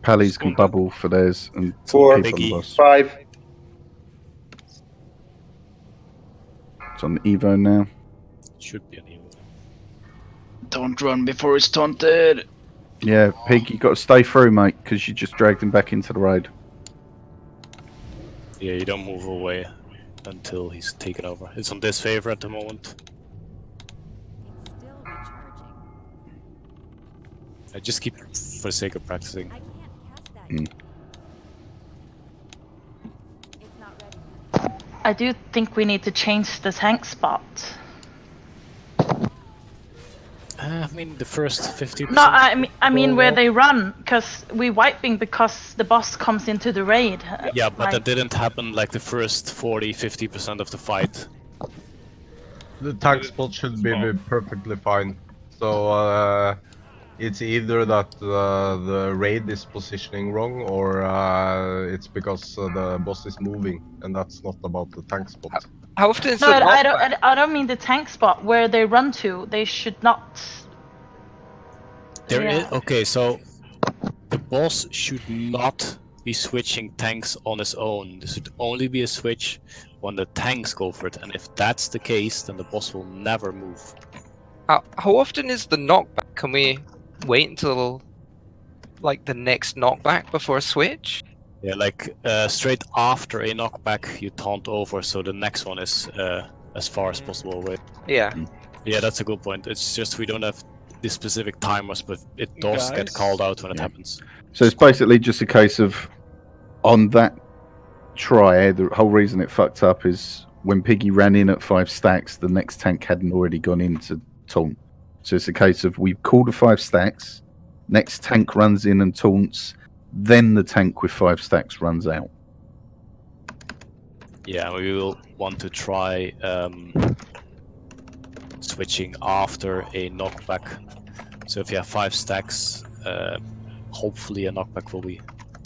Pallies can bubble for theirs and 4, keep on the boss. 5. It's on the Evo now. Should be an Evo. Don't run before it's taunted. Yeah, Pig, you got to stay through, mate, because you just dragged him back into the raid. Yeah, you don't move away until he's taken over. It's on this favor at the moment. It's still recharging. I just keep for the sake of practicing. I can't cast that Mm. yet. It's not ready. I do think we need to change the tank spot. I mean, the first 50%. No, I mean where they run, because we wiping because the boss comes into the raid. Yeah, but Like, that didn't happen like the first 40-50% of the fight. The tank spot should be perfectly fine. So it's either that the raid is positioning wrong, or it's because the boss is moving, and that's not about the tank spot. How often is no, the I don't mean the tank spot where they run to. They should not. There is Yeah. okay, so the boss should not be switching tanks on his own. This should only be a switch when the tanks go for it, and if that's the case, then the boss will never move. How often is the knockback? Can we wait until like the next knockback before a switch? Yeah, like straight after a knockback, you taunt over, so the next one is as far as possible away. Yeah. Yeah, that's a good point. It's just we don't have the specific timers, but it does get Guys? called out when it happens. So it's basically just a case of, on that try, the whole reason it fucked up is when Piggy ran in at 5 stacks, the next tank hadn't already gone in to taunt. So it's a case of we call the 5 stacks, next tank runs in and taunts, then the tank with 5 stacks runs out. Yeah, we will want to try switching after a knockback. So if you have 5 stacks, hopefully a knockback will be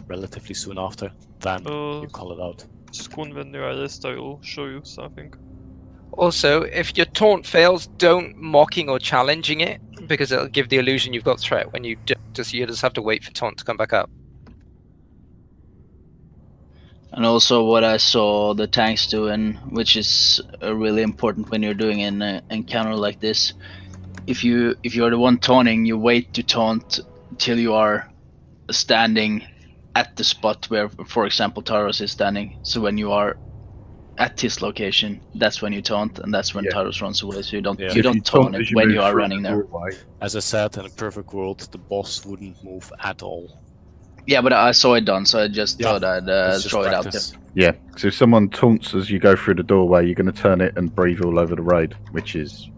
relatively soon after. Then you call it out. Skon when you are rest, I will show you something. Also, if your taunt fails, don't mocking or challenging it, because it'll give the illusion you've got threat when you you just have to wait for taunt to come back up. And also what I saw the tanks doing, which is really important when you're doing an encounter like this. If you're the one taunting, you wait to taunt till you are standing at the spot where, for example, Taros is standing. So when you are at his location, that's when you taunt, and that's when Taros runs away. So you don't Yeah. you don't taunt it when you are running there. As I said, in a perfect world, the boss wouldn't move at all. Yeah, but I saw it done, so I just thought I'd it's just throw it out practice. there. Yeah, so if someone taunts as you go through the doorway, you're going to turn it and breathe all over the raid, which is...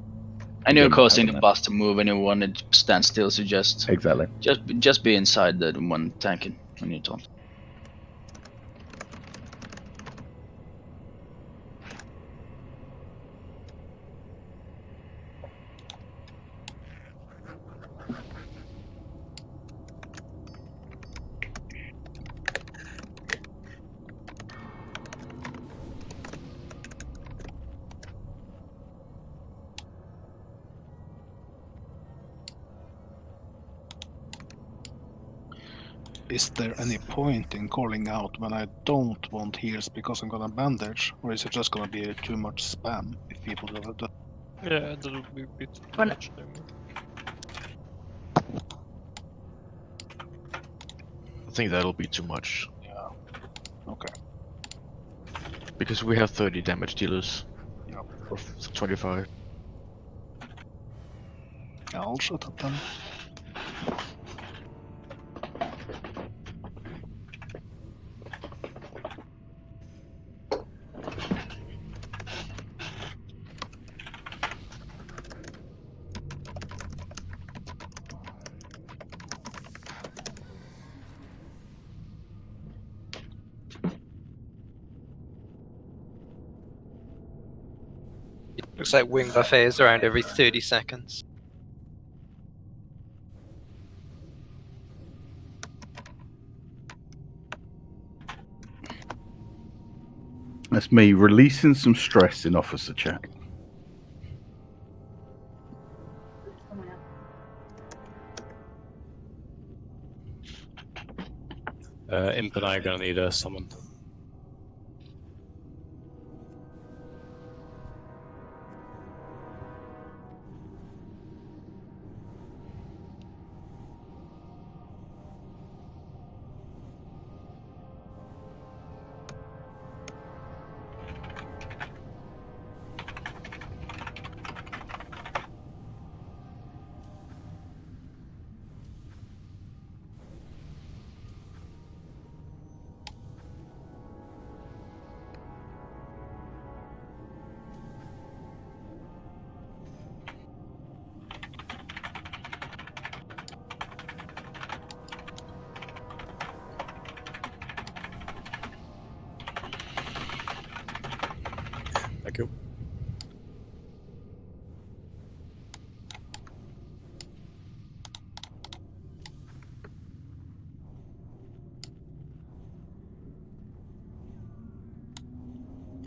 And you're again, causing the happening. boss to move, and you want it to stand still. So Exactly. just be inside the one tanking when you taunt. is there any point in calling out when I don't want heals because I'm gonna bandage, or is it just gonna be too much spam if people do that? Yeah, that would be a bit too When- much, I mean. I think that'll be too much. Yeah. Okay. Because we have 30 damage dealers. Yep. Or 25. Yeah, I'll shut up then. Looks like wing buffets around every 30 seconds. That's me releasing some stress in officer chat. Imp and I are gonna need a summon. Thank you.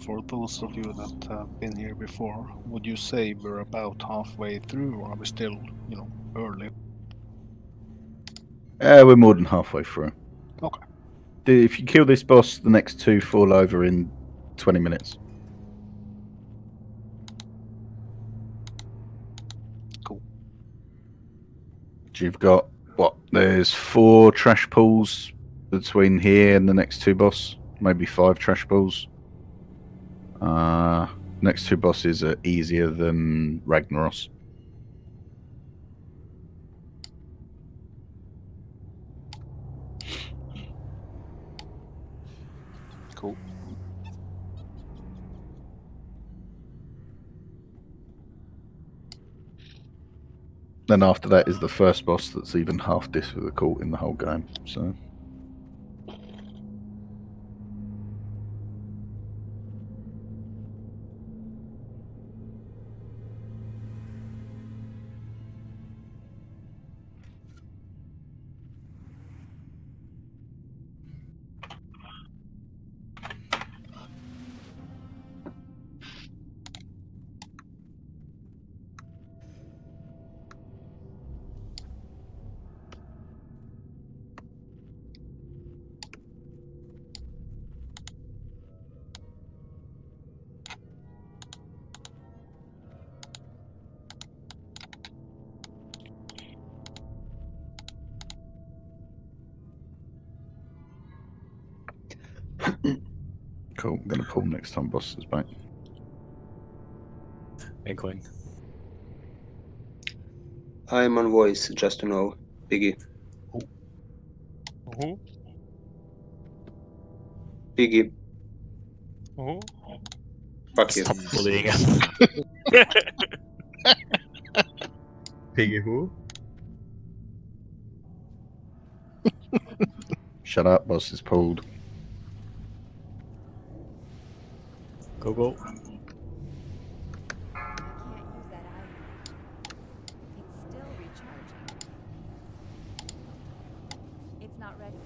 For those of you that have been here before, would you say we're about halfway through, or are we still, early? We're more than halfway through. Okay. If you kill this boss, the next two fall over in 20 minutes. Cool. You've got, what, there's 4 trash pools between here and the next 2 boss. Maybe 5 trash pools. Next 2 bosses are easier than Ragnaros. Cool. Then after that is the first boss that's even half difficult in the whole game. So cool. I'm gonna pull next time boss is back. Inkling. I'm on voice, just to know. Piggy. Who? Piggy. Who? Fuck you. Stop bullying. Piggy who? Shut up, boss is pulled. Go, go. I can't use that item. It's still recharging. It's not ready.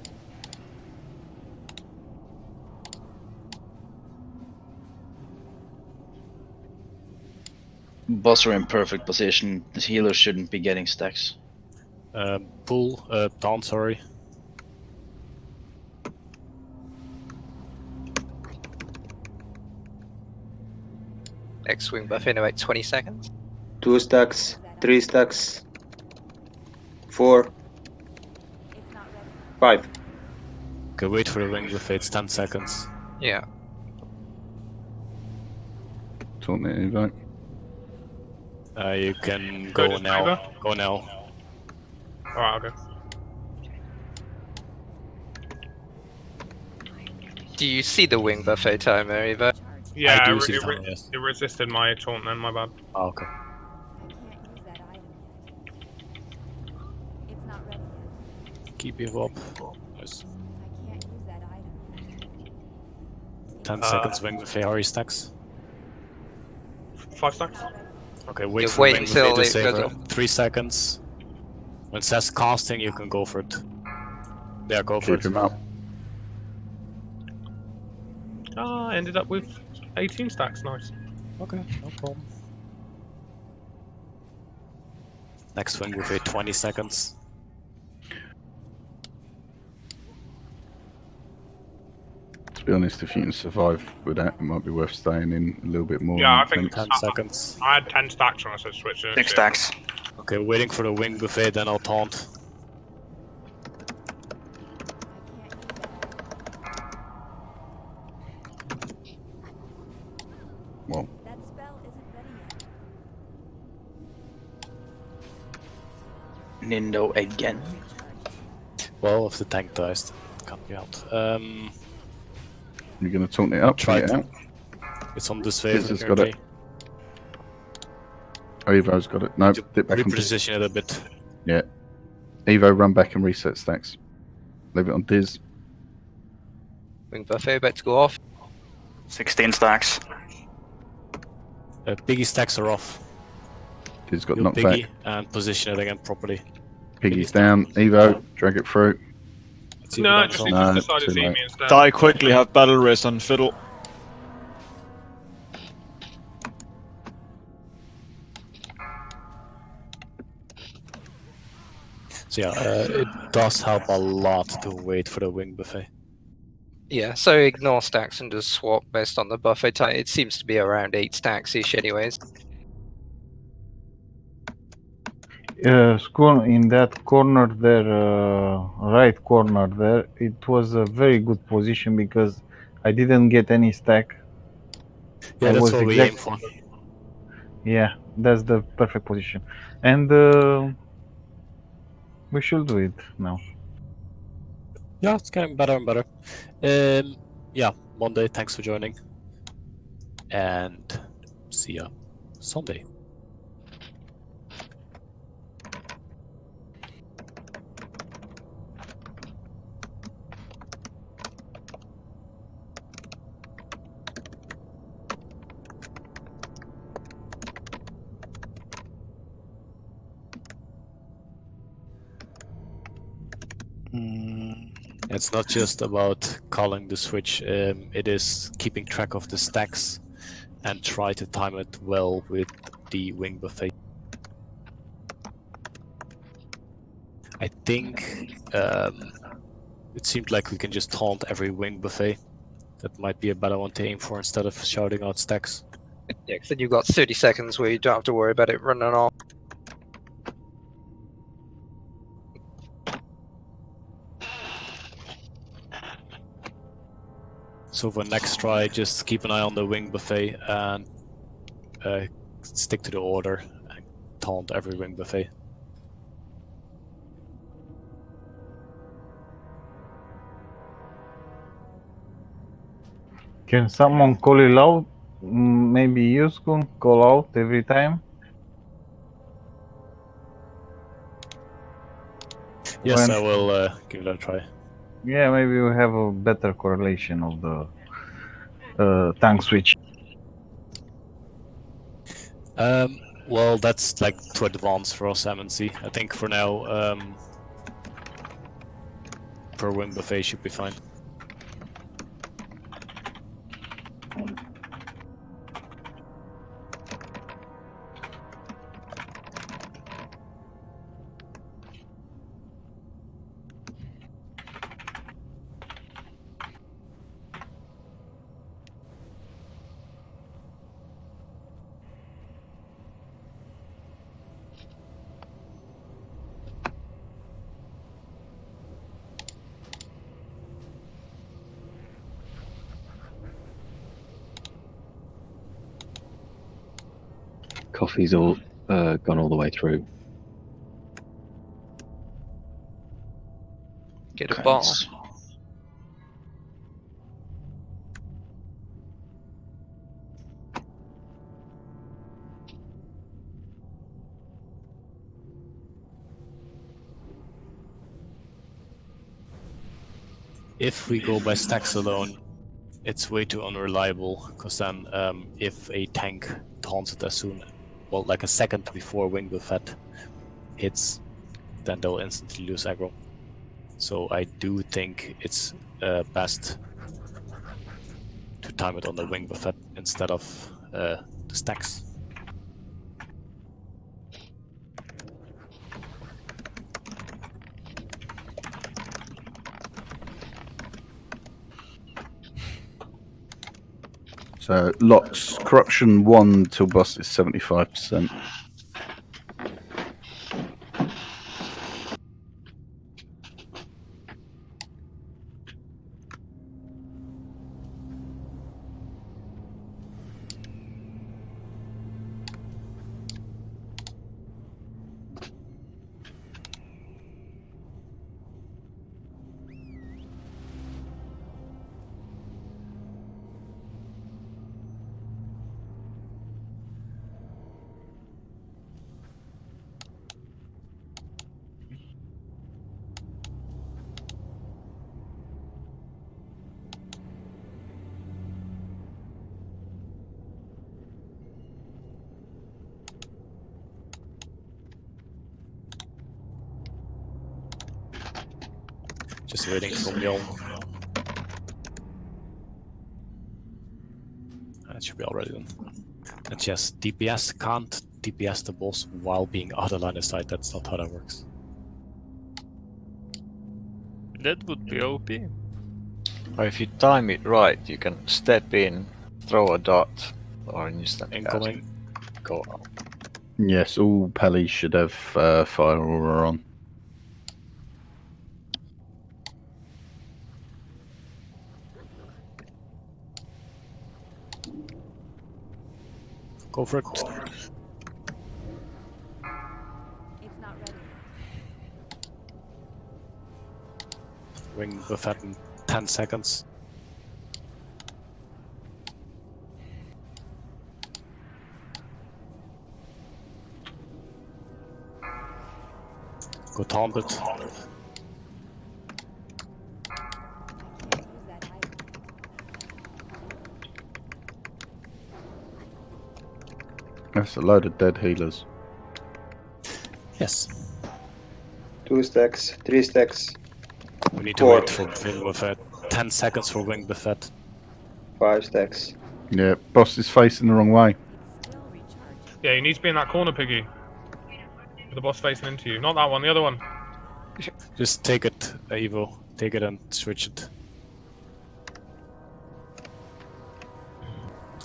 Boss are in perfect position. The healers shouldn't be getting stacks. Pull, down, sorry. Next wing buffet in about 20 seconds. 2 stacks, 3 stacks, 4, 5. Okay, wait for the wing buffet. It's 10 seconds. Yeah. Taunt it, Evo. You can Good, go it's now. over. Go now. Alright, okay. Do you see the wing buffet timer, Eva? Yeah, I do see the timer, yes. it resisted my taunt then, my bad. Oh, okay. I can't use that item yet. It's not ready yet. Keep you up. Nice. I can't use that item yet. 10 seconds wing buffet. How are your stacks? 5 stacks? Okay, wait You for wait wing until buffet to it goes saver. off. 3 seconds. When it says casting, you can go for it. Yeah, go for Keep it. him up. Ah, ended up with 18 stacks, nice. Okay, no problem. Next wing buffet, 20 seconds. To be honest, if you can survive with that, it might be worth staying in a little bit more. Yeah, I than think 10 seconds. I had 10 stacks when I said switch. 6 stacks. Okay, waiting for the wing buffet, then I'll taunt. Well, That spell isn't ready yet. Nindo again. Well, if the tank dies, it can't be out. you're going to taunt it up. Try Get it. out. It's on this favor. Diz has got it. Oh, Evo's got it. No, dip back on Diz. Reposition it a bit. Yeah. Evo, run back and reset stacks. Leave it on Diz. Wing buffet about to go off. 16 stacks. Piggy stacks are off. Diz got Heal knocked Piggy back. and position it again properly. Piggy's down. Evo, drag it through. No, just decided to too see late. me instead. Die quickly, have battle race on fiddle. So yeah, it does help a lot to wait for the wing buffet. Yeah, so ignore stacks and just swap based on the buffet type. It seems to be around 8 stacks-ish anyways. School in that corner there, right corner there, it was a very good position because I didn't get any stack. Yeah, I that's was what we aim for. Yeah, that's the perfect position, and we should do it now. Yeah, it's getting better and better. Yeah, Monday, thanks for joining. And see ya Sunday. It's not just about calling the switch, it is keeping track of the stacks and try to time it well with the wing buffet. I think it seemed like we can just taunt every wing buffet. That might be a better one to aim for instead of shouting out stacks. Yeah, because then you've got 30 seconds where you don't have to worry about it running off. So for next try, just keep an eye on the wing buffet and stick to the order and taunt every wing buffet. Can someone call it out? Maybe you can call out every time. Yes, When- I will give it a try. Yeah, maybe we have a better correlation of the tank switch. Well, that's like too advanced for us, MNC. I think for now, per wing buffet should be fine. coffee's all gone all the way through. Get a Okay, ball. let's- If we go by stacks alone, it's way too unreliable, because then if a tank taunts it as soon, well, like a second before Wing Buffet hits, then they'll instantly lose aggro. So I do think it's best to time it on the Wing Buffet instead of the stacks. So locks corruption 1 till boss is 75%. Just waiting for Mjoln. That should be already done. And yes, DPS can't DPS the boss while being out of line of sight. That's not how that works. That would be OP. Or if you time it right, you can step in, throw a dot, or an instant Incoming. cast. Go out. Yes, all Pellies should have fire aura on. Go for it. It's not ready. Wing Buffet in 10 seconds. Go taunt it. Use that item. That's a load of dead healers. Yes. 2 stacks, 3 stacks, We need to 4, wait for Wing Buffet. 10 seconds for Wing Buffet. 5 stacks. Yeah, boss is facing the wrong way. Still recharging. Yeah, you need to be in that corner, Piggy. With the boss facing into you. Not that one, the other one. Just take it, Evo. Take it and switch it.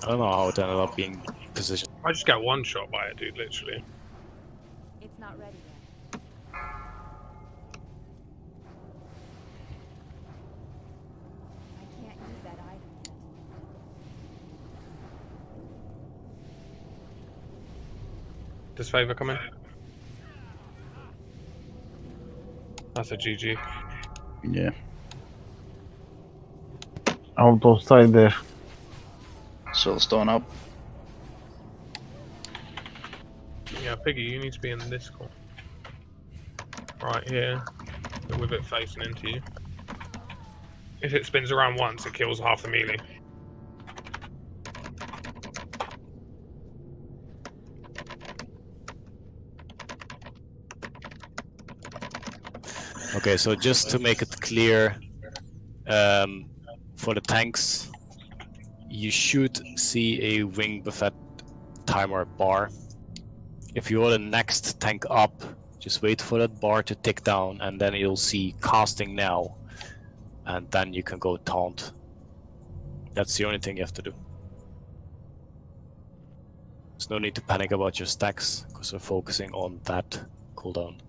I don't know how it ended up being positioned. I just get one shot by it, dude, literally. It's not ready yet. I can't use that item yet. Does Favor come in? That's a GG. Yeah. Out of sight there. Soulstone up. Yeah, Piggy, you need to be in this corner. Right here. With it facing into you. If it spins around once, it kills half the melee. Okay, so just to make it clear, for the tanks, you should see a Wing Buffet timer bar. If you're the next tank up, just wait for that bar to tick down, and then you'll see casting now, and then you can go taunt. That's the only thing you have to do. There's no need to panic about your stacks, because we're focusing on that cooldown.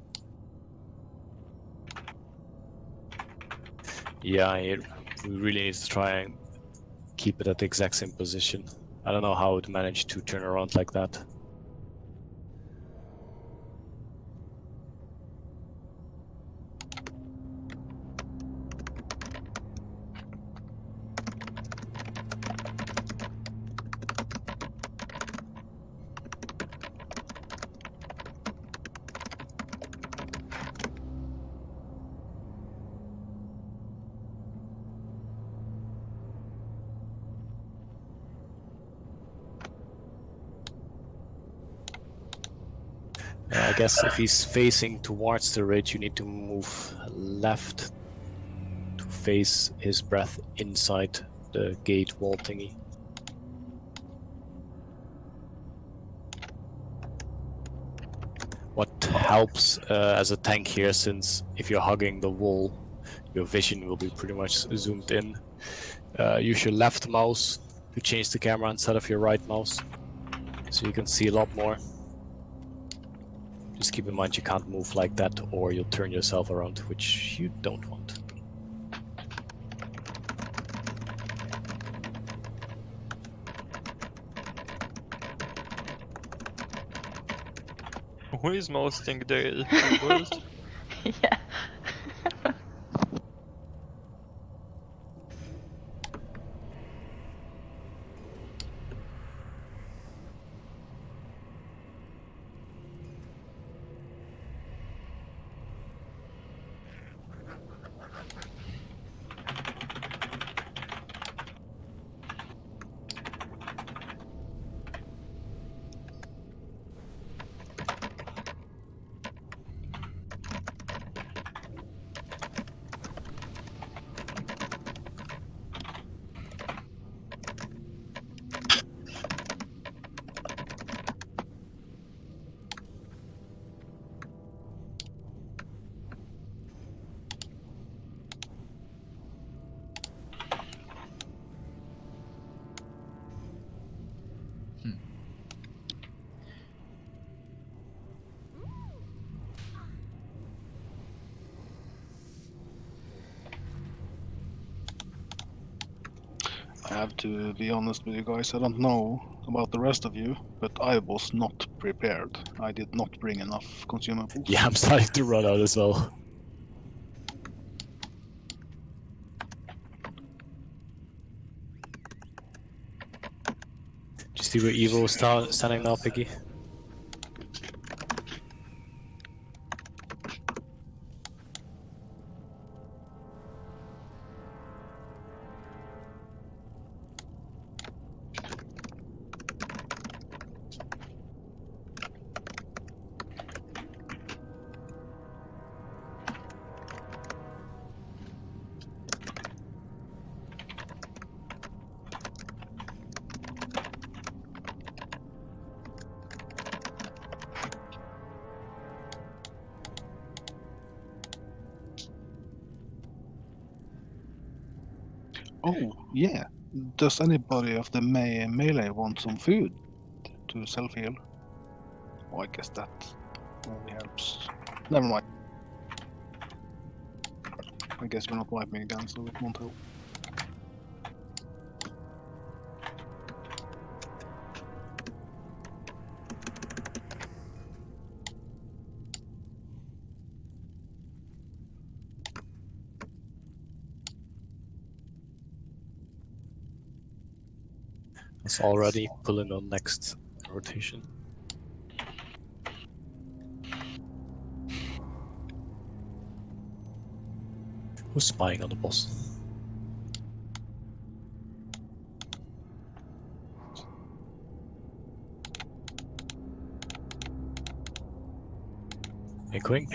Yeah, we really need to try and keep it at the exact same position. I don't know how it managed to turn around like that. I guess if he's facing towards the ridge, you need to move left to face his breath inside the gate wall thingy. What helps as a tank here, since if you're hugging the wall, your vision will be pretty much zoomed in. Use your left mouse to change the camera instead of your right mouse, so you can see a lot more. Just keep in mind you can't move like that or you'll turn yourself around, which you don't want. Who is mousing the keyboard? Yeah. I have to be honest with you guys. I don't know about the rest of you, but I was not prepared. I did not bring enough consumables. Yeah, I'm starting to run out as well. Do you see where Evo is standing now, Piggy? Oh, yeah. Does anybody of the melee want some food to self-heal? Oh, I guess that only helps. Never mind. I guess we're not wiping again, so it won't help. It's already pulling on next rotation. Who's spying on the boss? Inkwing?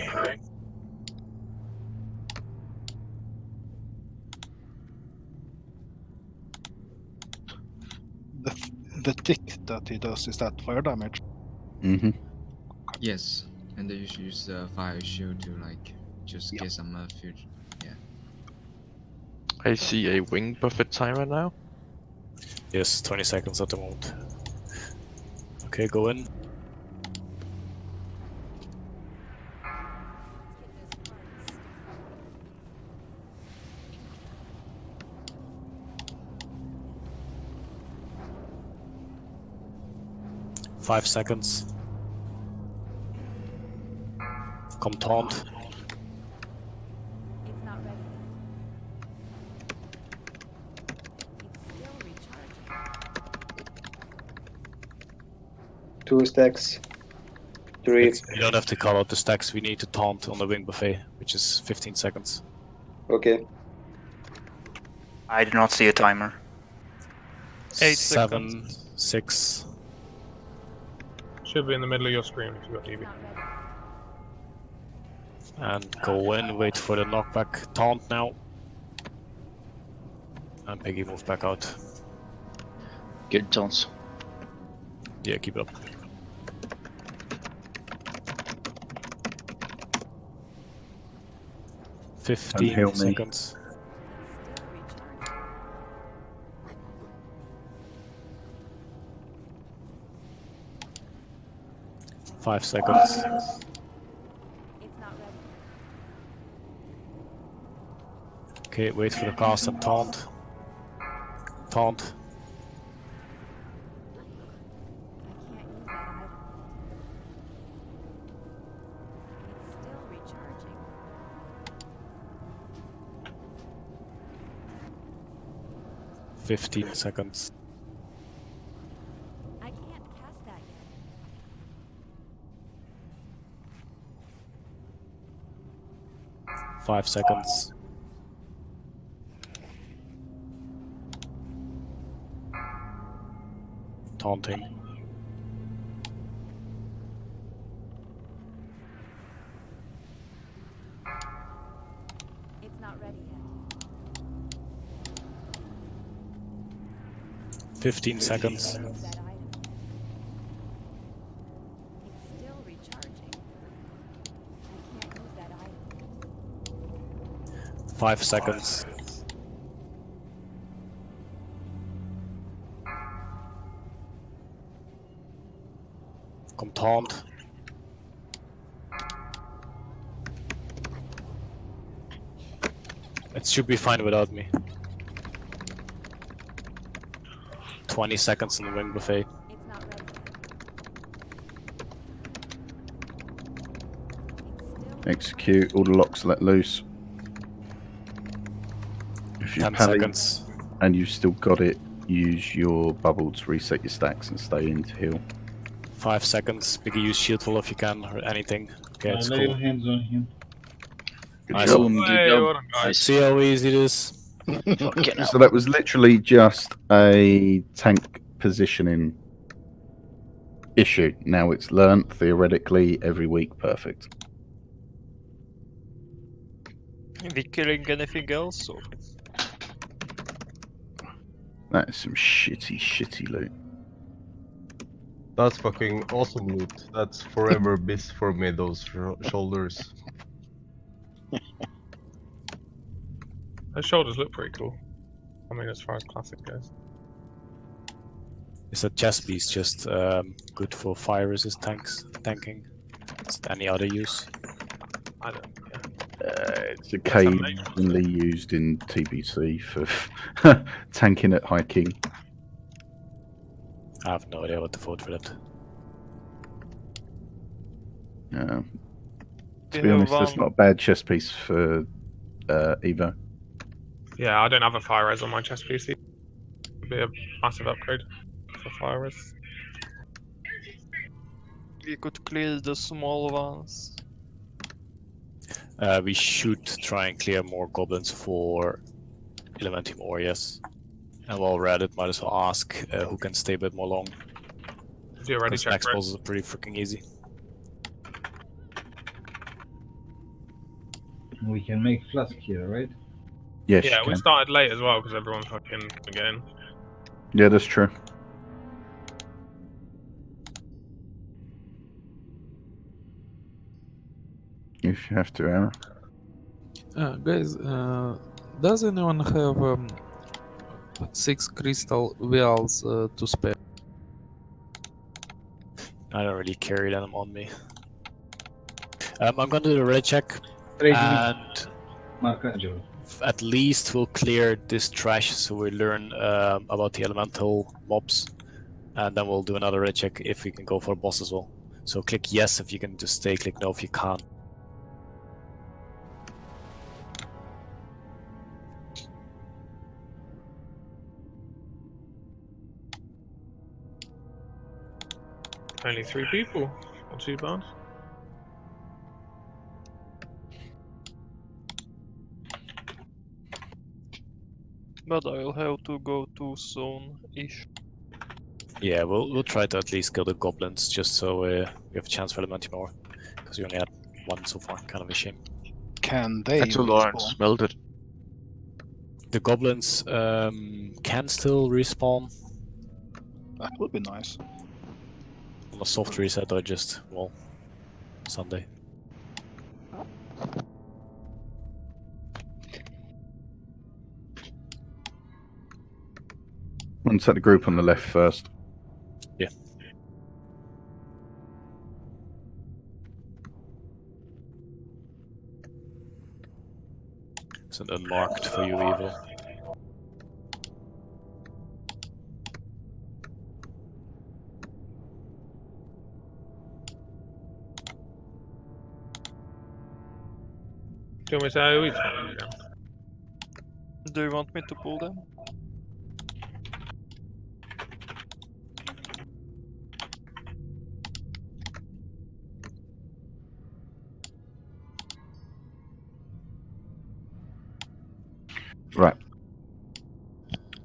The tick that he does, is that fire damage? Mm-hmm. Yes, and then you should use the fire shield to like just get some food. Yeah. I see a wing buffet timer now. Yes, 20 seconds at the moment. Okay, go in. Five seconds. Come taunt. It's not ready yet. It's still recharging. 2 stacks. 3. You don't have to call out the stacks, we need to taunt on the wing buffet, which is 15 seconds. Okay. I do not see a timer. 8 7, seconds. 6. Should be in the middle of your screen if you've got DB. Not ready. And go in, wait for the knockback. Taunt now. And Piggy move back out. Good taunts. Yeah, keep it up. Don't 15 heal me. seconds. Five seconds. It's not ready. Okay, wait for the cast and taunt. Taunt. I can't use that item. It's still recharging. – 15 seconds. I can't cast that yet. 5 seconds. Taunting. It's not ready yet. 15 seconds. Use that item. It's still recharging. I can't use that item. 5 seconds. Come taunt. It should be fine without me. 20 seconds in the wing buffet. It's not ready yet. Execute. All the locks let loose. If you're 10 pally seconds. and you've still got it, use your bubble to reset your stacks and stay in to heal. 5 seconds. Biggie, use shield wall if you can, or anything. Okay, it's Lay your cool. hands on him. Good Nice job. one. Good job. Nice. See how easy it is? Fucking hell. So that was literally just a tank positioning issue. Now it's learnt theoretically every week. Perfect. Are we killing anything else? Or? That is some shitty loot. That's fucking awesome loot. That's forever bis for me, those shoulders. Those shoulders look pretty cool. I mean, as far as classic goes. Is a chest piece just good for fire resist tanking? Is it any other use? I don't care. It's occasionally used in TBC for tanking at hiking. I have no idea what to vote for that. To We be have honest, that's one- not a bad chest piece for Evo. Yeah, I don't have a fire res on my chest PC. It'd be a massive upgrade for fire res. We could clear the small ones. We should try and clear more goblins for Elementum Ore, yes. And while we're at it, might as well ask who can stay a bit more long. Did you already Because check next for it? bosses are pretty freaking easy. We can make flask here, right? Yes, Yeah, you we can. started late as well because everyone fucking again. Yeah, that's true. If you have to, Aaron. Guys, does anyone have 6 crystal vials to spare? I don't really carry them on me. I'm gonna do the red check, Trade me. and Marcangelo. at least we'll clear this trash so we learn about the elemental mobs, and then we'll do another red check if we can go for a boss as well. So click yes if you can just stay, click no if you can't. Only 3 people. Not too bad. But I'll have to go too soon-ish. Yeah, we'll try to at least kill the goblins just so we have a chance for Elementum Ore, because we only had one so far. Kind of a shame. Can they That's a Lawrence respawn? smelted. The goblins can still respawn That would be nice. on a soft reset or just, well, Sunday. And set the group on the left first. Yeah. It's an unmarked for you, Evil. Do you want me to AoE time again? Do you want me to pull them? Right.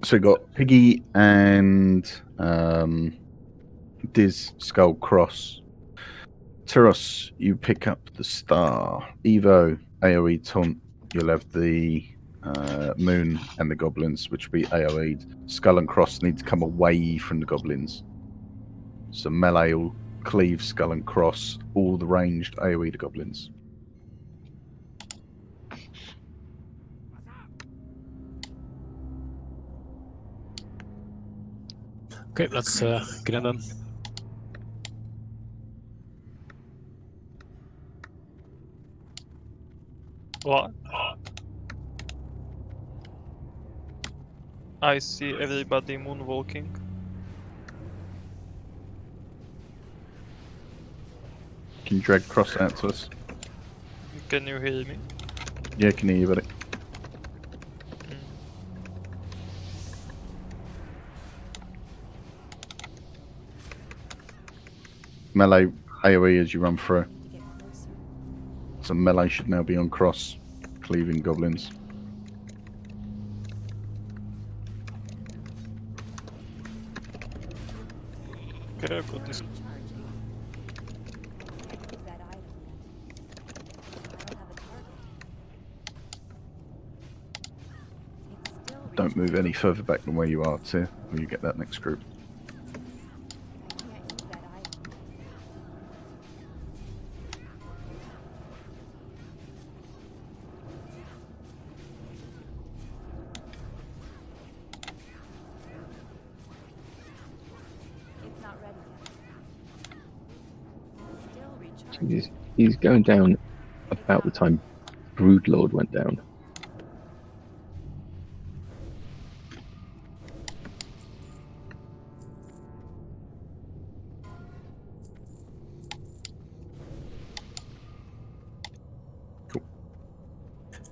So we got Piggy and Diz Skull Cross. Tyros, you pick up the star. Evo, AoE taunt. You'll have the moon and the goblins, which will be AoE'd. Skull and Cross need to come away from the goblins. So melee will cleave Skull and Cross, all the ranged AoE the goblins. Okay, let's get in then. What? I see everybody moonwalking. Can you drag Cross out to us? Can you hear me? Yeah, can hear you, buddy. Melee AoE as you run through. So melee should now be on Cross, cleaving goblins. Okay, I've got this. Don't move any further back than where you are to when you get that next group. He's going down about the time Broodlord went down. Cool.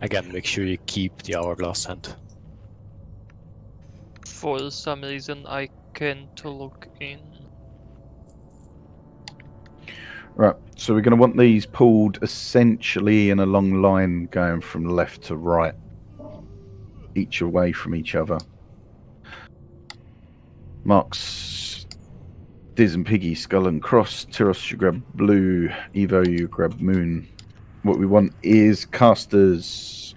Again, make sure you keep the hourglass hand. For some reason I can't look in. Right, so we're going to want these pulled essentially in a long line going from left to right, each away from each other. Marks, Diz and Piggy, Skull and Cross. Tyros, you grab blue. Evo, you grab moon. What we want is casters,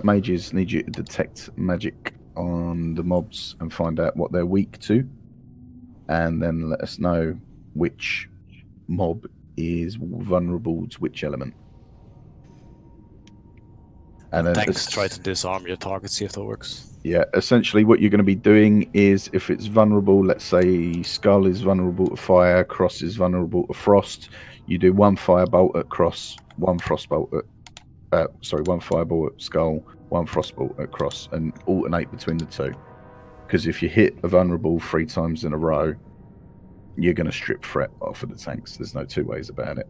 mages need you to detect magic on the mobs and find out what they're weak to, and then let us know which mob is vulnerable to which element. And then Tanks try to disarm your target, see if that works. Yeah, essentially what you're going to be doing is if it's vulnerable, let's say Skull is vulnerable to fire, Cross is vulnerable to frost, you do one firebolt at Cross, one frostbolt at one firebolt at Skull, one frostbolt at Cross, and alternate between the two. Because if you hit a vulnerable 3 times in a row, you're going to strip threat off of the tanks. There's no two ways about it.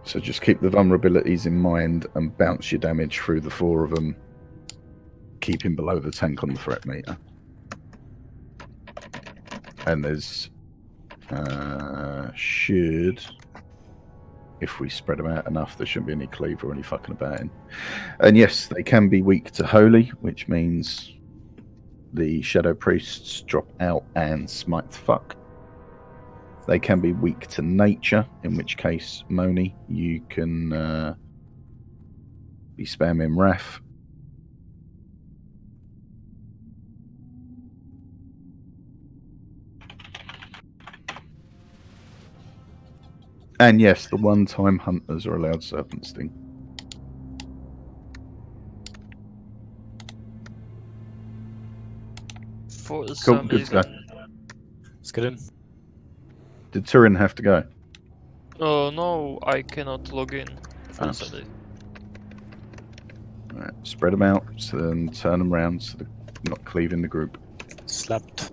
So just keep the vulnerabilities in mind and bounce your damage through the 4 of them, keeping below the tank on the threat meter. And there's should, if we spread them out enough, there shouldn't be any cleave or any fucking about in. And yes, they can be weak to holy, which means the shadow priests drop out and smite the fuck. They can be weak to nature, in which case, Moni, you can be spamming Wrath. And yes, the one-time hunters are allowed Serpent Sting. For Cool, some good to go. reason. Let's get in. Did Turin have to go? Oh no, I cannot log in for Ah. some reason. Right, spread them out and turn them around so they're not cleaving the group. Slapped.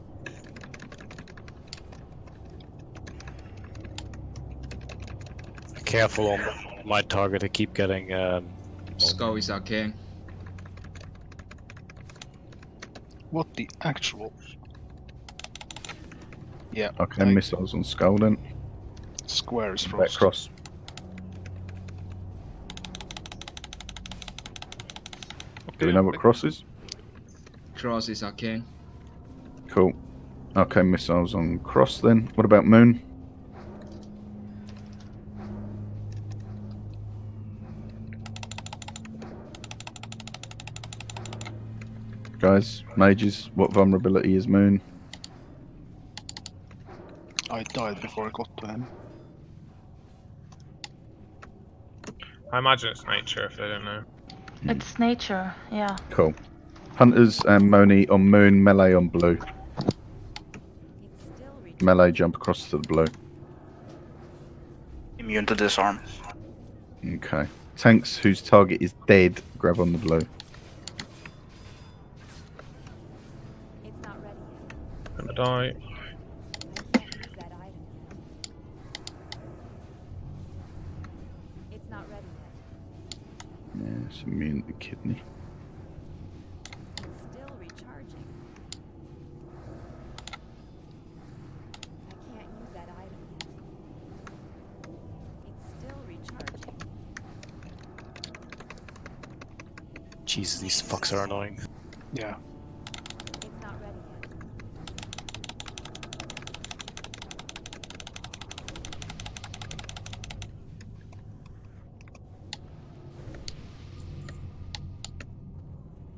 Careful on my target. I keep getting. Skull is arcane. What the actual? Yeah. Okay, missiles on Skull then. Square is Back frost. cross. Do we know what cross is? Cross is arcane. Cool. Okay, missiles on cross then. What about moon? Guys, mages, what vulnerability is moon? I died before I got to him. I imagine it's nature if they don't know. It's nature, yeah. Cool. Hunters and Moni on moon, melee on blue. Melee jump across to the blue. Immune to disarm. Okay. Tanks whose target is dead, grab on the blue. Gonna die. It's not ready yet. Yeah, it's immune to kidney. It's still recharging. I can't use that item yet. It's still recharging. Jesus, these fucks are annoying. Yeah. It's not ready yet.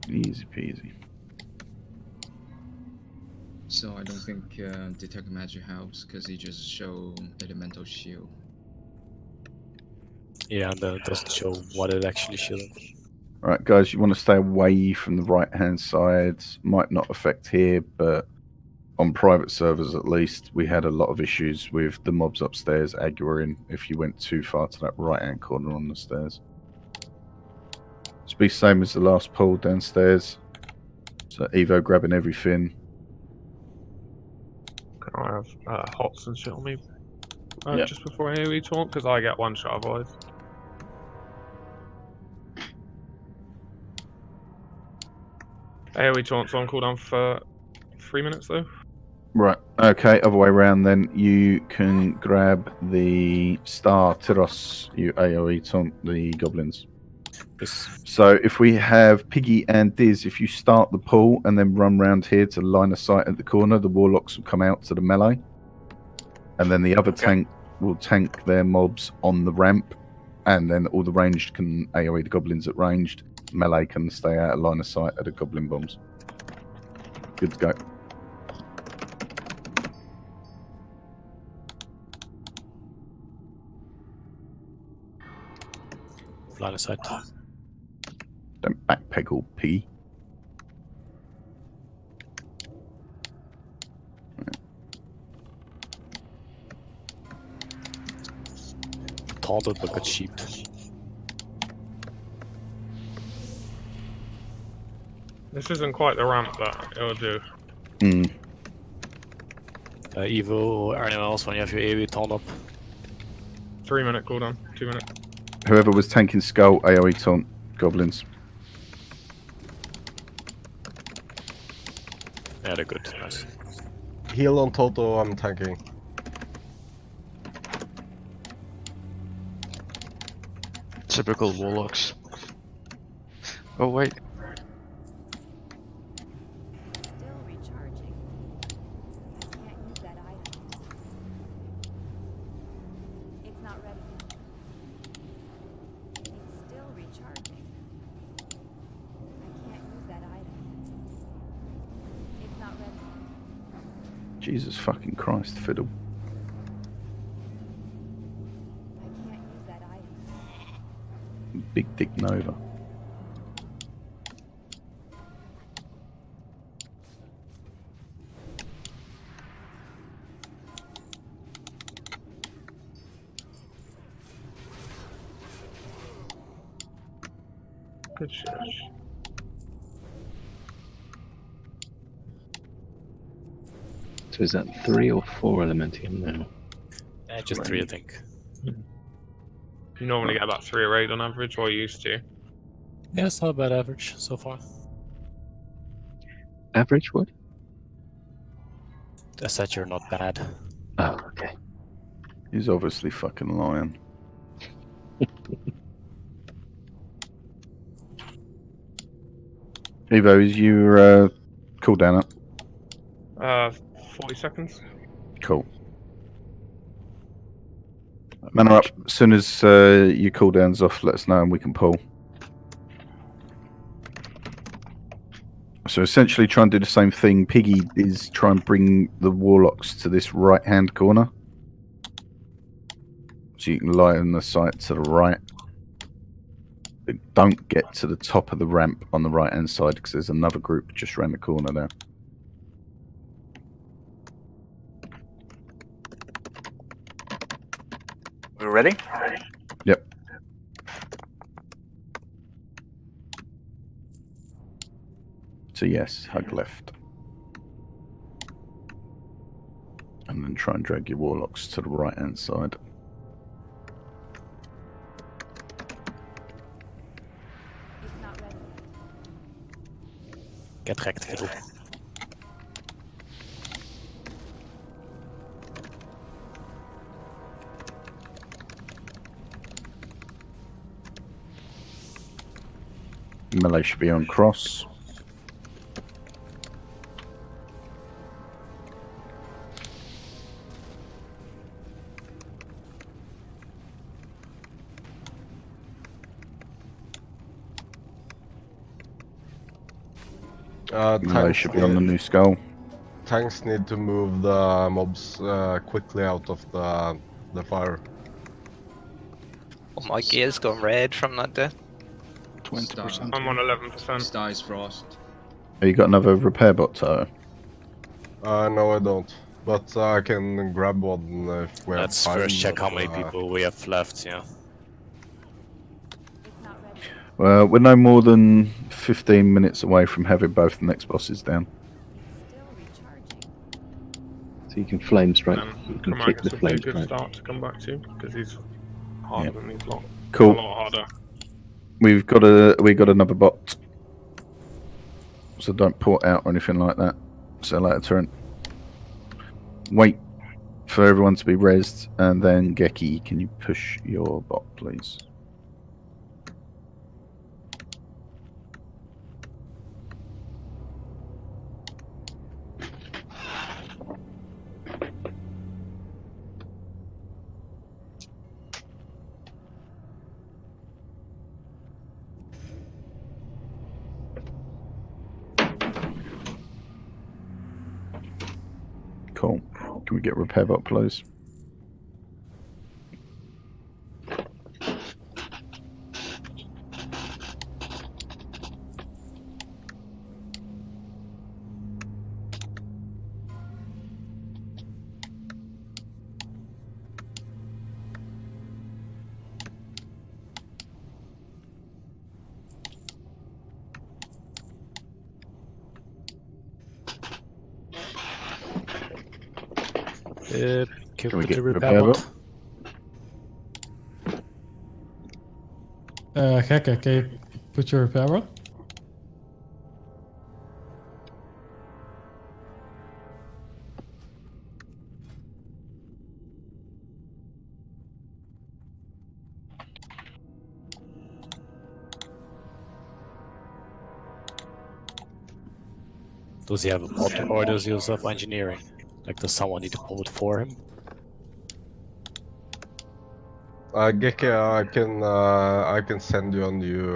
Easy peasy. So I don't think Detect Magic helps because he just show elemental shield. Yeah, and then it doesn't show what it actually shielding. Alright, guys, you want to stay away from the right-hand side. Might not affect here, but on private servers at least, we had a lot of issues with the mobs upstairs aggroing if you went too far to that right-hand corner on the stairs. It's be same as the last pool downstairs. So Evo grabbing everything. Can I have hots and shit on me Yep. just before I AoE taunt? Because I get one shot otherwise. AoE taunt's on cooldown for 3 minutes though. Right, okay, other way around then. You can grab the star Tyros, you AoE taunt the goblins. Yes. So if we have Piggy and Diz, if you start the pool and then run round here to line of sight at the corner, the warlocks will come out to the melee. And then the other tank will tank their mobs on the ramp. And then all the ranged can AoE the goblins at ranged. Melee can stay out of line of sight of the goblin bombs. Good to go. Line of sight. Don't backpeg all P. Taunted but got sheeped. This isn't quite the ramp that it'll do. Evo or anyone else when you have your AoE taunt up. 3 minute cooldown, 2 minute. Whoever was tanking Skull, AoE taunt goblins. Yeah, they're good. Nice. Heal on Toto, I'm tanking. Typical warlocks. Oh wait. Still recharging. I can't use that item. Jesus fucking Christ, Fiddle. I can't use that item. Big Dick Nova. Good shit. So is that 3 or 4 elementium now? Just 3, I think. You normally get about 3 or 8 on average, or used to. Yeah, it's not a bad average so far. Average what? I said you're not bad. Oh, okay. He's obviously fucking lying. Evo, is your cooldown up? 40 seconds. Cool. Mana up. As soon as your cooldown's off, let us know and we can pull. So essentially try and do the same thing. Piggy is try and bring the warlocks to this right-hand corner. So you can line the sight to the right. But don't get to the top of the ramp on the right-hand side because there's another group just around the corner there. We ready? Yep. So yes, hug left. And then try and drag your warlocks to the right-hand side. It's not ready. Get wrecked, Fiddle. Melee should be on cross. Melee should be on the new skull. Tanks need to move the mobs quickly out of the fire. Oh, my gear's gone red from that death. 20%. I'm on 11%. Sty's frost. Oh, you got another repair bot, Toto? No, I don't. But I can grab one if we Let's have time. first check how many but, people we have left, yeah. Well, we're no more than 15 minutes away from having both the next bosses down. So you can flame strike. And You can Chromagus kick the would be a flame good strike. start to come back to, because he's harder than these lot. Cool. A lot harder. We got another bot, so don't port out or anything like that. So later turn. Wait for everyone to be rezzed, and then Geki, can you push your bot, please? Cool. Can we get repair bot, please? Can we we get the repair repair bot? Gekke, can you put your repair bot? Does he have a bot or does he also have engineering? Like, does someone need to pull it for him? Geki, I can send you a new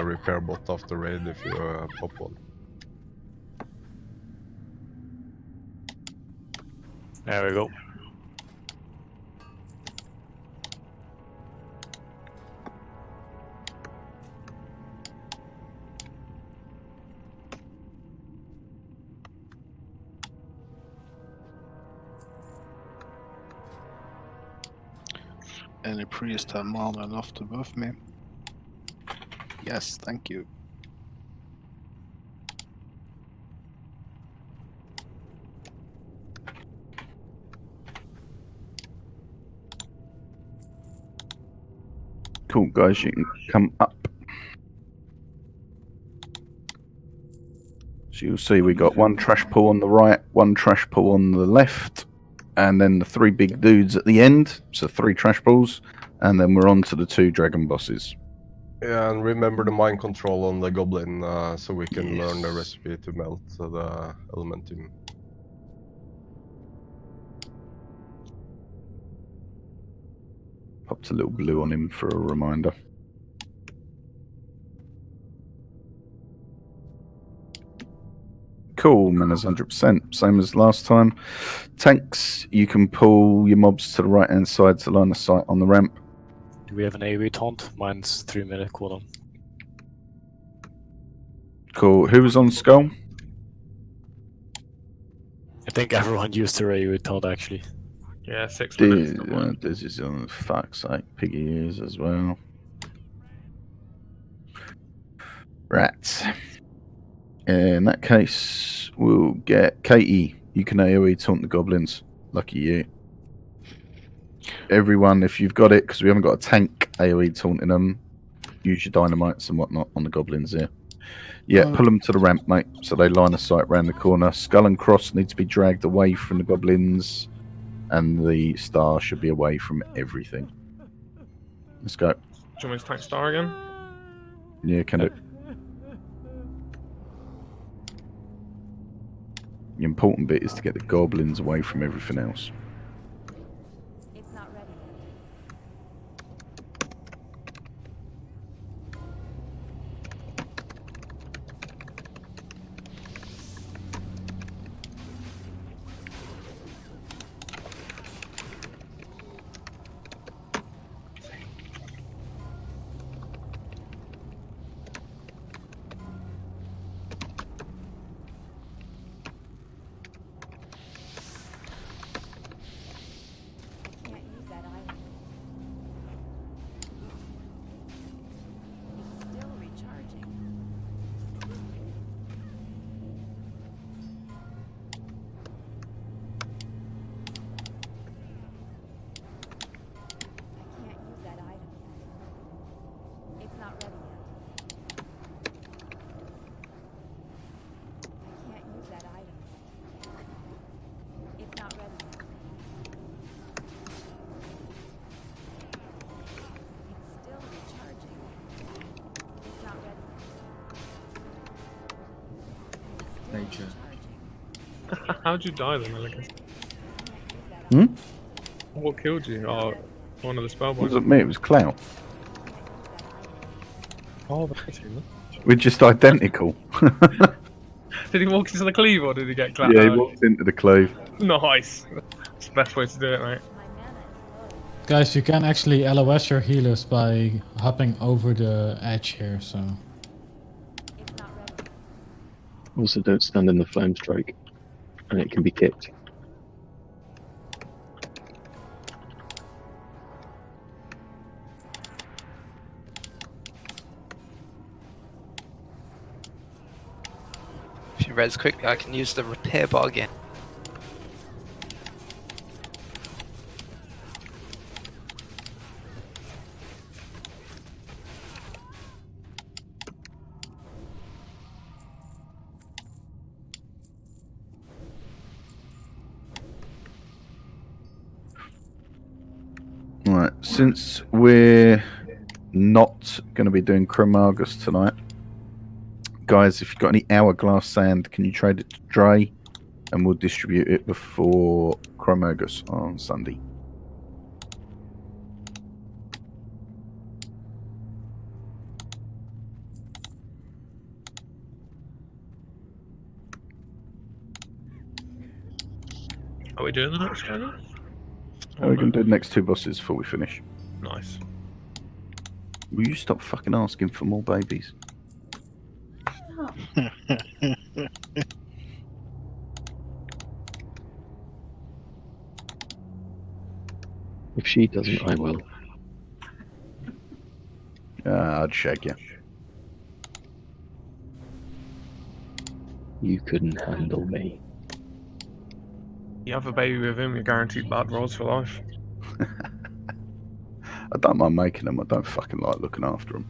repair bot after raid if you pop one. There we go. Any priest have mana enough to buff me? Yes, thank you. Cool, guys, you can come up. So you'll see we got one trash pool on the right, one trash pool on the left, and then the 3 big dudes at the end. So 3 trash pools, and then we're on to the 2 dragon bosses. Yeah, and remember the mind control on the goblin, so we can learn the recipe to melt the elementum. Popped a little blue on him for a reminder. Cool, Manners 100%. Same as last time. Tanks, you can pull your mobs to the right hand side to line of sight on the ramp. Do we have an AoE taunt? Mine's 3-minute cooldown. Cool. Who was on Skull? I think everyone used their AoE taunt actually. Yeah, 6 minutes. This is on fuck's sake. Piggy ears as well. Rats. In that case, we'll get Katie. You can AoE taunt the goblins. Lucky you. Everyone, if you've got it, because we haven't got a tank AoE taunting them, use your dynamites and whatnot on the goblins here. Yeah, pull them to the ramp, mate, so they line of sight round the corner. Skull and Cross need to be dragged away from the goblins, and the star should be away from everything. Let's go. Do you want me to tank star again? Yeah, can do. The important bit is to get the goblins away from everything else. It's not ready Can't use that item. It's still recharging. I can't use that item yet. It's not ready yet. I can't use that item yet. It's not ready yet. It's still recharging. It's not ready yet. Nature. How'd you die then, Elikas? Hmm? What killed you? Oh, one of the spell It bombs. wasn't me, it was Clout. Oh, that's him. We're just identical. Did he walk into the cleave or did he get clapped? Yeah, he walked into the clove. Nice. That's the best way to do it, mate. Guys, you can actually LOS your healers by hopping over the edge here, so... Also, don't stand in the flame strike, and it can be kicked. If you res quickly, I can use the repair bar again. Right, since we're not going to be doing Chromagus tonight, guys, if you've got any hourglass sand, can you trade it to Dre? And we'll distribute it before Chromagus on Sunday. Are we doing the next dragon? We're going to do the next 2 bosses before we finish. Nice. Will you stop fucking asking for more babies? If she doesn't, I will. I'd shag you. You couldn't handle me. You have a baby with him, you're guaranteed bad rolls for life. I don't mind making them. I don't fucking like looking after them.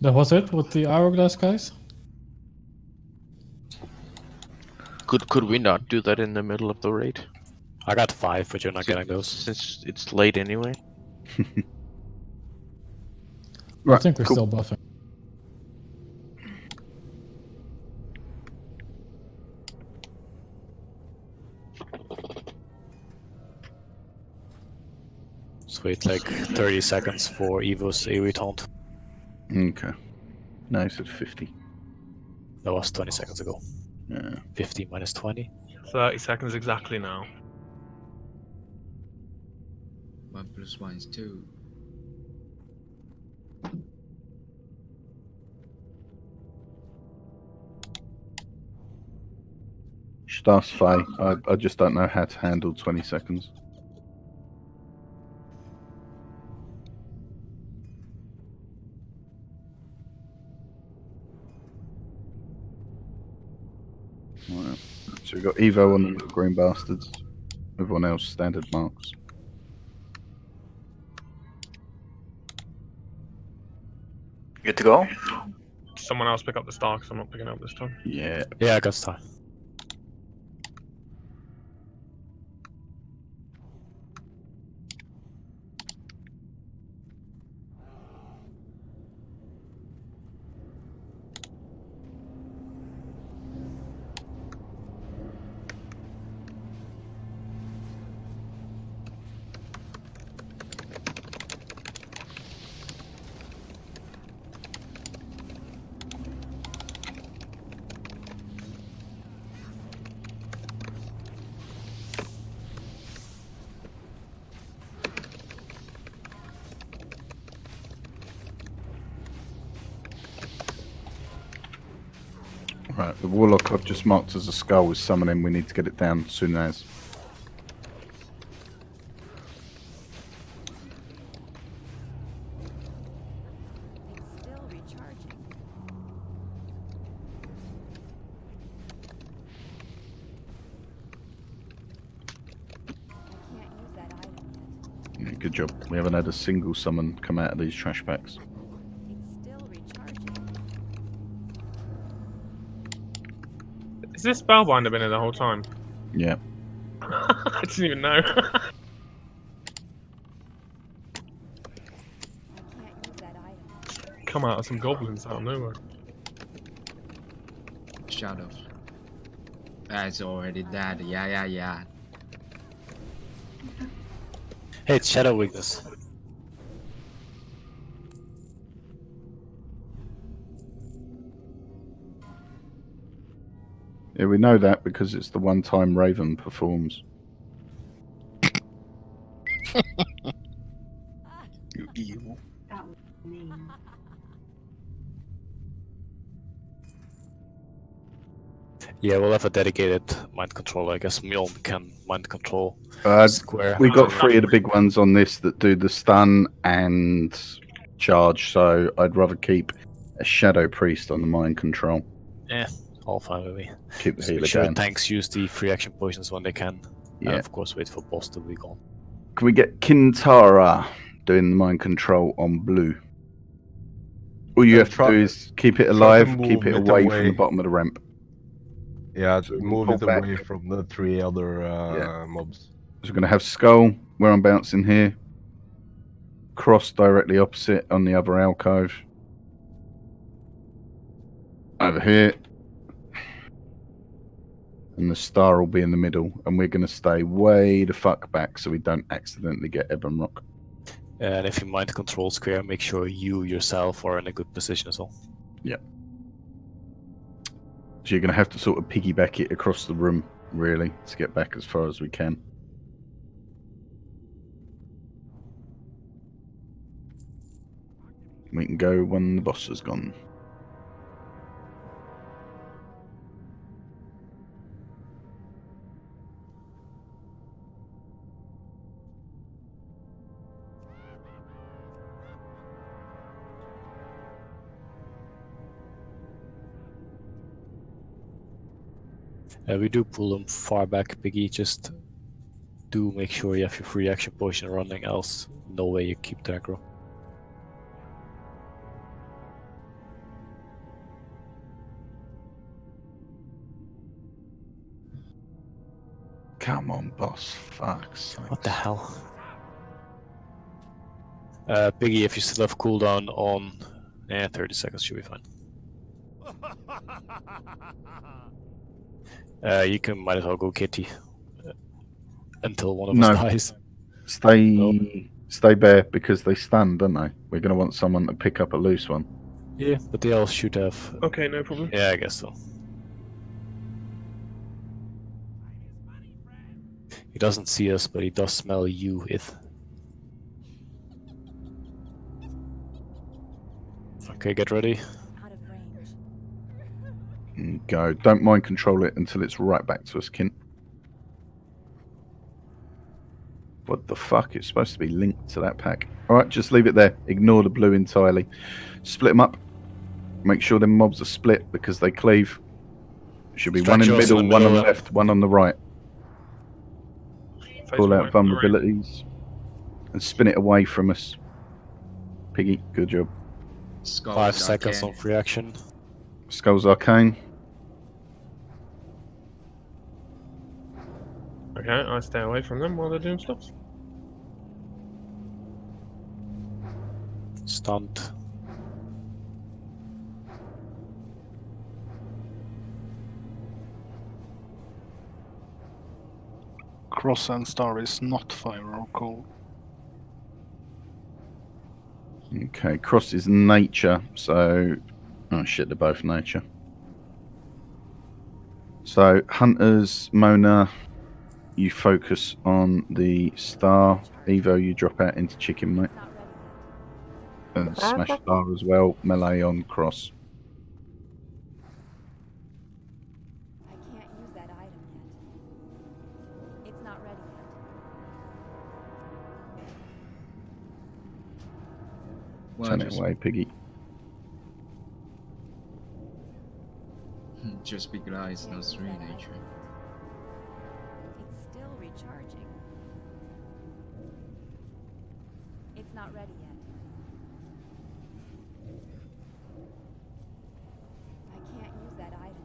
That was it with the hourglass, guys? Could we not do that in the middle of the raid? I got 5, but you're not getting those. Since it's late anyway. I think we're still buffing. So wait like 30 seconds for Evo's AoE taunt. Okay. No, he said 50. That was 20 seconds ago. Yeah. 50 minus 20. 30 seconds exactly now. 1 + 1 is 2. Just ask Faye. I just don't know how to handle 20 seconds. Right. So we've got Evo on the little green bastards. Everyone else standard marks. Good to go? Someone else pick up the star because I'm not picking up this time. Yeah. Yeah, I got star. Right, the warlock I've just marked as a skull is summoning. We need to get it down soon as. It's still recharging. I can't use that item yet. Yeah, good job. We haven't had a single summon come out of these trash packs. It's still recharging. Is this Spellbinder been in the whole time? Yeah. I didn't even know. Come out of some goblins out of nowhere. Shadow. That's already dead. Yeah. Hey, it's shadow weakness. Yeah, we know that because it's the one time Raven performs. You evil. Yeah, we'll have a dedicated mind controller. I guess Mjoln can mind control square. We got 3 of the big ones on this that do the stun and charge, so I'd rather keep a Shadow Priest on the mind control. Yeah, all fine with me. Keep the Just healer make sure going. tanks use the free action potions when they can. Yeah. And of course, wait for boss to be gone. Can we get Kintara doing the mind control on blue? All you have to do is keep it alive, keep it away from the bottom of the ramp. Yeah, So we move pull it back. away from the 3 other mobs. So we're going to have Skull, where I'm bouncing here. Cross directly opposite on the other alcove. Over here. And the star will be in the middle. And we're going to stay way the fuck back so we don't accidentally get Ebon Rock. And if you mind control square, make sure you yourself are in a good position as well. Yep. So you're going to have to sort of piggyback it across the room, really, to get back as far as we can. We can go when the boss is gone. We do pull them far back, Piggy. Just do make sure you have your free action potion running, else no way you keep the aggro. Come on, boss. Fuck's sake. What the hell? Piggy, if you still have cooldown on 30 seconds, should be fine. You can might as well go Kitty until one of us dies. Stay bare because they stun, don't they? We're going to want someone to pick up a loose one. Yeah, but they all should have. Okay, no problem. Yeah, I guess so. He doesn't see us, but he does smell you, Ith. Okay, get ready. Go. Don't mind control it until it's right back to us, Kint. What the fuck? It's supposed to be linked to that pack. Alright, just leave it there. Ignore the blue entirely. Split them up. Make sure them mobs are split because they cleave. Should be one in the middle, one on the left, one on the right. Pull out vulnerabilities and spin it away from us. Piggy, good job. 5 seconds on free action. Skull's Arcane. Okay, I stay away from them while they're doing stuff. Stunned. Cross and Star is not fire or cold. Okay, Cross is nature, so... Oh shit, they're both nature. So, Hunters, Mona, you focus on the Star. Evo, you drop out into Chicken, mate. And Smash Star as well. Melee on Cross. I can't use that item yet. It's not ready yet. Turn it away, Piggy. Just big eyes, no 3 nature. It's still recharging. It's not ready yet. I can't use that item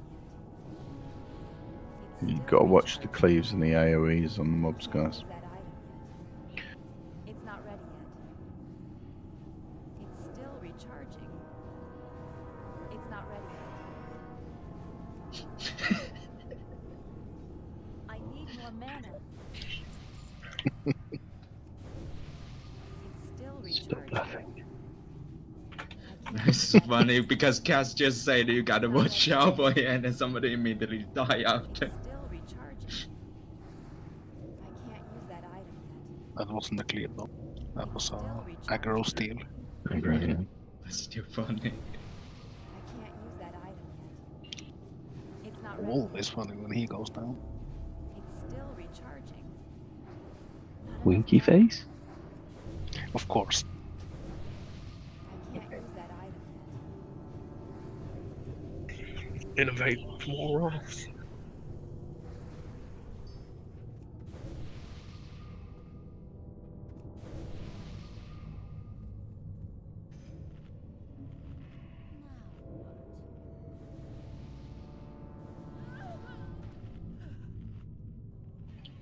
yet. You've got to watch the cleaves and the AoEs on the mobs, guys. It's not ready yet. It's still recharging. It's not ready yet. I need more mana. It's still recharging. It's funny because Cass just said you gotta watch out boy, and then somebody immediately die out. Still recharging. I can't use that item yet. That wasn't a clear though. That was aggro steal. That's too funny. I can't use that item yet. It's not ready. Always funny when he goes down. It's still recharging. Winky face? Of course. I can't use that item yet. Innovate more rolls.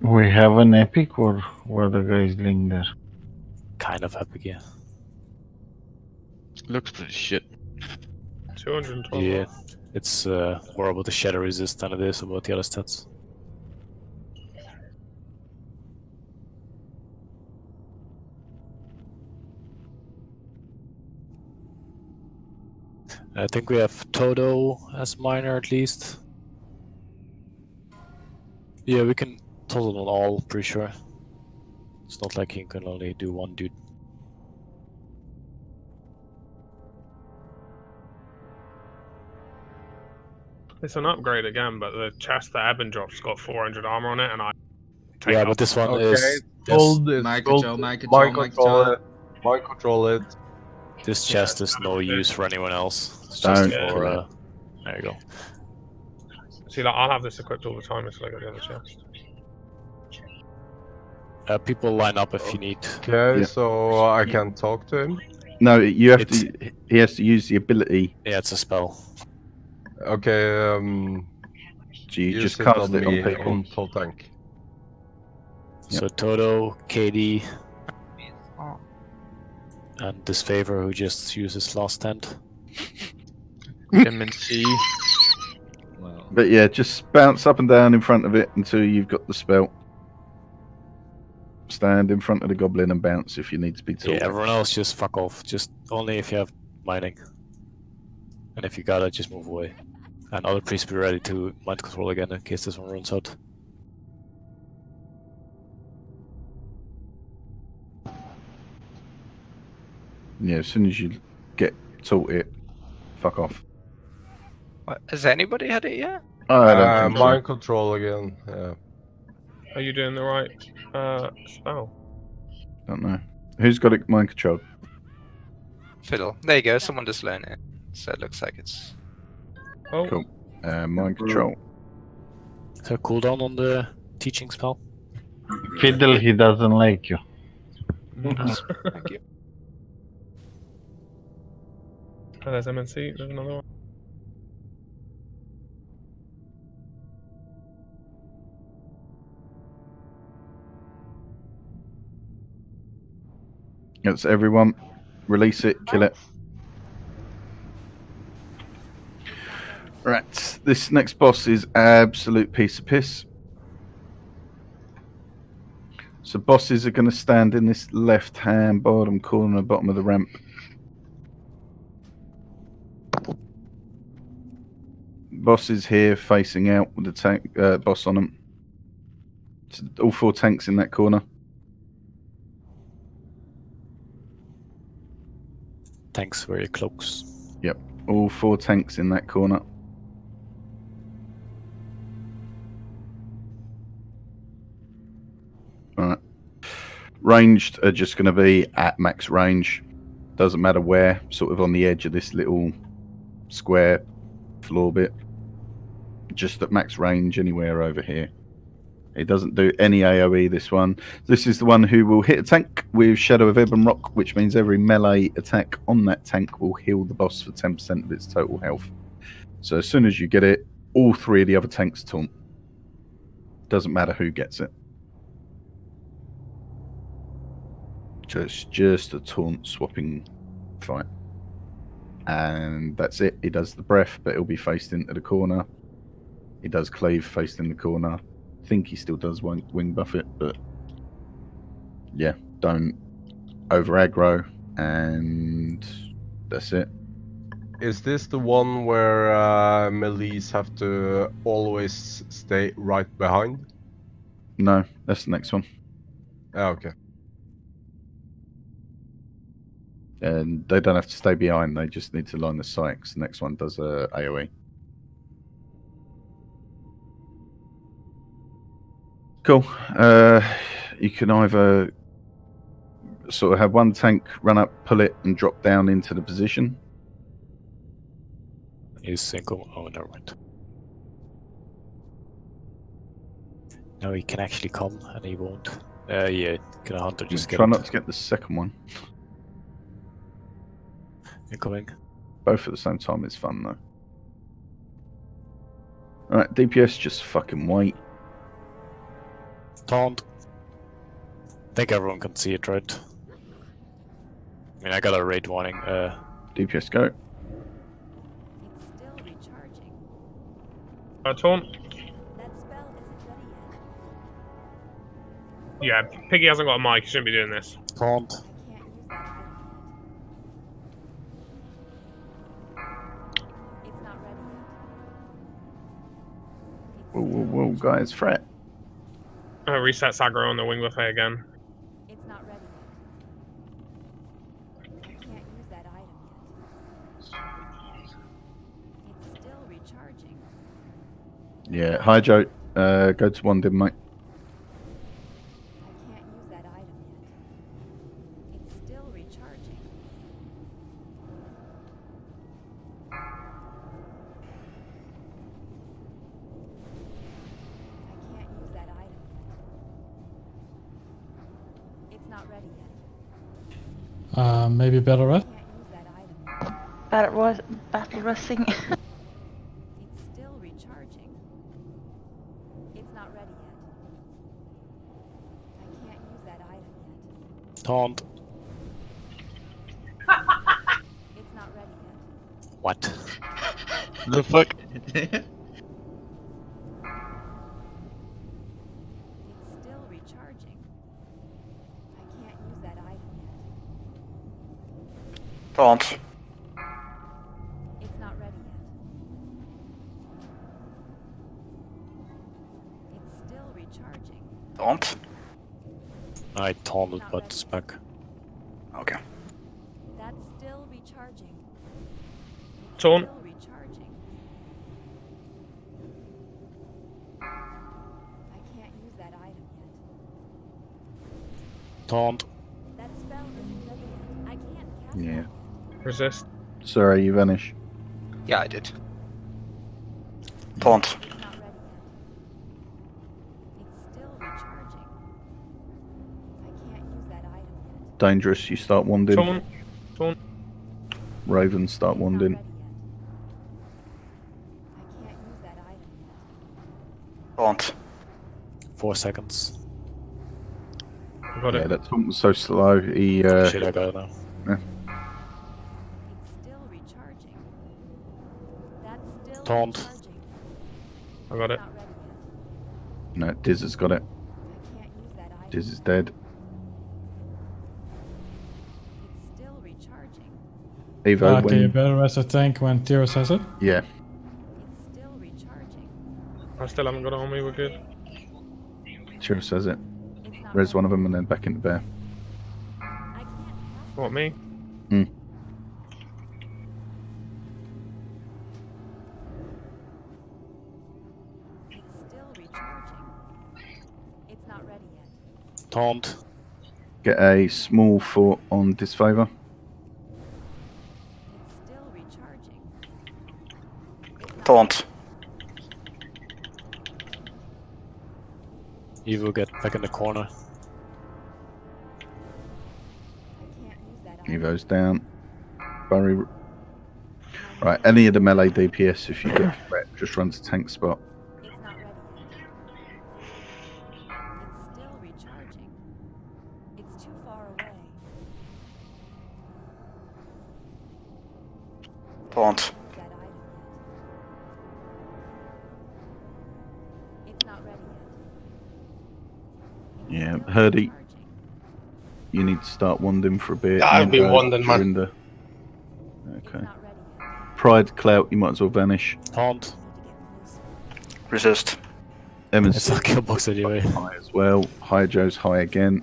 We have an epic, or were the guys linked there? Kind of epic, yeah. Looks pretty shit. 212. Yeah, it's more about the shadow resist than it is about the other stats. I think we have Todo as minor at least. Yeah, we can total on all, pretty sure. It's not like you can only do one dude. It's an upgrade again, but the chest that Eben drop's got 400 armor on it, and I take Yeah, off. but this one Okay, is hold this. Mind Hold control, mind mind control, mind control control. it. Mind control it. this Yeah, chest is no use for anyone else. It's Don't just for kill it. there you go. See, like, I'll have this equipped all the time until I get the other chest. People line up if you need. Okay, Yeah. so I can talk to him. No, you have It's- to. He has to use the ability. Yeah, it's a spell. Okay, So you use just it cast on it on me people. on full tank. So Toto, KD, and Disfavor, who just uses last stand. MNC. Well, But yeah, just bounce up and down in front of it until you've got the spell. Stand in front of the goblin and bounce if you need to be tall. Yeah, everyone else just fuck off. Just only if you have mining. And if you got it, just move away. And other priests be ready to mind control again in case this one runs out. Yeah, as soon as you get taught it, fuck off. What, has anybody had it yet? I don't think so. Mind control again. Yeah. Are you doing the right spell? Don't know. Who's got it mind control? Fiddle. There you go. Someone just learned it. So it looks like it's. Oh. Cool. Mind control. Is there a cooldown on the teaching spell? Fiddle, he doesn't like you. Thank you. Oh, there's MNC. There's another one. That's everyone. Release it, kill it. Right, this next boss is absolute piece of piss. So bosses are going to stand in this left-hand bottom corner, bottom of the ramp. Boss is here, facing out with the tank boss on them. So all 4 tanks in that corner. Tanks, wear your cloaks. Yep, all 4 tanks in that corner. Alright. Ranged are just going to be at max range. Doesn't matter where, sort of on the edge of this little square floor bit. Just at max range anywhere over here. It doesn't do any AoE, this one. This is the one who will hit a tank with Shadow of Ebon Rock, which means every melee attack on that tank will heal the boss for 10% of its total health. So as soon as you get it, all 3 of the other tanks taunt. Doesn't matter who gets it. Just a taunt swapping fight. And that's it. He does the breath, but he'll be faced into the corner. He does cleave faced in the corner. I think he still does wing buff it, but yeah, don't over aggro, and that's it. Is this the one where melees have to always stay right behind? No, that's the next one. Ah, okay. And they don't have to stay behind, they just need to line the sight, 'cause the next one does AoE. Cool. You can either sort of have one tank run up, pull it, and drop down into the position. He's single. Oh, never mind. No, he can actually come, and he won't. Yeah, can a hunter just get Try it? not to get the second one. Incoming. Both at the same time is fun, though. Alright, DPS, just fucking wait. Taunt. I think everyone can see it, right? I mean, I got a raid warning. DPS, go. Taunt. Yeah, Piggy hasn't got a mic. He shouldn't be doing this. Taunt. Whoa, whoa, whoa, guys, fret. Reset Sagro on the wing buffet again. It's not ready yet. I can't use that item yet. It's still recharging. Yeah, hi Joe. Go to one dim, mate. I can't use that item yet. It's still recharging. I can't use that item yet. It's not ready yet. Maybe battle rest? Can't use that item. Battle resting. It's still recharging. It's not ready yet. I can't use that item yet. Taunt. It's not ready yet. What? The fuck? It's still recharging. I can't use that item yet. Taunt. It's not ready yet. It's still recharging. Taunt. I taunted, but it's back. Okay. That's still recharging. It's Taunt. still recharging. I can't use that item yet. Taunt. That spell isn't ready yet. I can't cast Yeah. Resist. Sorry, you vanish. Yeah, I did. Taunt. It's not ready yet. It's still recharging. I can't use that item yet. Dangerous, you start one dim. Taunt. Taunt. Raven, start one dim. I can't use that item yet. Taunt. 4 seconds. Got Yeah, it. that taunt was so slow. He. Shit, I got it now. It's still recharging. That's still Taunt. recharging. I got it. Not ready yet. No, Diz has got it. I can't use that item. Diz is dead. It's still recharging. Evo, Can you when. battle rest a tank when Tyros has it? Yeah. It's still recharging. I still haven't got it on me. We're good. Chiro says it. It's not Res ready. one of them and then back into bear. I can't cast What, me? Hmm. It's still recharging. It's not ready yet. Taunt. Get a small foot on disfavor. It's still recharging. It's not Taunt. Evo, get back in the corner. I can't use that item. Evo's down. Barry. Right, any of the melee DPS, if you get threat, just run to tank spot. It's not ready yet. It's still recharging. It's too far away. Taunt. Use that item yet. It's not ready yet. It's Yeah, still Herdy, recharging. you need to start wanding for a bit. I've and, been wanding, man. Jorinda. It's Okay. not ready yet. Pride, Clout, you might as well vanish. Taunt. Resist. Emma's It's not kill box anyway. high as well. High Joe's high again. Use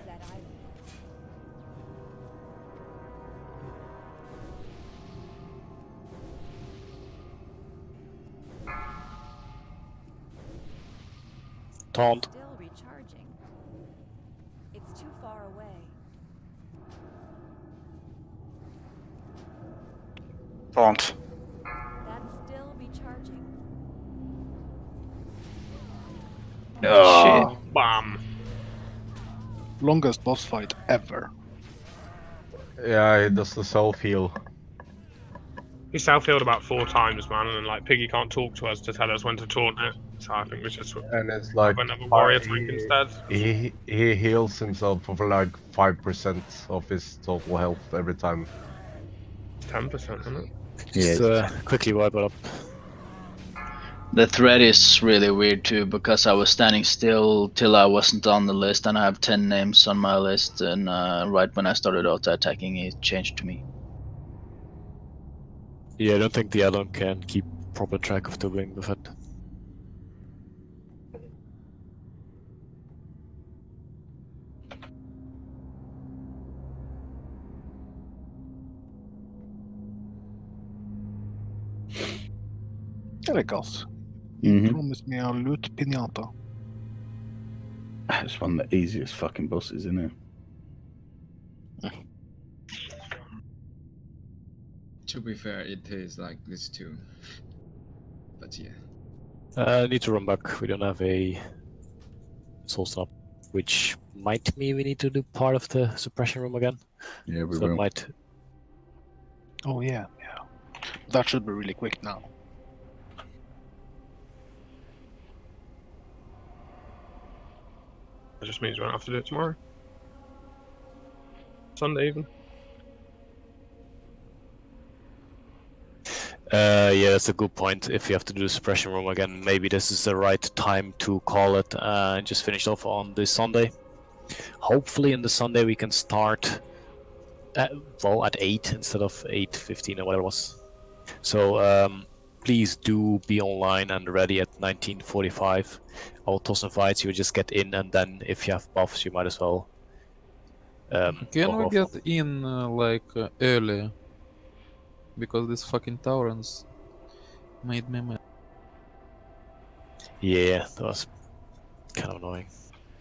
that item yet. Taunt. Still recharging. It's too far away. Taunt. That's still recharging. Oh. Bam. Longest boss fight ever. Yeah, he does the self heal. He self-healed about 4 times, man, and like Piggy can't talk to us to tell us when to taunt it. So I think we should And it's like have another warrior tank instead. he heals himself for like 5% of his total health every time. 10%, isn't it? Just quickly wipe it up. The thread is really weird too, because I was standing still till I wasn't on the list, and I have 10 names on my list, and right when I started auto-attacking, it changed to me. Yeah, I don't think the add-on can keep proper track of the wing with it. Ericas, you Mhm. promised me a loot pinata. It's one of the easiest fucking bosses, isn't it? To be fair, it is like this too. But yeah. I need to run back. We don't have a soul stop, which might mean we need to do part of the suppression room again. Yeah, we so will. It might. Oh yeah. That should be really quick now. That just means we won't have to do it tomorrow. Sunday even. Yeah, that's a good point. If you have to do the suppression room again, maybe this is the right time to call it and just finish off on this Sunday. Hopefully, in the Sunday we can start at 8 instead of 8:15 or whatever it was. So please do be online and ready at 19:45. I'll toss invites. You just get in, and then if you have buffs, you might as well. Can log we off. get in early? Because these fucking Taurans made me mad. Yeah, that was kind of annoying.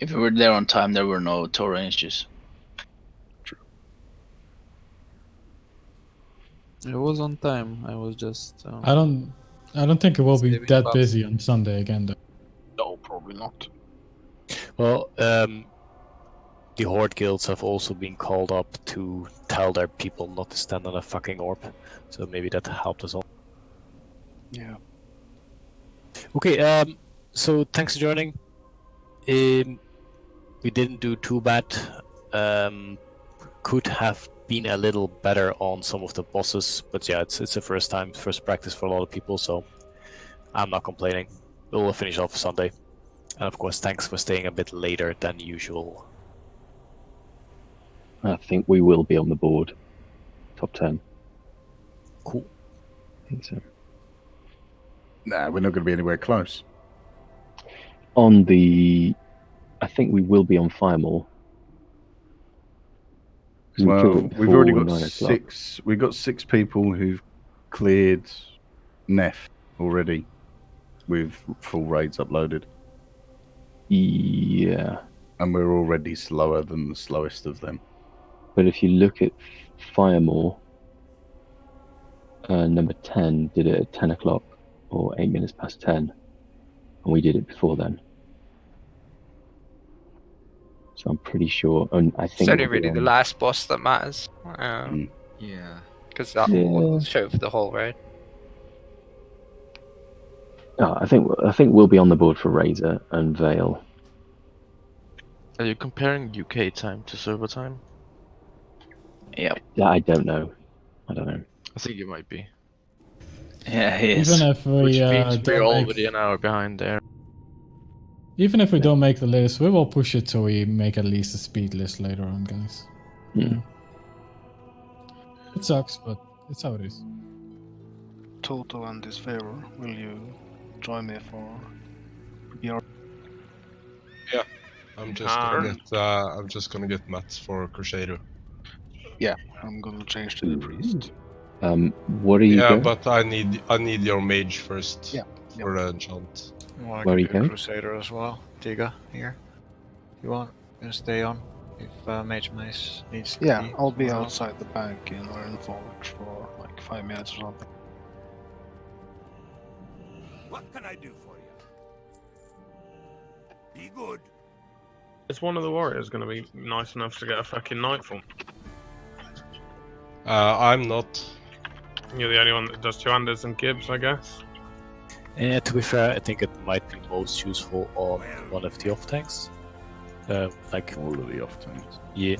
If we were there on time, there were no Tauren issues. It was on time. I was just. I don't think it will be saving that buffs. busy on Sunday again, though. No, probably not. Well, the Horde guilds have also been called up to tell their people not to stand on a fucking orb, so maybe that helped us all. Yeah. Okay, so thanks for joining. We didn't do too bad. Could have been a little better on some of the bosses, but yeah, it's the first time, first practice for a lot of people, so I'm not complaining. We'll finish off Sunday. And of course, thanks for staying a bit later than usual. I think we will be on the board. Top 10. Cool. I think so. Nah, we're not going to be anywhere close. I think we will be on Firemore. Well, we've already got 9 o'clock. 6. We've got 6 people who've cleared Neff already with full raids uploaded. Yeah. And we're already slower than the slowest of them. But if you look at Firemore, number 10 did it at 10 o'clock or 8 minutes past 10, and we did it before then. So I'm pretty sure, and I think It's only we'll be really the on- last boss that matters. Yeah. Because that will show for the whole raid. Oh, I think we'll be on the board for Razor and Veil. Are you comparing UK time to server time? Yeah. Yeah, I don't know. I think you might be. Yeah, he is. Even if we Which means we're don't make, already an hour behind there. even if we don't make the list, we will push it so we make at least a speed list later on, guys. Yeah. It sucks, but it's how it is. Toto and his favor, will you join me for PR? Yeah, I'm just gonna get Matt for Crusader. Yeah, I'm gonna change to the priest. What are you Yeah, going? but I need your mage first. Yeah. For the enchant. Well, I Where are can you do going? Crusader as well. Tiga here. You want? Can stay on if Mage Mace needs to Yeah, be I'll be around. outside the bank in Ironforge for like 5 minutes or something. What can I do for you? Be good. Is one of the warriors going to be nice enough to get a fucking nightfall? I'm not. You're the only one that does two-handers and Gibbs, I guess. And to be fair, I think it might be most useful on one of the off tanks. Like all of the off tanks. Yeah.